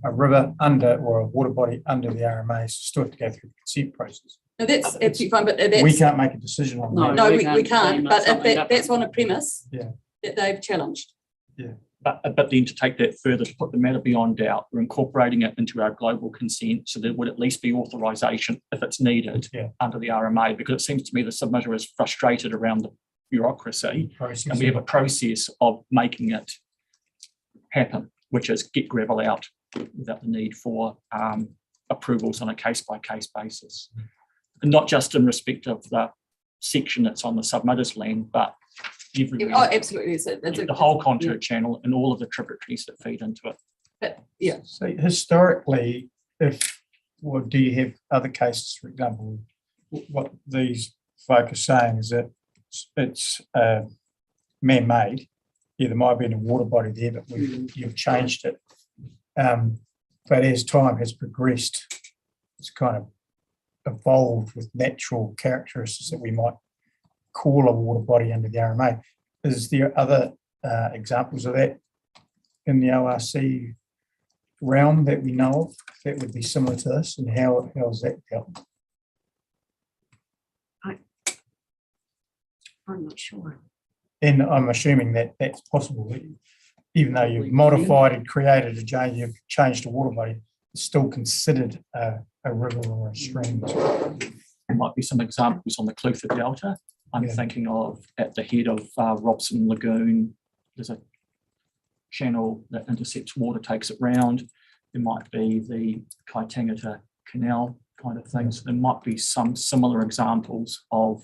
D: a river under or a water body under the RMA, still have to go through the consent process.
B: No, that's absolutely fine, but that's.
D: We can't make a decision on that.
B: No, we can't, but if that's on a premise.
D: Yeah.
B: That they've challenged.
D: Yeah.
I: But then to take that further, to put the matter beyond doubt, we're incorporating it into our global consent, so there would at least be authorisation if it's needed under the RMA, because it seems to me the submitter is frustrated around the bureaucracy, and we have a process of making it happen, which is get gravel out without the need for approvals on a case-by-case basis. And not just in respect of the section that's on the submitter's land, but everywhere.
B: Oh, absolutely.
I: The whole contour channel and all of the tributaries that feed into it.
B: But, yeah.
D: So historically, or do you have other cases, for example, what these folk are saying is that it's man-made. Yeah, there might have been a water body there, but you've changed it. But as time has progressed, it's kind of evolved with natural characteristics that we might call a water body under the RMA. Is there other examples of that in the ORC realm that we know of that would be similar to this, and how is that dealt?
J: I'm not sure.
D: And I'm assuming that that's possible. Even though you've modified and created a change, you've changed a water body, it's still considered a river or a stream.
I: There might be some examples on the Clutha Delta. I'm thinking of at the head of Robson Lagoon, there's a channel that intercepts water, takes it round. There might be the Kaitangata Canal kind of thing. So there might be some similar examples of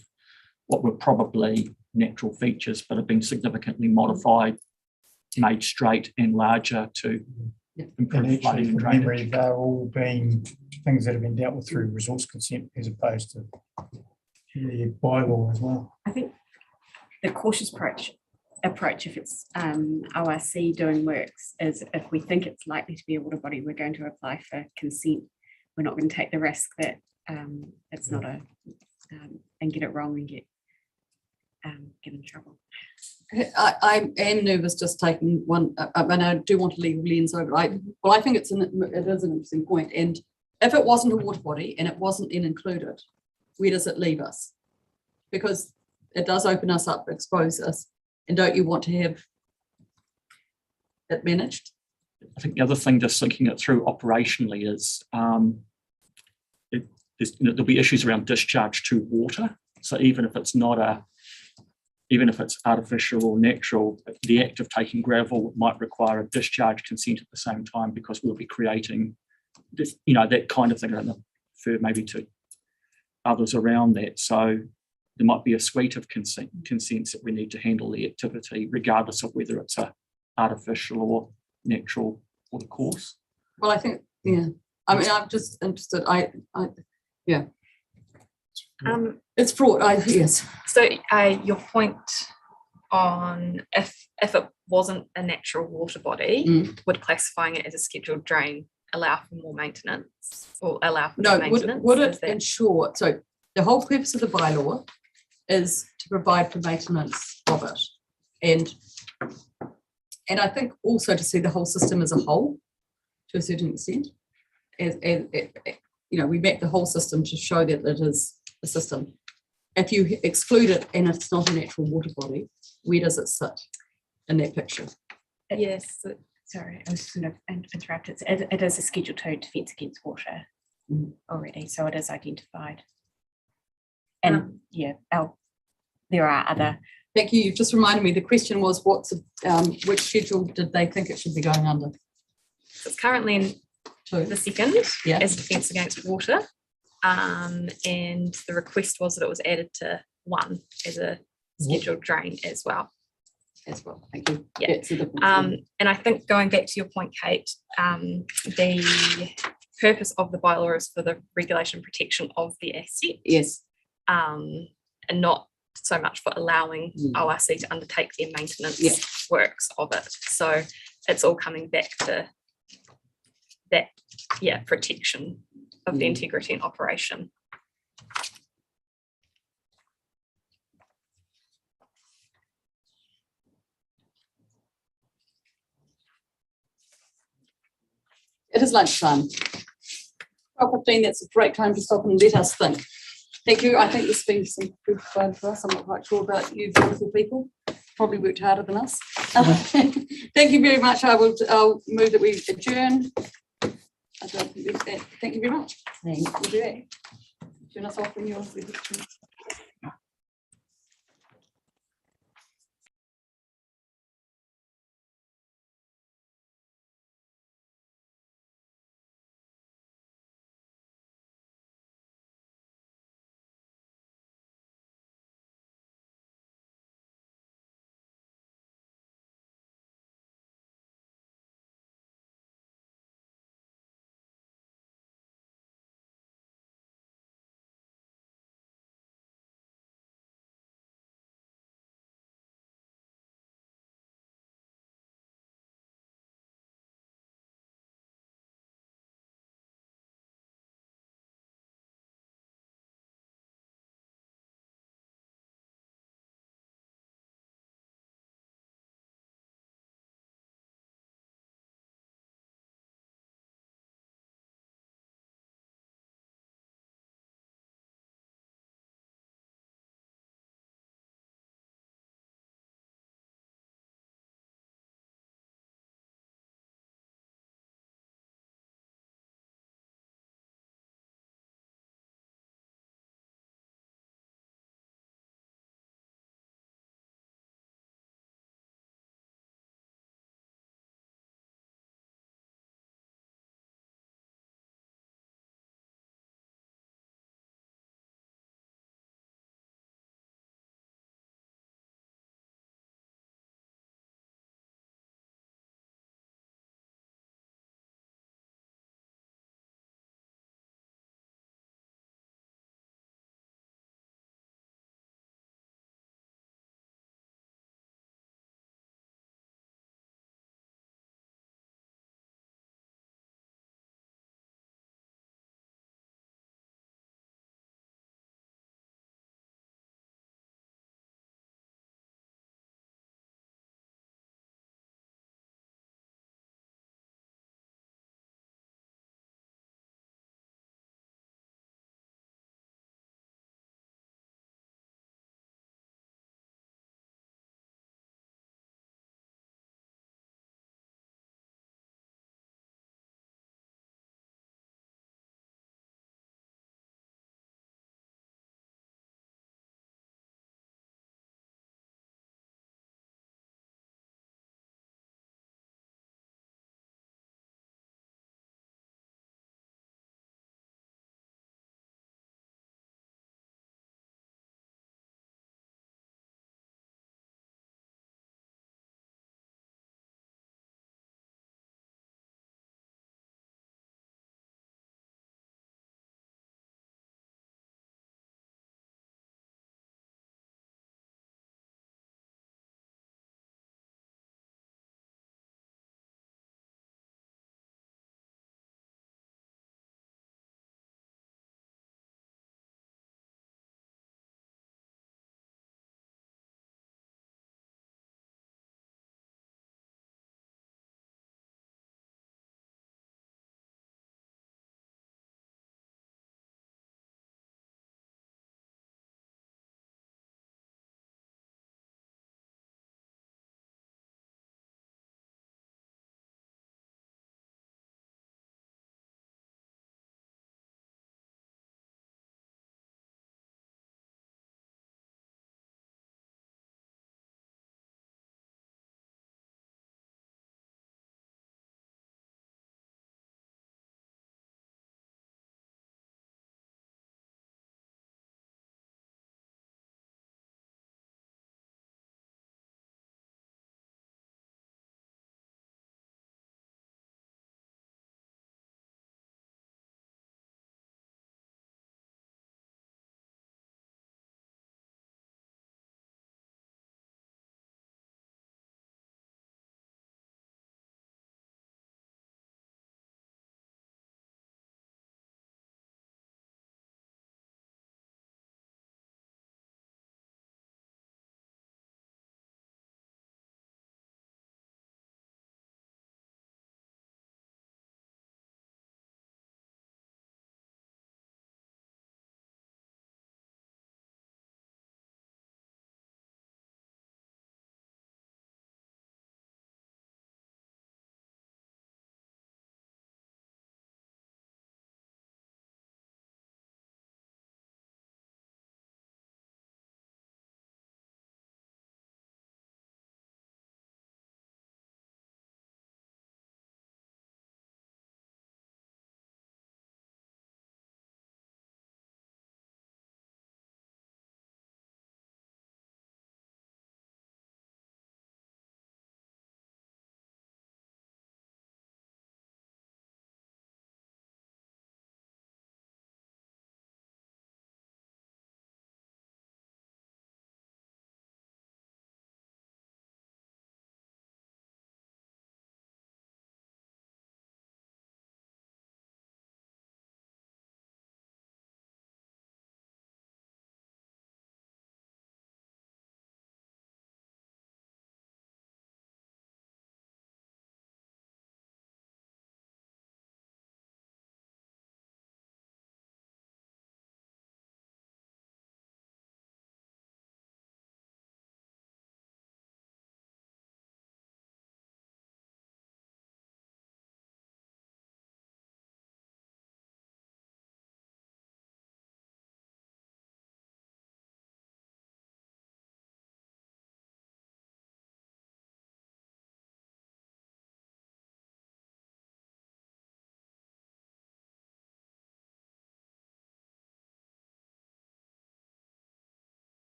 I: what were probably natural features, but have been significantly modified, made straight and larger to improve flooding and drainage.
D: Memory, they're all been things that have been dealt with through resource consent as opposed to the bylaw as well.
J: I think the cautious approach, if it's ORC doing works, is if we think it's likely to be a water body, we're going to apply for consent. We're not going to take the risk that it's not a and get it wrong and get in trouble.
B: I am nervous just taking one, and I do want to leave lens over. I think it is an interesting point. And if it wasn't a water body and it wasn't then included, where does it leave us? Because it does open us up, expose us, and don't you want to have it managed?
I: I think the other thing, just thinking it through operationally, is there'll be issues around discharge to water. So even if it's artificial or natural, the act of taking gravel might require a discharge consent at the same time, because we'll be creating this, that kind of thing. I don't know, refer maybe to others around that. So there might be a suite of consents that we need to handle the activity, regardless of whether it's a artificial or natural water course.
B: Well, I think, yeah. I mean, I'm just interested. Yeah. It's fraught. Yes.
Q: So your point on if it wasn't a natural water body, would classifying it as a scheduled drain allow for more maintenance or allow for more maintenance?
B: Would it ensure? So the whole purpose of the bylaw is to provide for maintenance of it, and I think also to see the whole system as a whole, to a certain extent. We map the whole system to show that it is a system. If you exclude it and it's not a natural water body, where does it sit in that picture?
J: Yes. Sorry, I was just going to interrupt. It is a Schedule 2 defence against water already, so it is identified. And there are other.
B: Thank you. You've just reminded me. The question was, which schedule did they think it should be going under?
Q: It's currently in the second as defence against water, and the request was that it was added to 1 as a scheduled drain as well.
B: Thank you.
Q: Yeah. And I think going back to your point, Kate, the purpose of the bylaw is for the regulation and protection of the asset.
B: Yes.
Q: And not so much for allowing ORC to undertake their maintenance works of it. So it's all coming back to that, protection of the integrity and operation.
B: It is lunchtime. 12:15, that's a great time to stop and let us think. Thank you. I think this has been some good fun for us. I'm not quite sure about you wonderful people. Probably worked harder than us. Thank you very much. I'll move that we adjourn. Thank you very much. Thank you. Turn us off when you're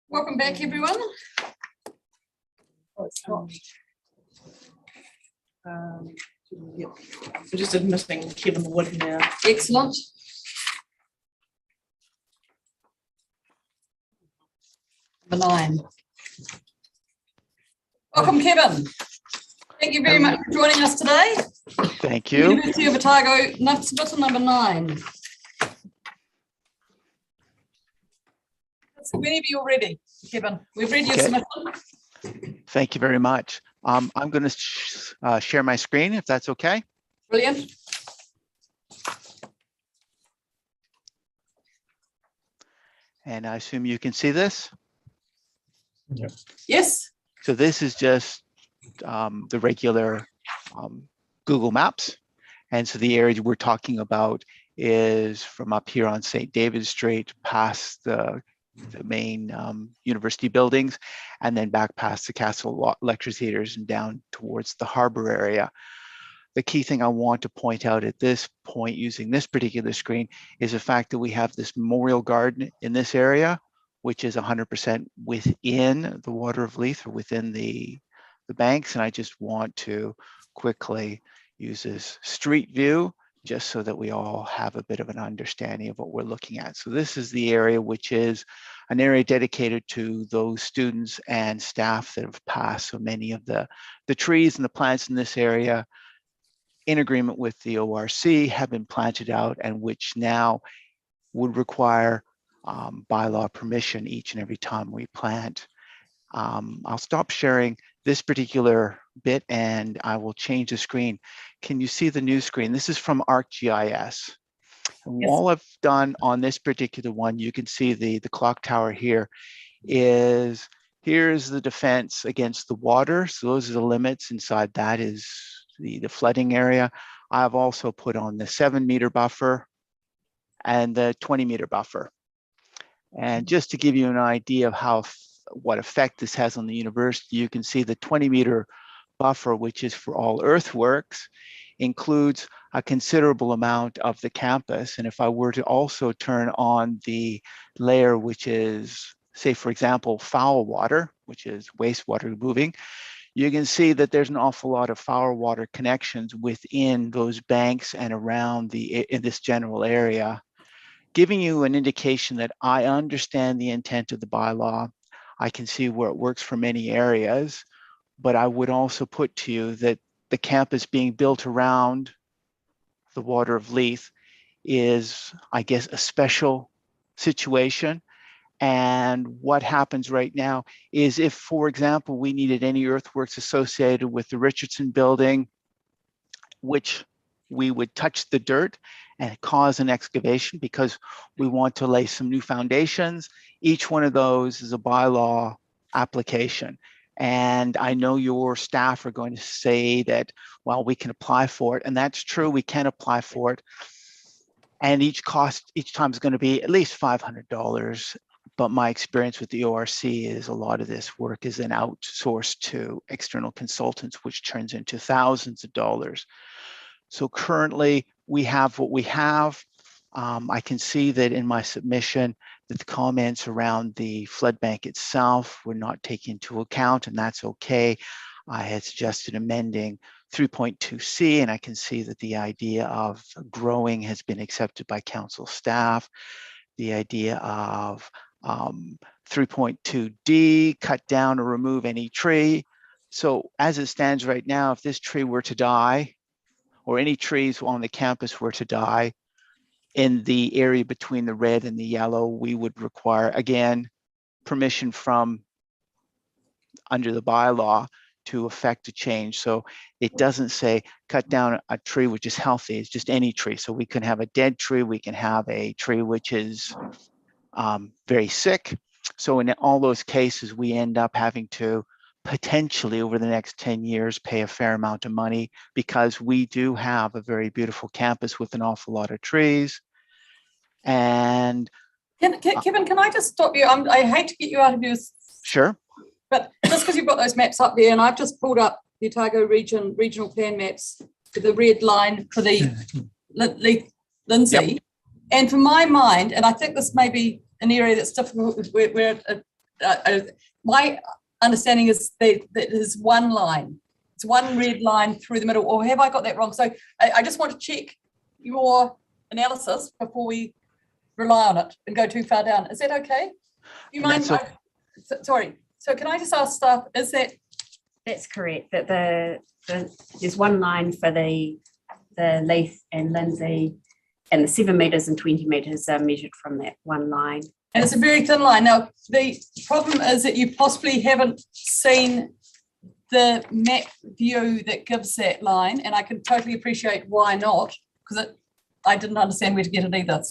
B: Welcome back, everyone.
G: Yep. So just admitting Kevin Wood now.
B: Excellent. Number 9. Welcome, Kevin. Thank you very much for joining us today.
R: Thank you.
B: University of Otago, submission number 9. So whenever you're ready, Kevin, we've read your submission.
R: Thank you very much. I'm going to share my screen if that's okay.
B: Brilliant.
R: And I assume you can see this?
B: Yes.
R: So this is just the regular Google Maps. And so the area we're talking about is from up here on St. David Street past the main university buildings, and then back past the Castle lecture theaters and down towards the harbor area. The key thing I want to point out at this point using this particular screen is the fact that we have this memorial garden in this area, which is 100% within the water of Leith or within the banks. And I just want to quickly use this street view just so that we all have a bit of an understanding of what we're looking at. So this is the area, which is an area dedicated to those students and staff that have passed. So many of the trees and the plants in this area, in agreement with the ORC, have been planted out, and which now would require bylaw permission each and every time we plant. I'll stop sharing this particular bit and I will change the screen. Can you see the new screen? This is from ArcGIS. And
B: Yes.
R: all I've done on this particular one, you can see the clock tower here is, here's the defense against the water. So those are the limits. Inside that is the flooding area. I've also put on the 7-meter buffer and the 20-meter buffer. And just to give you an idea of what effect this has on the university, you can see the 20-meter buffer, which is for all earthworks, includes a considerable amount of the campus. And if I were to also turn on the layer, which is, say, for example, foul water, which is wastewater moving, you can see that there's an awful lot of foul water connections within those banks and around in this general area, giving you an indication that I understand the intent of the bylaw. I can see where it works for many areas, but I would also put to you that the campus being built around the water of Leith is, I guess, a special situation. And what happens right now is if, for example, we needed any earthworks associated with the Richardson building, which we would touch the dirt and cause an excavation because we want to lay some new foundations. Each one of those is a bylaw application. And I know your staff are going to say that, well, we can apply for it. And that's true, we can apply for it. And each time is going to be at least $500. But my experience with the ORC is a lot of this work is then outsourced to external consultants, which turns into thousands of dollars. So currently we have what we have. I can see that in my submission that the comments around the flood bank itself were not taken into account, and that's okay. I had suggested amending 3.2C, and I can see that the idea of growing has been accepted by council staff. The idea of 3.2D, cut down or remove any tree. So as it stands right now, if this tree were to die, or any trees on the campus were to die in the area between the red and the yellow, we would require, again, permission from under the bylaw to affect a change. So it doesn't say cut down a tree which is healthy, it's just any tree. So we can have a dead tree, we can have a tree which is very sick. So in all those cases, we end up having to potentially over the next 10 years pay a fair amount of money because we do have a very beautiful campus with an awful lot of trees. And
B: Kevin, can I just stop you? I hate to get you out of your...
R: Sure.
B: But just because you've got those maps up there, and I've just pulled up the Otago regional plan maps with the red line for the Lindsay. And for my mind, and I think this may be an area that's difficult, where my understanding is that there's one line. It's one red line through the middle, or have I got that wrong? So I just want to check your analysis before we rely on it and go too far down. Is that okay? You mind? Sorry. So can I just ask staff, is that?
J: That's correct, that there's one line for the Leith and Lindsay, and the 7 metres and 20 metres are measured from that one line.
B: And it's a very thin line. Now, the problem is that you possibly haven't seen the map view that gives that line, and I can totally appreciate why not, because I didn't understand where to get it either.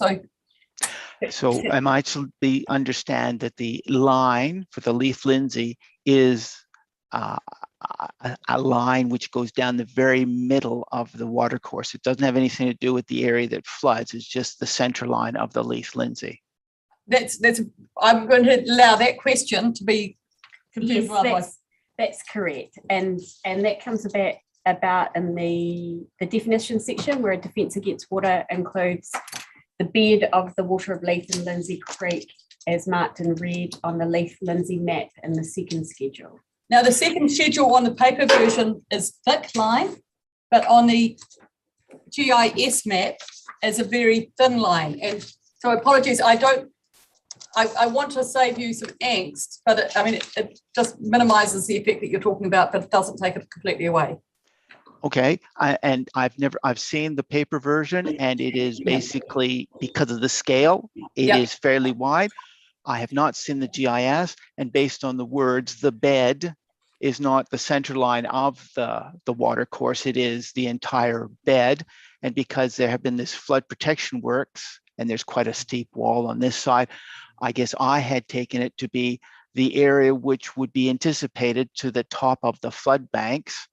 R: So am I to understand that the line for the Leith Lindsay is a line which goes down the very middle of the water course? It doesn't have anything to do with the area that floods. It's just the center line of the Leith Lindsay.
B: I'm going to allow that question to be confused.
J: Yes, that's correct, and that comes about in the definition section, where a defence against water includes the bed of the water of Leith and Lindsay Creek as marked in red on the Leith Lindsay map in the second schedule.
B: Now, the second schedule on the paper version is thick line, but on the GIS map is a very thin line. And so apologies, I want to save you some angst, but it just minimises the effect that you're talking about, but it doesn't take it completely away.
R: Okay, and I've seen the paper version, and it is basically, because of the scale, it is fairly wide. I have not seen the GIS, and based on the words, the bed is not the center line of the water course, it is the entire bed. And because there have been this flood protection works, and there's quite a steep wall on this side, I guess I had taken it to be the area which would be anticipated to the top of the flood banks.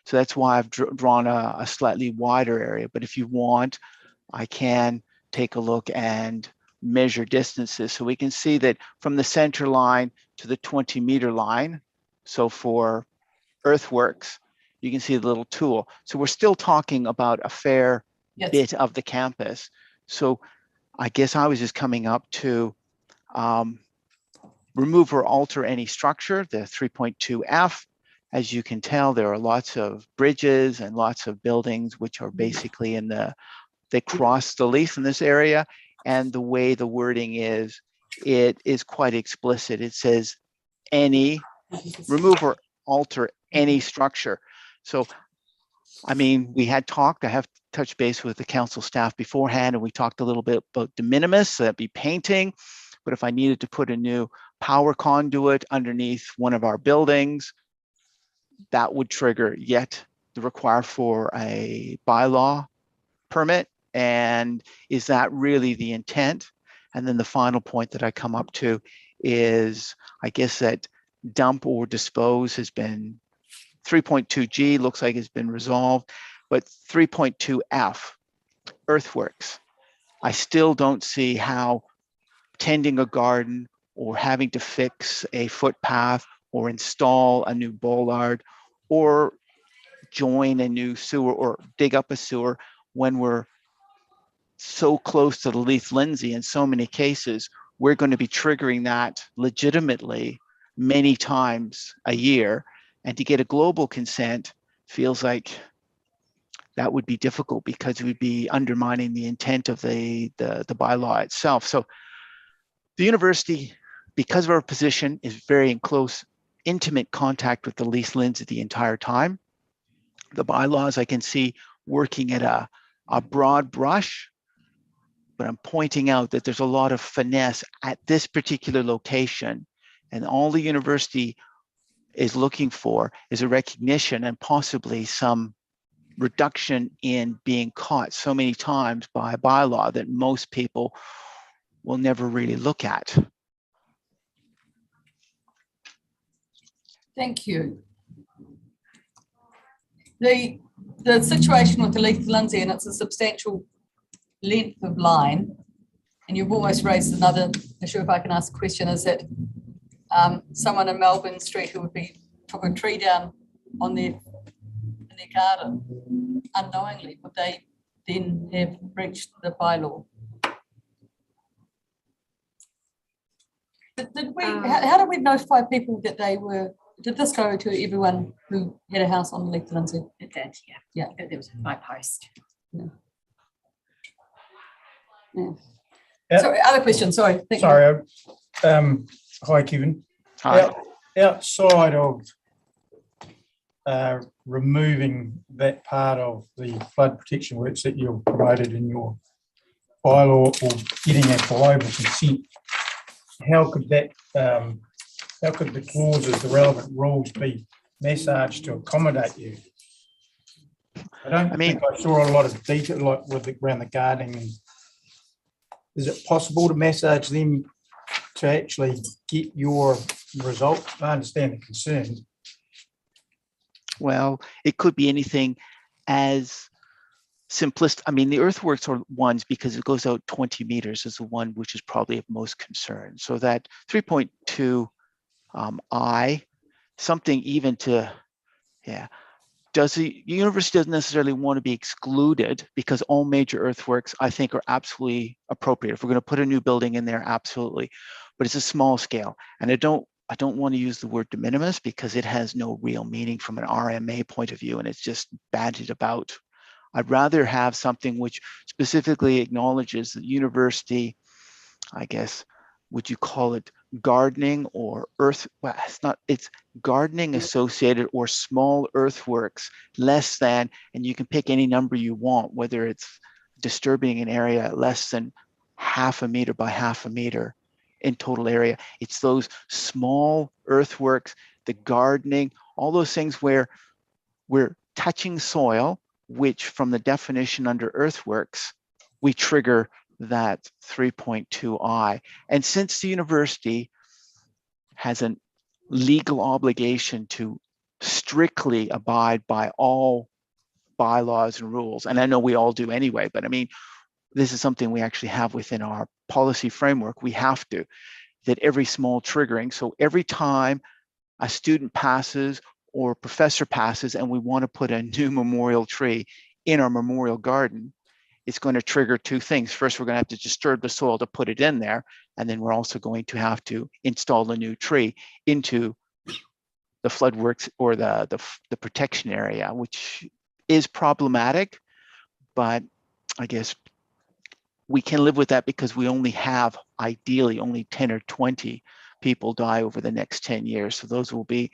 R: So that's why I've drawn a slightly wider area. But if you want, I can take a look and measure distances. So we can see that from the center line to the 20-meter line. So for Earthworks, you can see the little tool. So we're still talking about a fair bit of the campus. So I guess I was just coming up to remove or alter any structure, the 3.2F. As you can tell, there are lots of bridges and lots of buildings which are basically they cross the Leith in this area. And the way the wording is, it is quite explicit. It says remove or alter any structure. So, I mean, we had talked, I have touched base with the council staff beforehand, and we talked a little bit about de minimis, so that'd be painting. But if I needed to put a new power conduit underneath one of our buildings, that would trigger yet the require for a bylaw permit. And is that really the intent? And then the final point that I come up to is, I guess that dump or dispose has been 3.2G looks like it's been resolved, but 3.2F, Earthworks, I still don't see how tending a garden or having to fix a footpath or install a new bollard or join a new sewer or dig up a sewer when we're so close to the Leith Lindsay. In so many cases, we're going to be triggering that legitimately many times a year. And to get a global consent feels like that would be difficult, because it would be undermining the intent of the bylaw itself. So the university, because of our position, is very in close, intimate contact with the Leith Lindsay the entire time. The bylaws I can see working at a broad brush, but I'm pointing out that there's a lot of finesse at this particular location, and all the university is looking for is a recognition and possibly some reduction in being caught so many times by a bylaw that most people will never really look at.
B: Thank you. The situation with the Leith Lindsay, and it's a substantial length of line, and you've almost raised another issue, if I can ask a question, is that someone in Melbourne Street who took a tree down in their garden unknowingly, would they then have breached the bylaw? Did we, how did we notify people that they were, did this go to everyone who had a house on Leith Lindsay?
J: It did, yeah.
B: Yeah.
J: It was by post.
B: Yeah. Yeah. Sorry, other question, sorry. Thank you.
D: Sorry. Hi, Kevin.
R: Hi.
D: Outside of removing that part of the flood protection works that you've promoted in your bylaw or getting a global consent, how could that, how could the clauses, the relevant rules be massaged to accommodate you? I think I saw a lot of detail like around the gardening. And is it possible to massage them to actually get your result? I understand the concern.
R: Well, it could be anything as simplistic. I mean, the earthworks are ones because it goes out 20 meters is the one which is probably of most concern. So that 3.2 I, something even to, the university doesn't necessarily want to be excluded because all major earthworks, I think, are absolutely appropriate. If we're going to put a new building in there, absolutely. But it's a small scale. And I don't want to use the word de minimis because it has no real meaning from an RMA point of view, and it's just bandied about. I'd rather have something which specifically acknowledges the university, I guess, would you call it gardening or earth? Well, it's gardening associated or small earthworks, less than, and you can pick any number you want, whether it's disturbing an area less than 0.5 meter by 0.5 meter in total area. It's those small earthworks, the gardening, all those things where we're touching soil, which from the definition under earthworks, we trigger that 3.2 I. And since the university has a legal obligation to strictly abide by all bylaws and rules, and I know we all do anyway, but I mean, this is something we actually have within our policy framework. We have to, that every small triggering, so every time a student passes or a professor passes and we want to put a new memorial tree in our memorial garden, it's going to trigger two things. First, we're going to have to disturb the soil to put it in there. And then we're also going to have to install a new tree into the floodworks or the protection area, which is problematic, but I guess we can live with that because we only have, ideally, only 10 or 20 people die over the next 10 years. So those will be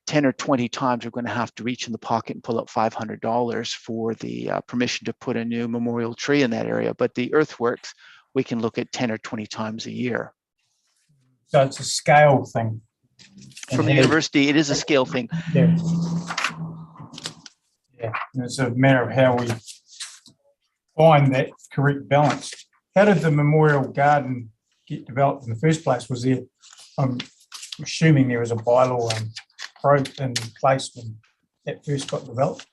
R: 10 or 20 times we're going to have to reach in the pocket and pull out $500 for the permission to put a new memorial tree in that area. But the earthworks, we can look at 10 or 20 times a year.
D: So it's a scale thing.
R: From the university, it is a scale thing.
D: Yeah. Yeah, and it's a matter of how we find that correct balance. How did the memorial garden get developed in the first place? Was there, I'm assuming there was a bylaw in place when that first got developed?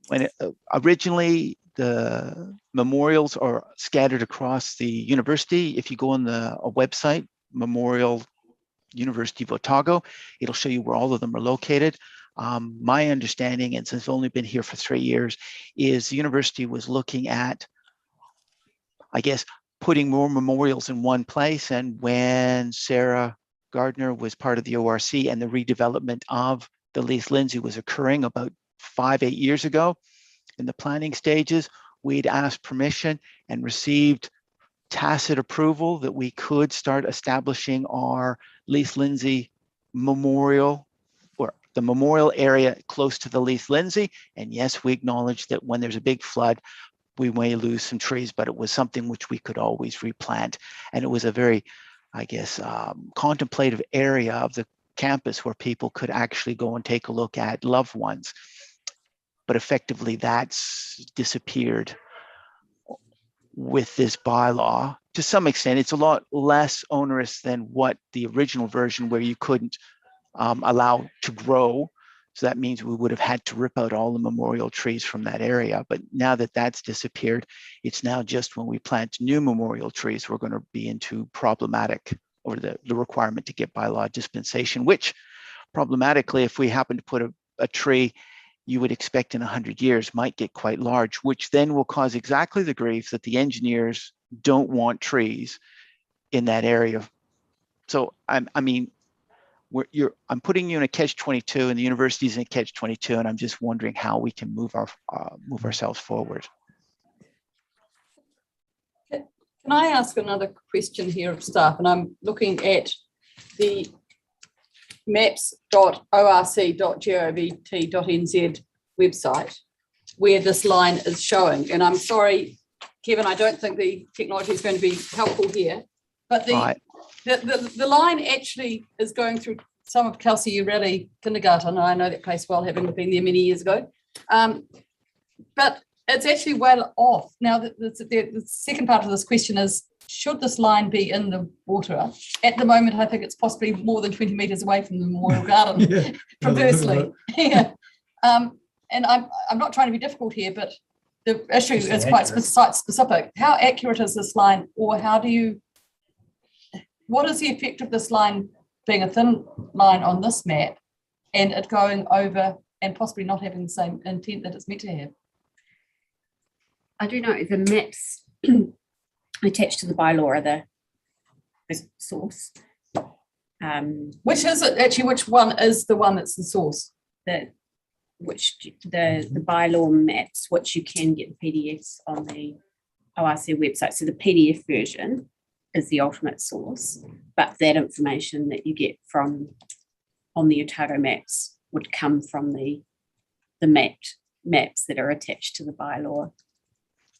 R: When it, originally the memorials are scattered across the university. If you go on a website, Memorial University of Otago, it'll show you where all of them are located. My understanding, and since I've only been here for 3 years, is the university was looking at, I guess, putting more memorials in one place. And when Sarah Gardner was part of the ORC and the redevelopment of the Leith Lindsay was occurring about 5-8 years ago, in the planning stages, we'd asked permission and received tacit approval that we could start establishing our Leith Lindsay memorial, or the memorial area close to the Leith Lindsay. And yes, we acknowledge that when there's a big flood, we may lose some trees, but it was something which we could always replant. And it was a very, I guess, contemplative area of the campus where people could actually go and take a look at loved ones. But effectively, that's disappeared with this bylaw. To some extent, it's a lot less onerous than what the original version, where you couldn't allow to grow. So that means we would have had to rip out all the memorial trees from that area. But now that that's disappeared, it's now just when we plant new memorial trees, we're going to be into problematic, or the requirement to get bylaw dispensation, which problematically, if we happen to put a tree you would expect in 100 years might get quite large, which then will cause exactly the grief that the engineers don't want trees in that area. So I'm putting you in a catch-22, and the university's in a catch-22, and I'm just wondering how we can move ourselves forward.
B: Can I ask another question here of staff? And I'm looking at the maps.orc.gov.nz website where this line is showing. And I'm sorry, Kevin, I don't think the technology is going to be helpful here, but the line actually is going through some of Kelsey Urelli kindergarten. I know that place well, having been there many years ago. But it's actually well off. Now, the second part of this question is, should this line be in the water? At the moment, I think it's possibly more than 20 metres away from the memorial garden, perversely. Yeah. And I'm not trying to be difficult here, but the issue is quite site-specific. How accurate is this line, or what is the effect of this line being a thin line on this map and it going over and possibly not having the same intent that it's meant to have?
J: I do know the maps attached to the bylaw are the source.
B: Which is it actually? Which one is the one that's the source?
J: The bylaw maps, which you can get the PDFs on the ORC website. So the PDF version is the ultimate source, but that information that you get on the Otago maps would come from the maps that are attached to the bylaw.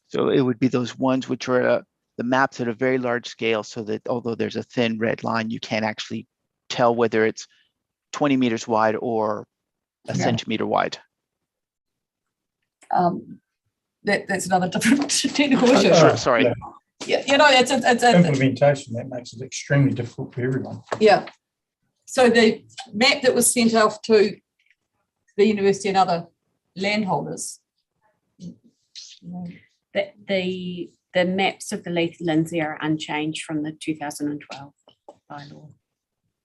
R: So it would be those ones which are the maps at a very large scale, so that although there's a thin red line, you can't actually tell whether it's 20 meters wide or a centimeter wide.
B: That's another different technical issue.
R: Sorry.
B: Yeah, it's
D: implementation that makes it extremely difficult for everyone.
B: Yeah. So the map that was sent off to the university and other landholders.
J: The maps of the Leith Lindsay are unchanged from the 2012 bylaw.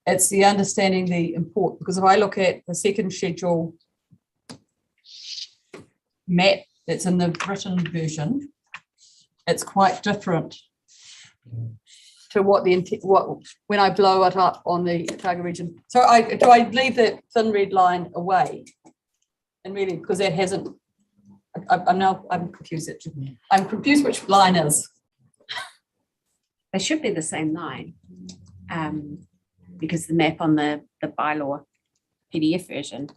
B: It's the understanding the import, because if I look at the second schedule map that's in the written version, it's quite different to what when I blow it up on the Otago region. So do I leave that thin red line away? And really, because that hasn't, I'm confused. I'm confused which line is.
J: They should be the same line, because the map on the bylaw PDF version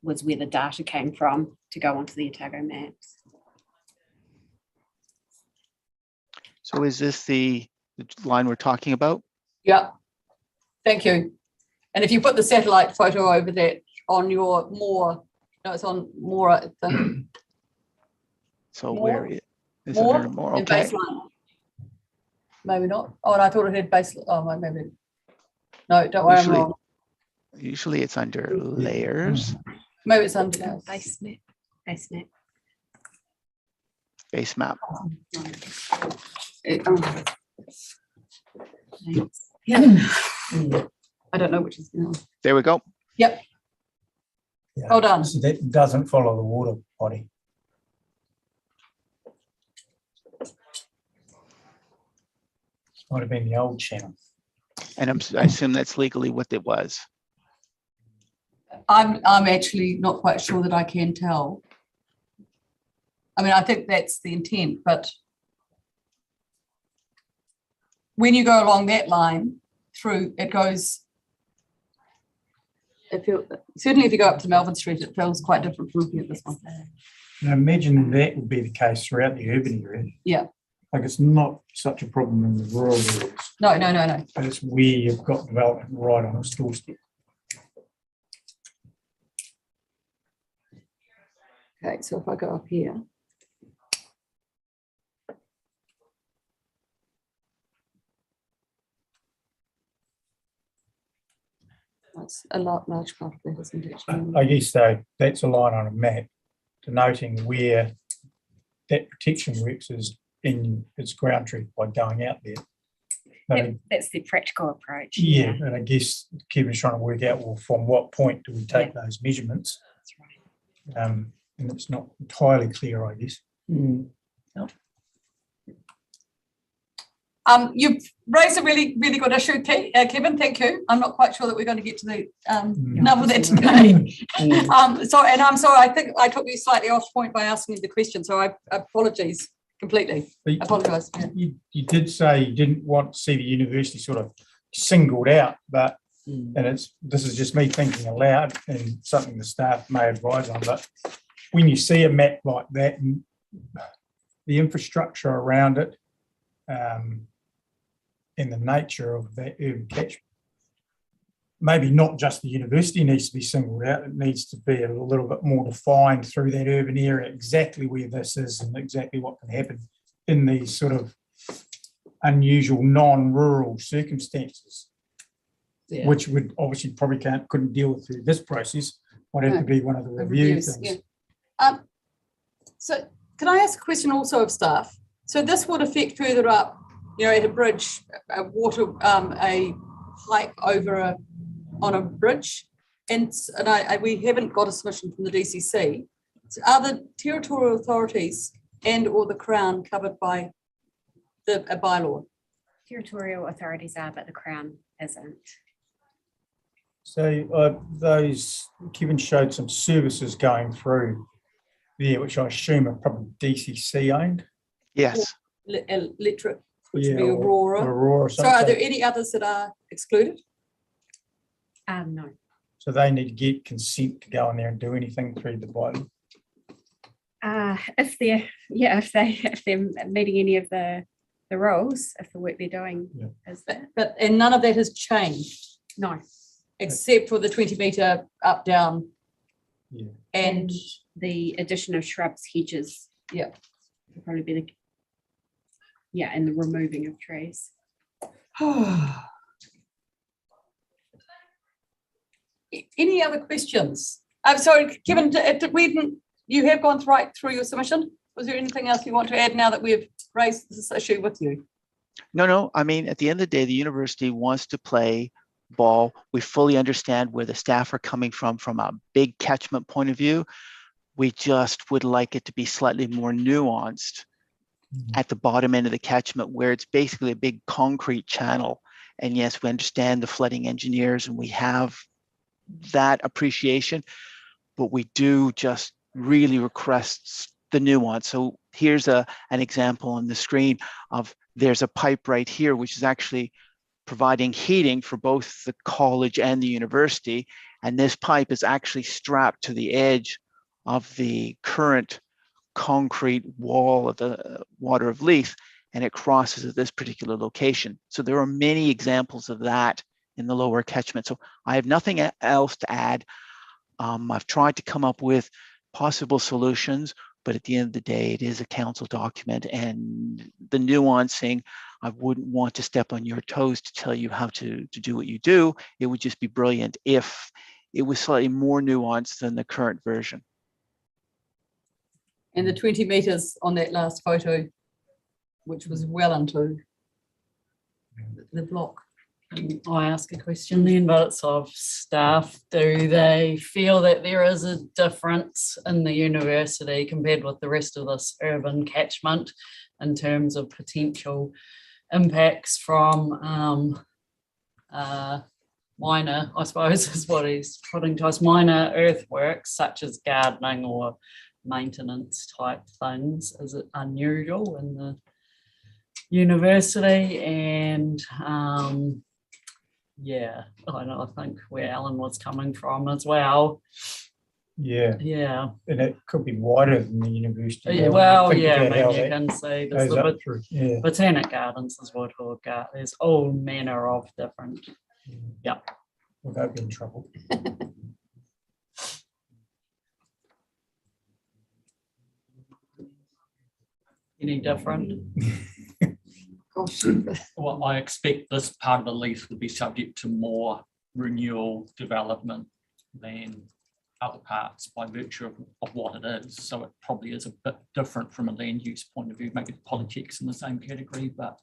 J: was where the data came from to go onto the Otago maps.
R: So is this the line we're talking about?
B: Yeah, thank you. And if you put the satellite photo over that on your it's on more than.
R: So
B: more,
R: where is it? More? Okay.
B: Baseline. Maybe not. Oh, and I thought it had baseline. Oh, maybe. No, don't worry, I'm wrong.
R: Usually it's under layers.
B: Maybe it's under
J: base map. Base map.
R: Base map.
B: Yeah. I don't know which is.
R: There we go.
B: Yep.
D: Yeah.
B: Hold on.
D: So that doesn't follow the water body. Might have been the old channel.
R: And I assume that's legally what it was.
B: I'm actually not quite sure that I can tell. I mean, I think that's the intent, but when you go along that line through, it goes. Certainly, if you go up to Melbourne Street, it feels quite different from looking at this one.
D: And I imagine that would be the case throughout the urban area.
B: Yeah.
D: Like it's not such a problem in the rural areas.
B: No.
D: But it's where you've got development right on its doorstep.
B: Okay, so if I go up here. That's a large part of that, isn't it?
D: I guess though, that's a line on a map denoting where that protection works is in its ground truth by going out there.
J: That's the practical approach.
D: Yeah, and I guess Kevin's trying to work out, well, from what point do we take those measurements?
J: That's right.
D: And it's not entirely clear, I guess.
B: You've raised a really, really good issue, Kevin. Thank you. I'm not quite sure that we're going to get to the nub of that today. And I'm sorry. I think I took you slightly off point by asking you the question. So I apologize completely. I apologise.
D: You did say you didn't want to see the university sort of singled out, but and this is just me thinking aloud and something the staff may advise on. But when you see a map like that and the infrastructure around it, and the nature of that urban catchment, maybe not just the university needs to be singled out, it needs to be a little bit more defined through that urban area, exactly where this is and exactly what can happen in these sort of unusual non-rural circumstances, which would obviously probably couldn't deal with through this process, might have to be one of the review things.
B: So can I ask a question also of staff? So this would affect further up, at a bridge, a hike over on a bridge, and we haven't got a submission from the DCC. So are the territorial authorities and or the Crown covered by a bylaw?
J: Territorial authorities are, but the Crown isn't.
D: So those, Kevin showed some services going through there, which I assume are probably DCC owned.
R: Yes.
B: Electric, which would be Aurora.
D: Aurora.
B: So are there any others that are excluded?
J: No.
D: So they need to get consent to go in there and do anything through the bylaw.
J: If they're meeting any of the rules, if the work they're doing is that.
B: But none of that has changed.
J: No.
B: Except for the 20-metre up down.
D: Yeah.
J: And the addition of shrubs, hedges.
B: Yeah.
J: Will probably be the and the removing of trees.
B: Any other questions? I'm sorry, Kevin, you have gone right through your submission. Was there anything else you want to add now that we've raised this issue with you?
R: No. I mean, at the end of the day, the university wants to play ball. We fully understand where the staff are coming from a big catchment point of view. We just would like it to be slightly more nuanced at the bottom end of the catchment, where it's basically a big concrete channel. And yes, we understand the flooding engineers and we have that appreciation, but we do just really request the nuance. So here's an example on the screen of there's a pipe right here, which is actually providing heating for both the college and the university. And this pipe is actually strapped to the edge of the current concrete wall of the Water of Leith, and it crosses at this particular location. So there are many examples of that in the lower catchment. So I have nothing else to add. I've tried to come up with possible solutions, but at the end of the day, it is a council document, and the nuancing, I wouldn't want to step on your toes to tell you how to do what you do. It would just be brilliant if it was slightly more nuanced than the current version.
B: And the 20 metres on that last photo, which was well into the block.
E: I ask a question then, but it's of staff. Do they feel that there is a difference in the university compared with the rest of this urban catchment in terms of potential impacts from minor, I suppose is what he's putting to us, minor earthworks such as gardening or maintenance type things? Is it unusual in the university? And I think where Alan was coming from as well.
D: Yeah. And it could be wider than the university.
E: You can see there's the botanic gardens is what we've got. There's all manner of different. Yeah.
D: Well, they'd be in trouble.
E: Any different?
I: Well, I expect this part of the lease would be subject to more renewal development than other parts by virtue of what it is. So it probably is a bit different from a land use point of view. Maybe politics in the same category, but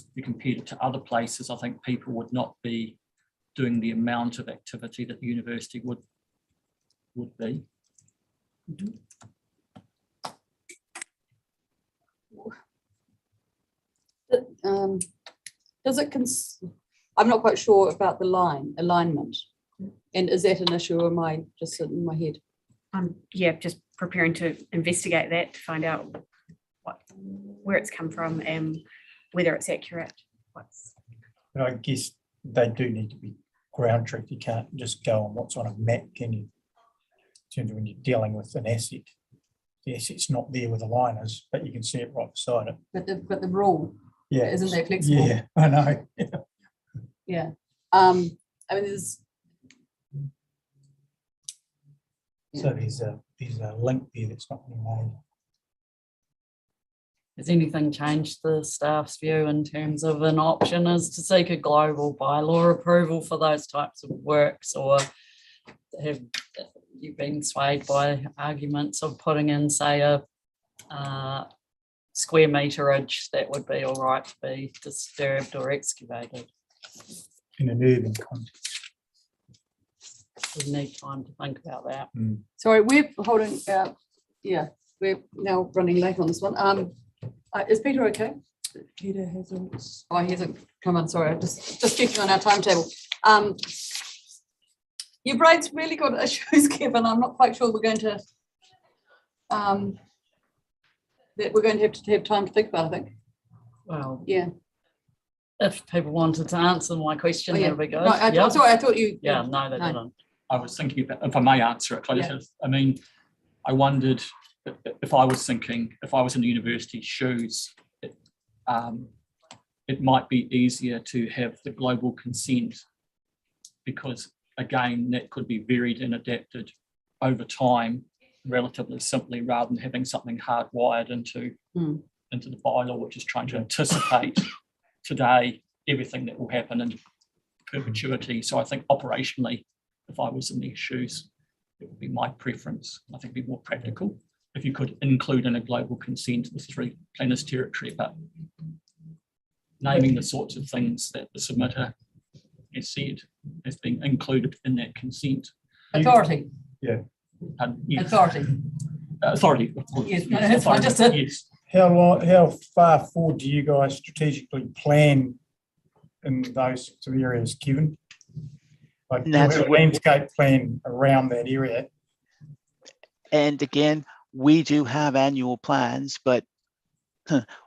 I: if you compare it to other places, I think people would not be doing the amount of activity that the university would be.
B: Does it, I'm not quite sure about the alignment. And is that an issue, or am I just sitting in my head?
J: Yeah, just preparing to investigate that to find out where it's come from and whether it's accurate.
D: But I guess they do need to be ground truth. You can't just go on what's on a map, can you? In terms of when you're dealing with an asset, the asset's not there where the line is, but you can see it right beside it.
B: But the rule,
D: yeah,
B: isn't that flexible?
D: Yeah, I know.
B: Yeah. I mean, there's.
D: So there's a link there that's not being made.
E: Has anything changed the staff's view in terms of an option is to seek a global bylaw approval for those types of works, or have you been swayed by arguments of putting in, say, a square meterage that would be all right to be disturbed or excavated?
D: In an urban context.
E: We need time to think about that.
B: Sorry, we're holding, we're now running late on this one. Is Peter okay? Peter hasn't. Oh, he hasn't come on. Sorry, I'm just checking on our timetable. Your brain's really got issues, Kevin. I'm not quite sure we're going to have time to think about, I think.
E: Well,
B: yeah.
E: If people wanted to answer my question, there we go.
B: No, sorry, I thought you.
E: Yeah, no, they didn't.
I: I was thinking about, if I may answer it, I mean, I wondered if I was thinking, if I was in the university's shoes, it might be easier to have the global consent, because again, that could be varied and adapted over time relatively simply, rather than having something hardwired into the bylaw, which is trying to anticipate today everything that will happen in perpetuity. So I think operationally, if I was in these shoes, it would be my preference. I think it'd be more practical if you could include in a global consent. This is really planner's territory, but naming the sorts of things that the submitter has said as being included in that consent.
B: Authority.
D: Yeah.
I: Yes.
B: Authority.
I: Authority.
B: Yes, no, that's fine. Just
I: yes.
D: How far forward do you guys strategically plan in those sorts of areas, Kevin? Like, do you have a landscape plan around that area?
R: And again, we do have annual plans, but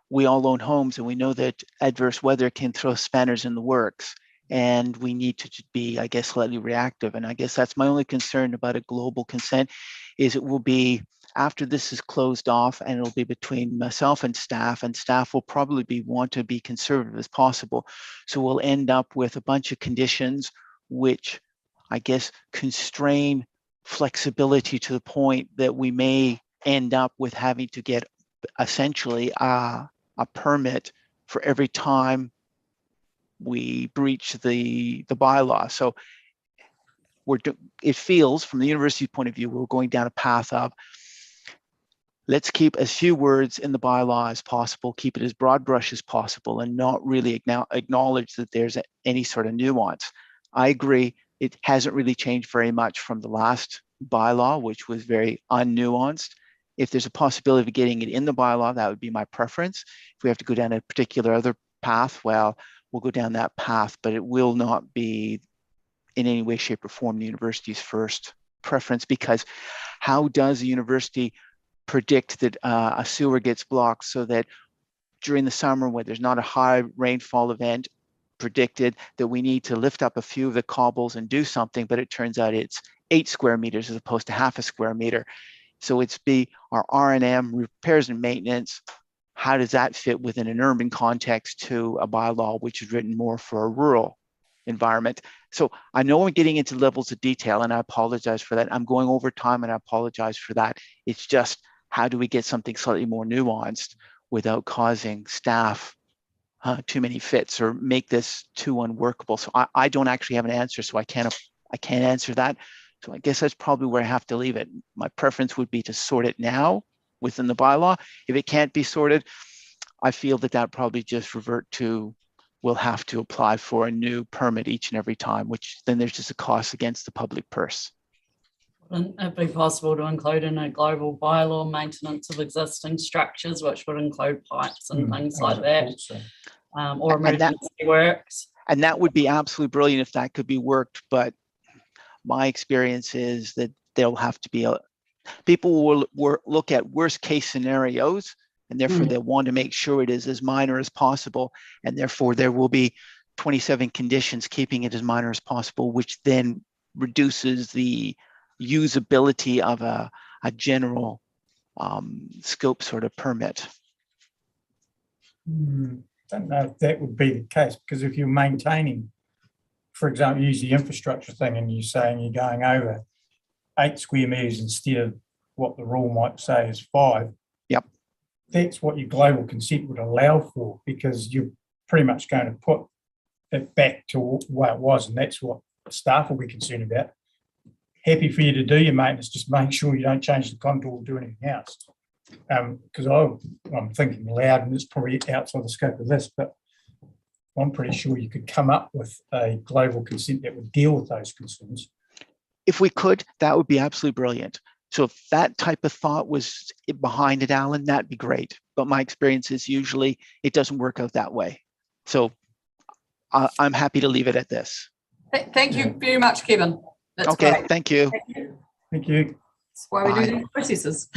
R: we all own homes, and we know that adverse weather can throw spanners in the works, and we need to be, I guess, slightly reactive. And I guess that's my only concern about a global consent, is it will be after this is closed off, and it'll be between myself and staff will probably want to be conservative as possible. So we'll end up with a bunch of conditions which I guess constrain flexibility to the point that we may end up with having to get essentially a permit for every time we breach the bylaw. So it feels, from the university's point of view, we're going down a path of, let's keep as few words in the bylaw as possible, keep it as broad brush as possible, and not really acknowledge that there's any sort of nuance. I agree, it hasn't really changed very much from the last bylaw, which was very unnuanced. If there's a possibility of getting it in the bylaw, that would be my preference. If we have to go down a particular other path, well, we'll go down that path, but it will not be in any way, shape, or form the university's first preference, because how does the university predict that a sewer gets blocked so that during the summer, when there's not a high rainfall event predicted, that we need to lift up a few of the cobbles and do something, but it turns out it's 8 square meters as opposed to half a square meter. So it's our R&M, repairs and maintenance. How does that fit within an urban context to a bylaw which is written more for a rural environment? So I know I'm getting into levels of detail, and I apologize for that. I'm going over time, and I apologize for that. It's just, how do we get something slightly more nuanced without causing staff too many fits or make this too unworkable? So I don't actually have an answer, so I can't answer that. So I guess that's probably where I have to leave it. My preference would be to sort it now within the bylaw. If it can't be sorted, I feel that probably just revert to, we'll have to apply for a new permit each and every time, which then there's just a cost against the public purse.
E: Wouldn't it be possible to include in a global bylaw maintenance of existing structures, which would include pipes and things like that, or emergency works?
R: And that would be absolutely brilliant if that could be worked. But my experience is that there'll have to be people will look at worst case scenarios, and therefore they'll want to make sure it is as minor as possible. And therefore there will be 27 conditions keeping it as minor as possible, which then reduces the usability of a general scope sort of permit.
D: Don't know if that would be the case, because if you're maintaining, for example, use the infrastructure thing, and you're saying you're going over 8 square meters instead of what the rule might say is 5.
R: Yep.
D: That's what your global consent would allow for, because you're pretty much going to put it back to where it was, and that's what staff will be concerned about. Happy for you to do your maintenance, just make sure you don't change the contour or do anything else. Because I'm thinking loud, and it's probably outside the scope of this, but I'm pretty sure you could come up with a global consent that would deal with those concerns.
R: If we could, that would be absolutely brilliant. So if that type of thought was behind it, Alan, that'd be great. But my experience is usually it doesn't work out that way. So I'm happy to leave it at this.
B: Thank you very much, Kevin. That's
R: okay,
B: great.
R: thank you.
D: Thank you.
B: That's why we do these processes.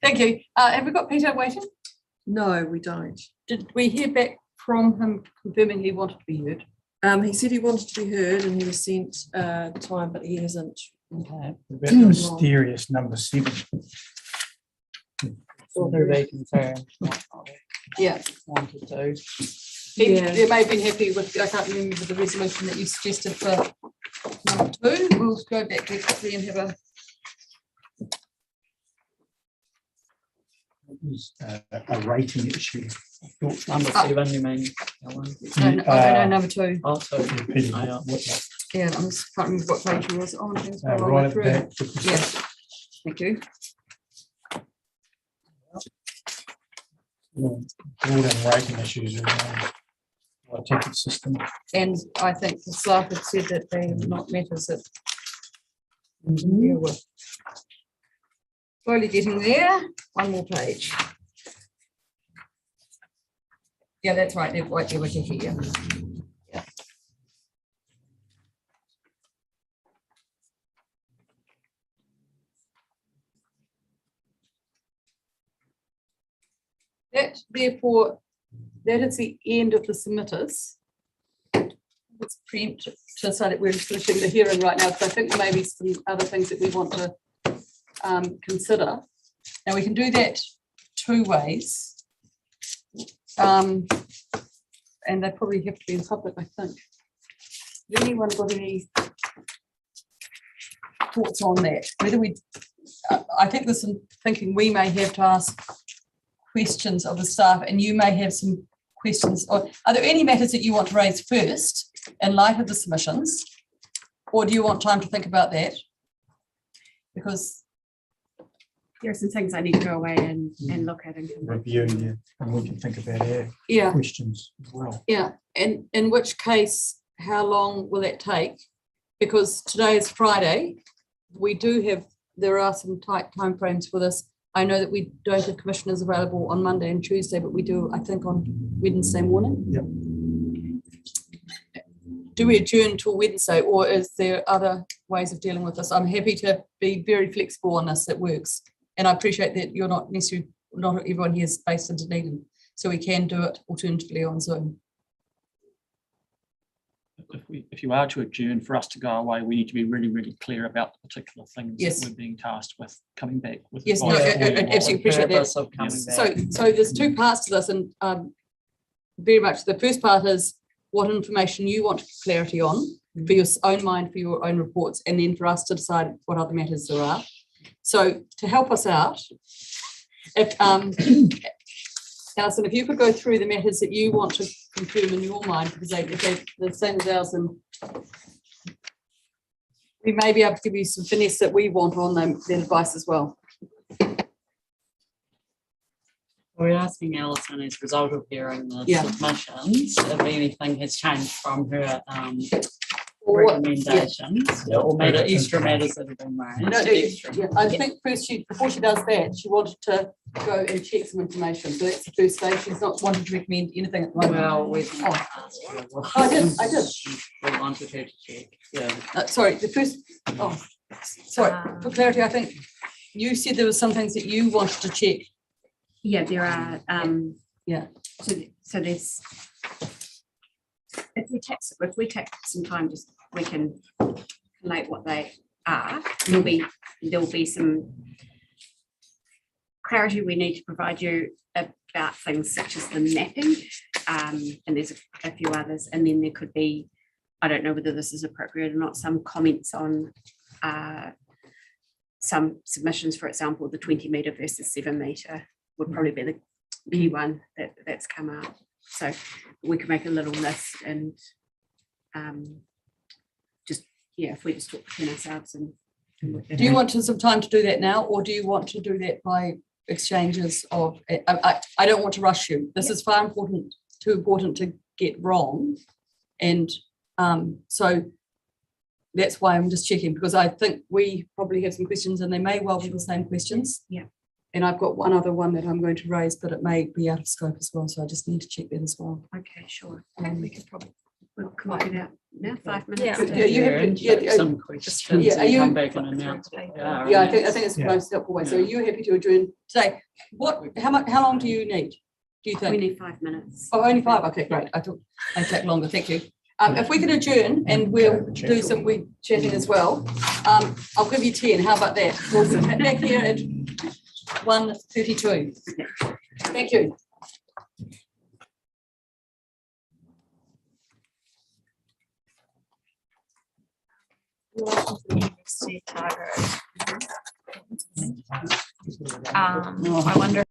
B: Thank you. Have we got Peter waiting?
G: No, we don't.
B: Did we hear back from him confirming he wanted to be heard?
G: He said he wanted to be heard and he was sent the time, but he hasn't.
B: Okay.
D: About the mysterious number 7.
E: Whether they confirm.
B: Yeah.
E: Wanted to.
B: They may have been happy with, I can't remember the resolution that you suggested for number 2. We'll go back there quickly and have a.
D: It was a rating issue.
E: Number 7, you mean?
B: No, number 2.
E: Oh, sorry.
B: Yeah, I just can't remember what page it was on.
D: Right at the back.
B: Yeah, thank you.
D: All them rating issues around our ticket system.
B: And I think the staff had said that they are not matters that we can deal with. Slowly getting there. One more page. Yeah, that's right. They're right there with you here. Yeah. That, therefore, that is the end of the submitters. Let's preempt to say that we're finishing the hearing right now, because I think there may be some other things that we want to consider. Now, we can do that 2 ways. And they probably have to be in public, I think. Has anyone got any thoughts on that? Whether we, I think there's some thinking we may have to ask questions of the staff, and you may have some questions. Or are there any matters that you want to raise first in light of the submissions, or do you want time to think about that? Because
J: there are some things I need to go away and look at and
D: review, yeah, and we can think about our questions as well.
B: Yeah, and in which case, how long will that take? Because today is Friday, we do have, there are some tight timeframes for this. I know that we don't have commissioners available on Monday and Tuesday, but we do, I think, on Wednesday morning.
D: Yep.
B: Do we adjourn till Wednesday, or is there other ways of dealing with this? I'm happy to be very flexible on this. That works, and I appreciate that you're not necessarily, not everyone here is based in Dunedin, so we can do it alternatively on Zoom.
I: If you are to adjourn, for us to go away, we need to be really, really clear about the particular things that we're being tasked with coming back with.
B: Yes, no, I absolutely appreciate that. So there's 2 parts to this, and very much the first part is what information you want clarity on for your own mind, for your own reports, and then for us to decide what other matters there are. So to help us out, if Alison, if you could go through the matters that you want to confirm in your mind, because they're the same as ours, and we may be able to give you some finesse that we want on their advice as well.
E: We're asking Alison, as a result of hearing the submissions, if anything has changed from her
B: Or what-
E: recommendations, or maybe extra matters that have been raised.
B: No,
E: extra.
B: yeah, I think first before she does that, she wanted to go and check some information. So that's the first stage. She's not wanting to recommend anything at the moment.
E: Well, we
B: I did.
E: We wanted her to check, yeah.
B: Sorry, the first, sorry, for clarity, I think you said there were some things that you wanted to check.
J: Yeah, there are,
B: yeah.
J: So there's, if we take some time, just we can collate what they are. There'll be some clarity we need to provide you about things such as the mapping, and there's a few others, and then there could be, I don't know whether this is appropriate or not, some comments on some submissions. For example, the 20-metre versus 7-metre would probably be the key one that's come up. So we can make a little list and just, yeah, if we just talk between ourselves and
B: do you want some time to do that now, or do you want to do that by exchanges of, I don't want to rush you. This is far too important to get wrong. And so that's why I'm just checking, because I think we probably have some questions and they may well be the same questions.
J: Yeah.
B: And I've got one other one that I'm going to raise, but it may be out of scope as well. So I just need to check that as well.
J: Okay, sure. We could probably, we'll come up with that now, 5 minutes.
B: Yeah, you have to,
E: some questions.
B: Yeah, are you?
E: Come back and announce.
B: Yeah, I think it's the most helpful way. So are you happy to adjourn today? How long do you need? Do you think?
J: We need 5 minutes.
B: Oh, only 5. Okay, great. I thought it'd take longer. Thank you. If we can adjourn and we'll do some chatting as well, I'll give you 10. How about that? We'll sit back here at 1:32. Thank you.
Q: I wonder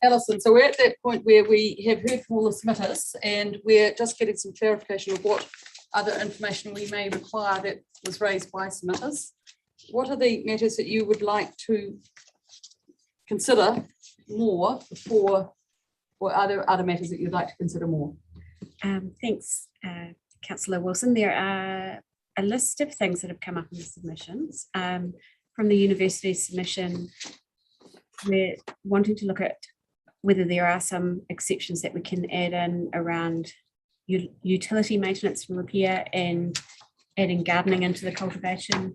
B: Alison, so we're at that point where we have heard from all the submitters and we're just getting some clarification of what other information we may require that was raised by submitters. What are the matters that you would like to consider more before, or are there other matters that you'd like to consider more?
J: Thanks, Councillor Wilson. There are a list of things that have come up in the submissions. From the university submission, we're wanting to look at whether there are some exceptions that we can add in around utility maintenance and repair and adding gardening into the cultivation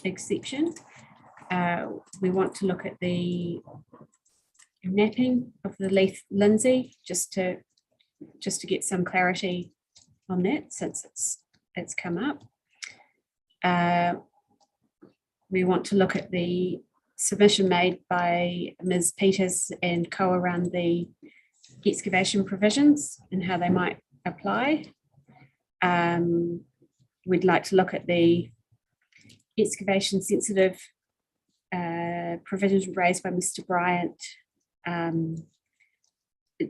J: exception. We want to look at the napping of the leaf Lindsay just to get some clarity on that since it's come up. We want to look at the submission made by Ms. Peters and co around the excavation provisions and how they might apply. We'd like to look at the excavation sensitive provisions raised by Mr. Bryant,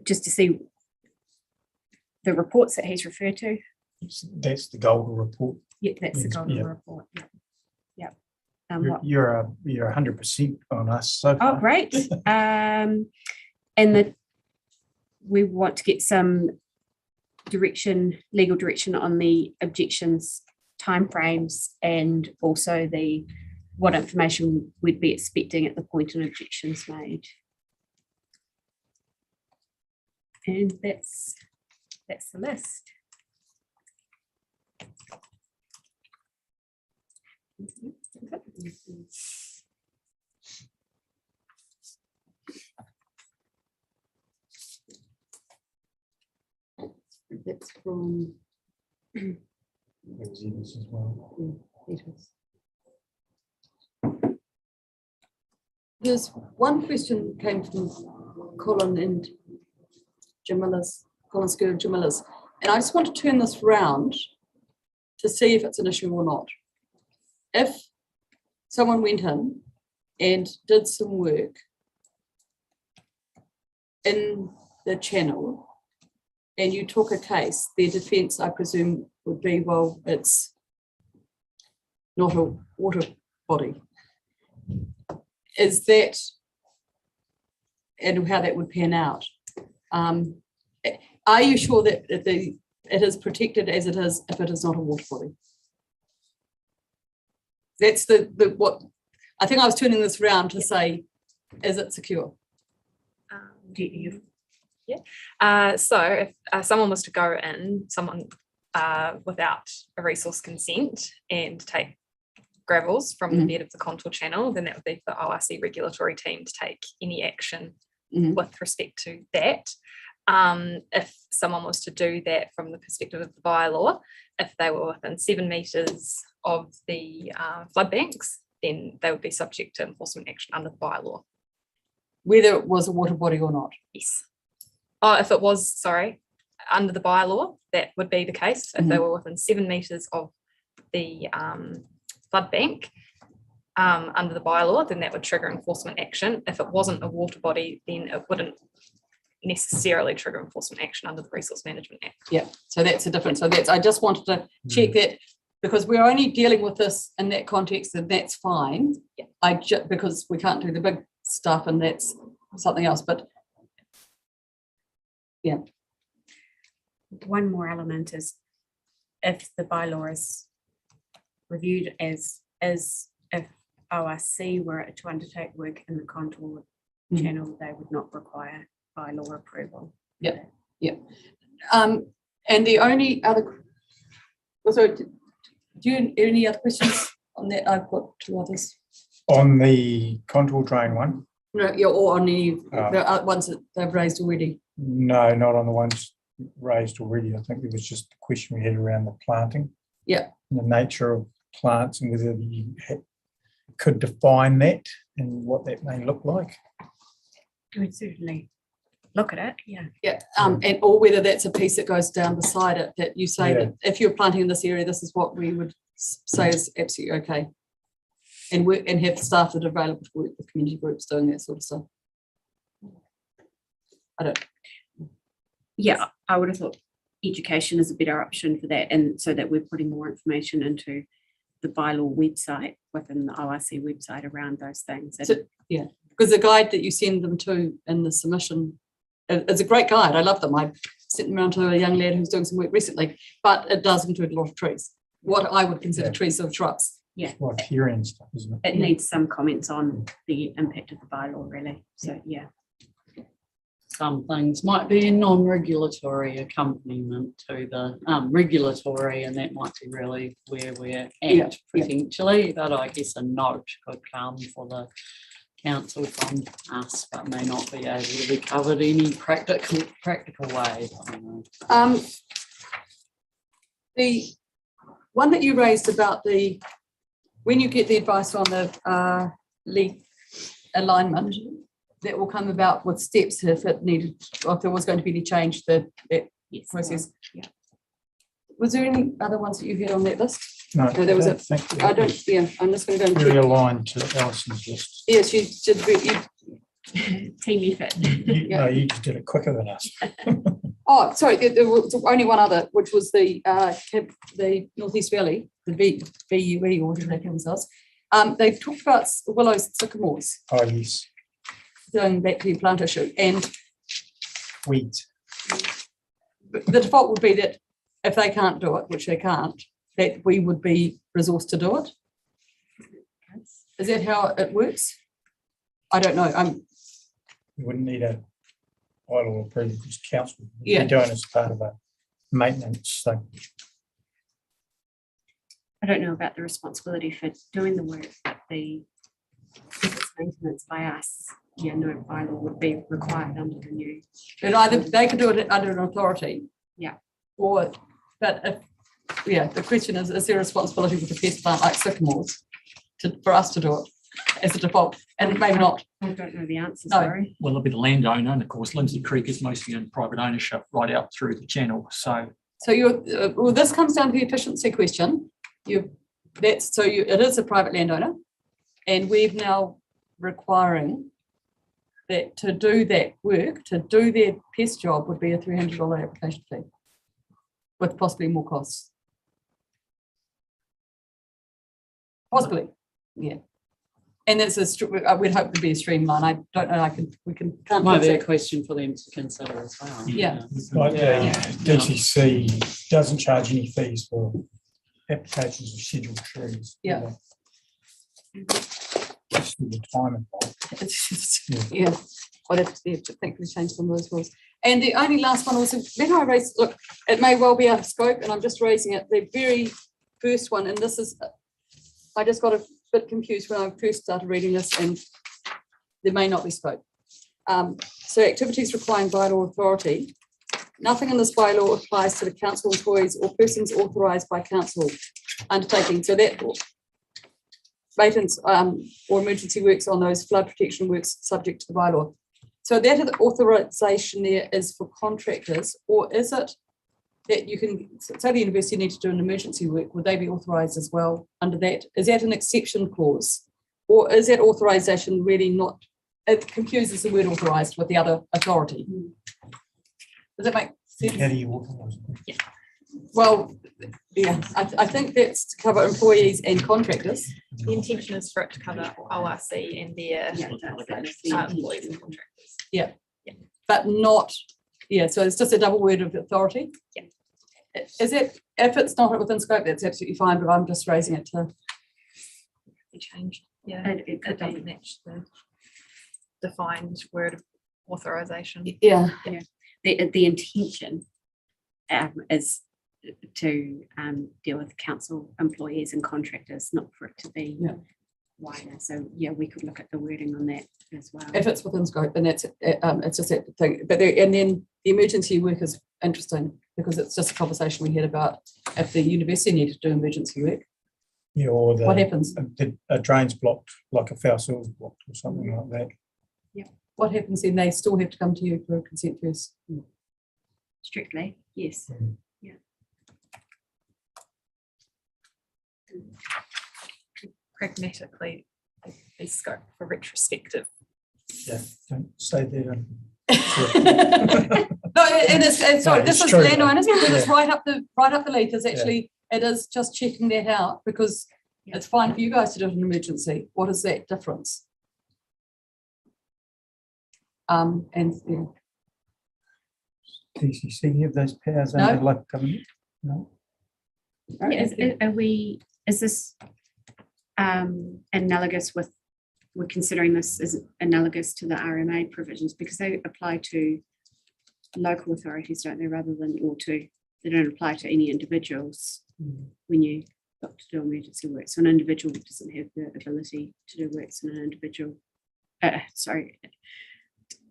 J: just to see the reports that he's referred to.
D: That's the Golden report.
J: Yeah, that's the Golden report. Yeah.
D: You're 100% on us so far.
J: Oh, great. And we want to get some direction, legal direction on the objections, timeframes, and also what information we'd be expecting at the point an objection's made. And that's the list.
B: That's from
D: as well.
B: There's one question came from Colin and Jamila's, Colin Skirt and Jamila's, and I just want to turn this round to see if it's an issue or not. If someone went in and did some work in the channel and you took a case, their defence, I presume, would be, well, it's not a water body. Is that, and how that would pan out? Are you sure that it is protected as it is if it is not a water body? That's the what I think I was turning this round to say, is it secure?
Q: So if someone was to go in, without a resource consent and take gravels from the bed of the contour channel, then that would be for the ORC regulatory team to take any action with respect to that. If someone was to do that from the perspective of the bylaw, if they were within 7 metres of the flood banks, then they would be subject to enforcement action under the bylaw.
B: Whether it was a water body or not?
Q: Yes. Oh, if it was, sorry, under the bylaw, that would be the case. If they were within 7 metres of the flood bank under the bylaw, then that would trigger enforcement action. If it wasn't a water body, then it wouldn't necessarily trigger enforcement action under the Resource Management Act.
B: Yeah, so that's a difference. So that's, I just wanted to check that because we're only dealing with this in that context, and that's fine. Yeah. Because we can't do the big stuff and that's something else, but yeah.
J: One more element is if the bylaw is reviewed as if ORC were to undertake work in the contour channel, they would not require bylaw approval.
B: Yeah, yeah. And the only other, so do you any other questions on that? I've got 2 others.
D: On the contour drain one?
B: No, yeah, or on the ones that they've raised already.
D: No, not on the ones raised already. I think it was just the question we had around the planting.
B: Yeah.
D: The nature of plants and whether you could define that and what that may look like.
J: We would certainly look at it, yeah.
B: Yeah, and or whether that's a piece that goes down beside it that you say that if you're planting in this area, this is what we would say is absolutely okay. and work and have staff that are available to work with community groups doing that sort of stuff. I don't.
J: Yeah, I would have thought education is a better option for that, and so that we're putting more information into the bylaw website within the ORC website around those things.
B: So, yeah, because the guide that you send them to in the submission is a great guide. I love them. I sent them around to a young lad who's doing some work recently, but it does include a lot of trees. What I would consider trees or shrubs.
J: Yeah,
D: riparian stuff, isn't it?
J: it needs some comments on the impact of the bylaw, really. So yeah.
E: Some things might be a non-regulatory accompaniment to the regulatory, and that might be really where we're at potentially. But I guess a note could come for the council from us, but may not be able to be covered any practical way. I don't know.
B: The one that you raised about the when you get the advice on the leaf alignment, that will come about with steps if it needed, or if there was going to be any change to that process.
J: Yeah.
B: Was there any other ones that you had on that list?
D: No,
B: there was
D: I don't
B: I don't. Yeah, I'm just going to go and
D: very
B: check.
D: aligned to Alison's list.
B: Yes, you did.
J: Team effort.
D: No, you just did it quicker than us.
B: Oh, sorry. There was only one other, which was the Northeast Valley, the VUE, or whatever they call themselves. They've talked about willows, sycamores.
D: Oh yes.
B: Going back to your plant issue, and
D: Weeds.
B: the default would be that if they can't do it, which they can't, that we would be resourced to do it. Is that how it works? I don't know.
D: You wouldn't need a bylaw approval because council would
B: Yeah.
D: be doing it as part of a maintenance thing.
J: I don't know about the responsibility for doing the work, but if it's maintenance by us, yeah, no bylaw would be required under the new.
B: But either they could do it under an authority.
J: Yeah.
B: Or, but if, the question is there a responsibility with a pest plant like sycamores for us to do it as a default? And maybe not.
J: I don't know the answer,
B: No.
J: sorry.
I: Well, it'll be the landowner, and of course, Lindsay Creek is mostly in private ownership right out through the channel. So
B: So well, this comes down to the efficiency question. It is a private landowner, and we've now requiring that to do that work, to do their pest job would be a $300 application fee with possibly more costs. Possibly, yeah. And that's we'd hope to be a streamline. I don't know. Can't
E: Might be a
B: fix it.
E: question for them to consider as well.
B: Yeah.
D: Like DCC doesn't charge any fees for applications of scheduled trees.
B: Yeah.
D: Just the time involved.
B: It's just, yeah. Well, I think we changed some of those rules. And the only last one was, when I raised, look, it may well be out of scope, and I'm just raising it. The very first one, and this is, I just got a bit confused when I first started reading this, and there may not be scope. So activities requiring bylaw authority. Nothing in this bylaw applies to the council employees or persons authorised by council undertaking. So that maintenance or emergency works on those flood protection works subject to the bylaw. So that authorisation there is for contractors, or is it that you can, say the university needs to do an emergency work, would they be authorised as well under that? Is that an exception clause? Or is that authorisation really not, it confuses the word authorised with the other authority? Does that make sense?
D: How do you authorise it?
B: Yeah. Well, yeah, I think that's to cover employees and contractors.
Q: The intention is for it to cover ORC and their employees and contractors.
B: Yeah. But not, so it's just a double word of authority.
Q: Yeah.
B: Is it, if it's not within scope, that's absolutely fine, but I'm just raising it to
Q: be changed. Yeah, it doesn't match the defined word of authorization.
B: Yeah.
J: The intention is to deal with council employees and contractors, not for it to be wider. So we could look at the wording on that as well.
B: If it's within scope, and that's it's just that thing. But and then the emergency work is interesting because it's just a conversation we had about if the university needed to do emergency work.
D: Yeah, or
B: what happens?
D: A drain's blocked, like a foul sewers blocked or something like that.
B: Yeah. What happens then? They still have to come to you for consent first.
J: Strictly, yes.
Q: pragmatically a scope for retrospective.
D: Yeah, don't say that.
B: No, it is, sorry,
D: No,
B: this
D: it's
B: is
D: true, though.
B: landowners, because it's
D: Yeah.
B: right up the lead, it's actually, it is just checking that out, because it's fine for you guys to do it in an emergency. What is that difference? And yeah.
D: DCC have those powers
B: No.
D: under local government? No.
J: Is this analogous with, we're considering this as analogous to the RMA provisions, because they apply to local authorities, don't they, rather than, they don't apply to any individuals when you look to do emergency work. So an individual doesn't have the ability to do works in an individual,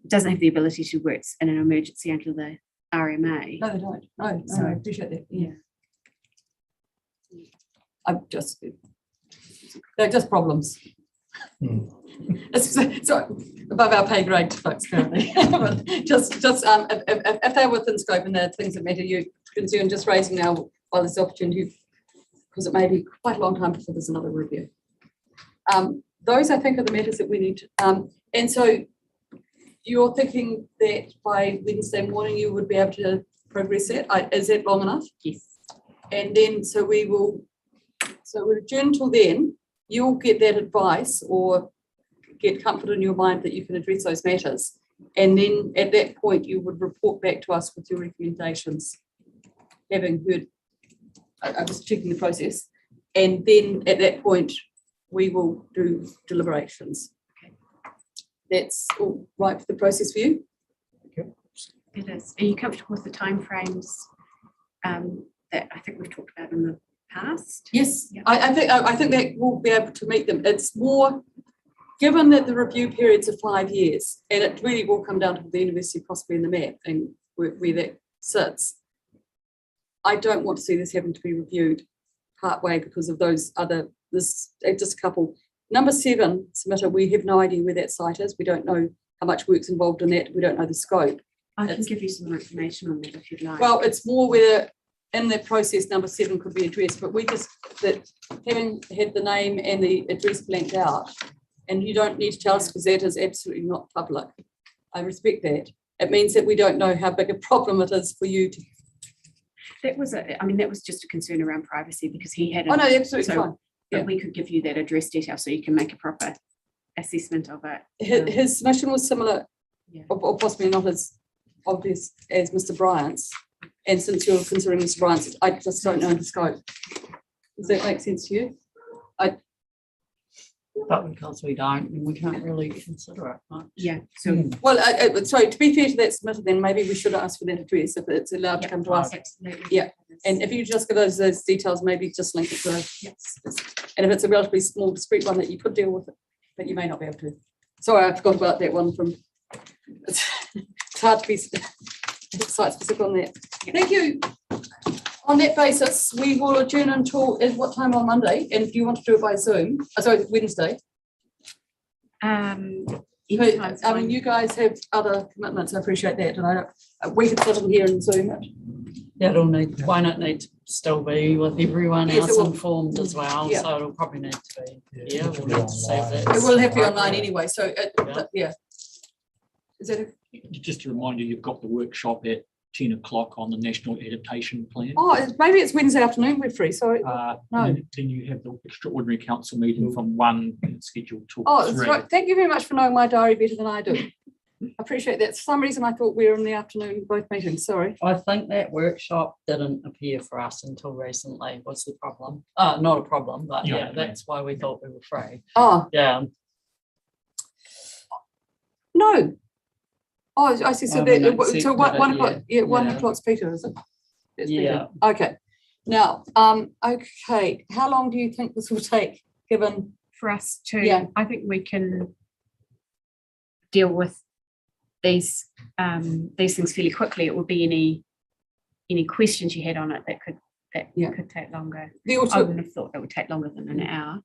J: doesn't have the ability to work in an emergency under the RMA.
B: No, they don't. No,
J: So-
B: I appreciate that. Yeah. They're just problems. It's above our pay grade, folks, currently. But if they're within scope and they're things that matter you concern, just raising now while there's the opportunity, because it may be quite a long time before there's another review. Those I think are the matters that we need to, and so you're thinking that by Wednesday morning you would be able to progress that. Is that long enough?
J: Yes.
B: And then we'll adjourn till then. You'll get that advice or get comfort in your mind that you can address those matters. And then at that point, you would report back to us with your recommendations, having heard, I'm just checking the process. And then at that point, we will do deliberations. Okay. That's all right for the process for you?
J: It is. Are you comfortable with the timeframes that I think we've talked about in the past?
B: Yes,
J: yeah.
B: I think that we'll be able to meet them. It's more, given that the review periods are 5 years, and it really will come down to the university possibly in the map and where that sits. I don't want to see this having to be reviewed part way because of those other, just a couple. Number 7, submitter, we have no idea where that site is. We don't know how much work's involved in that. We don't know the scope.
J: I can give you some more information on that if you'd like.
B: Well, it's more whether in that process number 7 could be addressed, but we just, that having had the name and the address blanked out, and you don't need to tell us because that is absolutely not public. I respect that. It means that we don't know how big a problem it is for you to.
J: That was just a concern around privacy because he had.
B: Oh no, absolutely fine.
J: But we could give you that address detail so you can make a proper assessment of it.
B: His submission was similar, or possibly not as obvious as Mr. Bryant's. And since you're considering Mr. Bryant's, I just don't know the scope. Does that make sense to you?
E: But because we don't, we can't really consider it much.
J: Yeah. So
B: well, sorry, to be fair to that submitter, then maybe we should ask for that address if it's allowed to come to us.
J: Absolutely.
B: Yeah. And if you just give us those details, maybe just link it to and if it's a relatively small, discrete one that you could deal with it, but you may not be able to. Sorry, I forgot about that one from, it's hard to be site specific on that. Thank you. On that basis, we will adjourn until what time on Monday? And if you want to do it by Zoom, sorry, Wednesday. You guys have other commitments. I appreciate that, and we could sit in here and Zoom it.
E: Yeah, why not need to still be with everyone
B: Yes,
E: else informed as well?
B: Yeah.
E: So it'll probably need to be. Yeah, we'll need to save that.
B: It will have to be online anyway. So yeah. Is that
I: just a reminder? You've got the workshop at 10 o'clock on the National Adaptation Plan.
B: Maybe it's Wednesday afternoon. We're free. Sorry.
I: No. Then you have the extraordinary council meeting from 1 scheduled to 3.
B: That's right. Thank you very much for knowing my diary better than I do. I appreciate that. For some reason, I thought we were in the afternoon both meetings. Sorry.
E: I think that workshop didn't appear for us until recently. Was the problem? Not a problem, but yeah, that's why we thought we were free.
B: Oh,
E: yeah.
B: No. Oh, I see. So, so 1 o'clock. Yeah, 1 o'clock's Peter, is it? It's
E: yeah.
B: Peter. Okay. Now, okay. How long do you think this will take? Given
J: for us to, I think we can deal with these things fairly quickly. It would be any questions you had on it that could take longer. I wouldn't have thought it would take longer than an hour.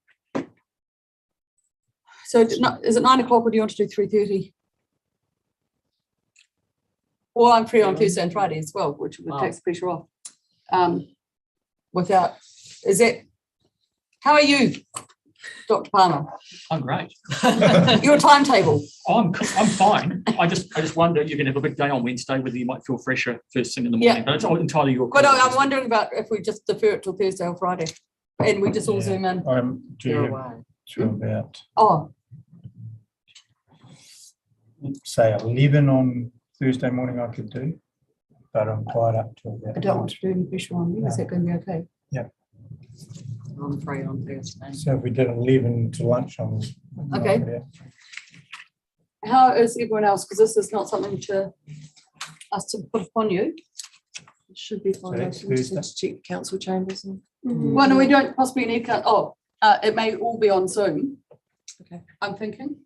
B: So is it 9 o'clock or do you want to do 3:30? Well, I'm free on Tuesday and Friday as well, which would take the pressure off. How are you? Dr. Palmer,
I: I'm great.
B: your timetable.
I: I'm fine. I just wonder, you're going to have a big day on Wednesday, whether you might feel fresher first thing in the morning, but it's entirely your call.
B: But I'm wondering about if we just defer it till Thursday or Friday and we just all zoom in.
D: I'm due to about,
B: Oh,
D: say 11 on Thursday morning I could do, but I'm tied up till about.
B: I don't want to do any pressure on you. Is that going to be okay?
D: Yeah.
E: I'm free on Thursday.
D: So if we did 11 to lunch on.
B: Okay. How is everyone else? Because this is not something to us to put upon you.
G: It should be fine. I can just check council chambers. And...
B: Well, no, we don't possibly need. It may all be on Zoom.
G: Okay.
B: I'm thinking.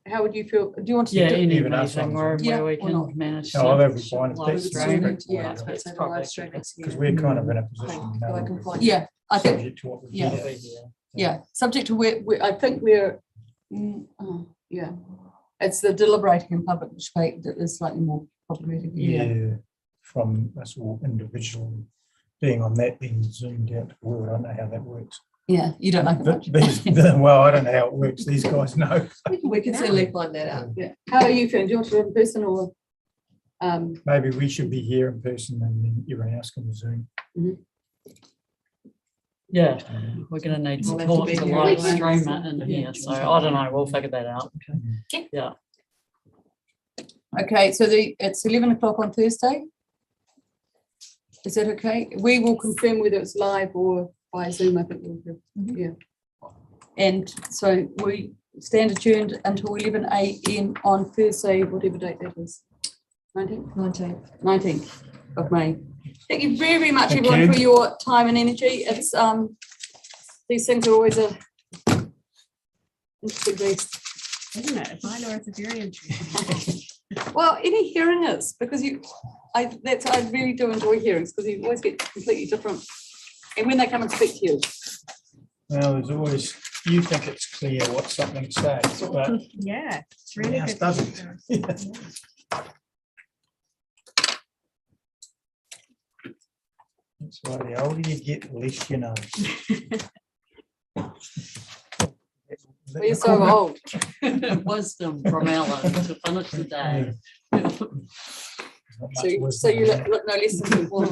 B: How would you feel? Do you want to?
E: Yeah,
B: do
E: any
D: even us
E: meeting
D: on
E: where we
B: or
E: can
B: not?
E: manage.
D: No, that'd be fine. If
E: live
D: that's
E: streaming.
G: Yeah,
E: it's
G: it's
E: probably
G: live streaming.
D: because we're kind of in a position now.
G: I can find
B: Yeah, I think.
D: Subject to what we
B: Yeah.
D: do.
B: Yeah, subject to where I think we're. Yeah, it's the deliberating in public debate that is slightly more problematic.
D: Yeah, from us all individually being on that, being zoomed out to the world. I don't know how that works.
B: Yeah, you don't know.
D: Well, I don't know how it works. These guys know.
G: We can certainly find that out.
B: Yeah. How are you feeling? Do you want to do it in person or?
D: Maybe we should be here in person and then everyone else can Zoom.
E: Yeah, we're going to need
G: We'll have
E: support
G: to
E: to
G: be here.
E: live stream it in here. So I don't know. We'll figure that out.
B: Okay.
E: Yeah.
B: Okay, so it's 11 o'clock on Thursday. Is that okay? We will confirm whether it's live or by Zoom. I think we'll do. Yeah. And so we stand adjourned until 11 a.m. on Thursday, whatever date that is. 19th of May. Thank you very, very much,
D: Thank
B: everyone,
D: you.
B: for your time and energy. It's these things are always a interesting beast.
J: Isn't it? Bylaw is a very interesting.
B: Well, any hearing is because I really do enjoy hearings because you always get completely different. And when they come and speak to you.
D: Well, there's always, you think it's clear what something says, but
J: Yeah, it's really
D: else
J: good.
D: doesn't. It's like the older you get, the less you know.
B: Well, you're so old.
E: Wisdom from Alan to finish the day.
B: So you look no less than all of us.